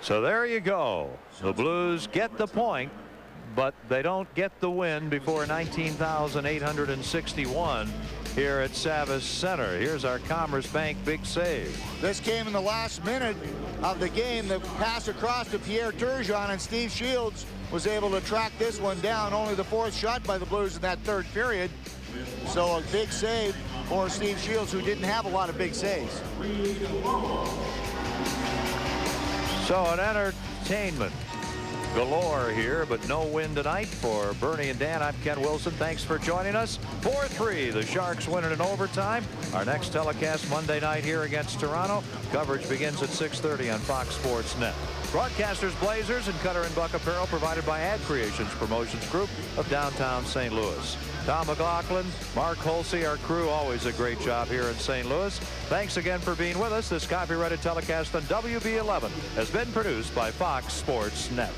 So there you go. The Blues get the point, but they don't get the win before 19,861 here at Savas Center. Here's our Commerce Bank big save. This came in the last minute of the game. The pass across to Pierre Turgeon, and Steve Shields was able to track this one down. Only the 4th shot by the Blues in that 3rd period. So a big save for Steve Shields, who didn't have a lot of big saves. So an entertainment galore here, but no win tonight for Bernie and Dan. I'm Ken Wilson. Thanks for joining us. 4-3, the Sharks win it in overtime. Our next telecast Monday night here against Toronto. Coverage begins at 6:30 on Fox Sports Net. Broadcasters Blazers and Cutter and Buck apparel provided by Ad Creations Promotions Group of downtown St. Louis. Tom McLaughlin, Mark Holsey, our crew, always a great job here in St. Louis. Thanks again for being with us. This copyrighted telecast on WB11 has been produced by Fox Sports Net.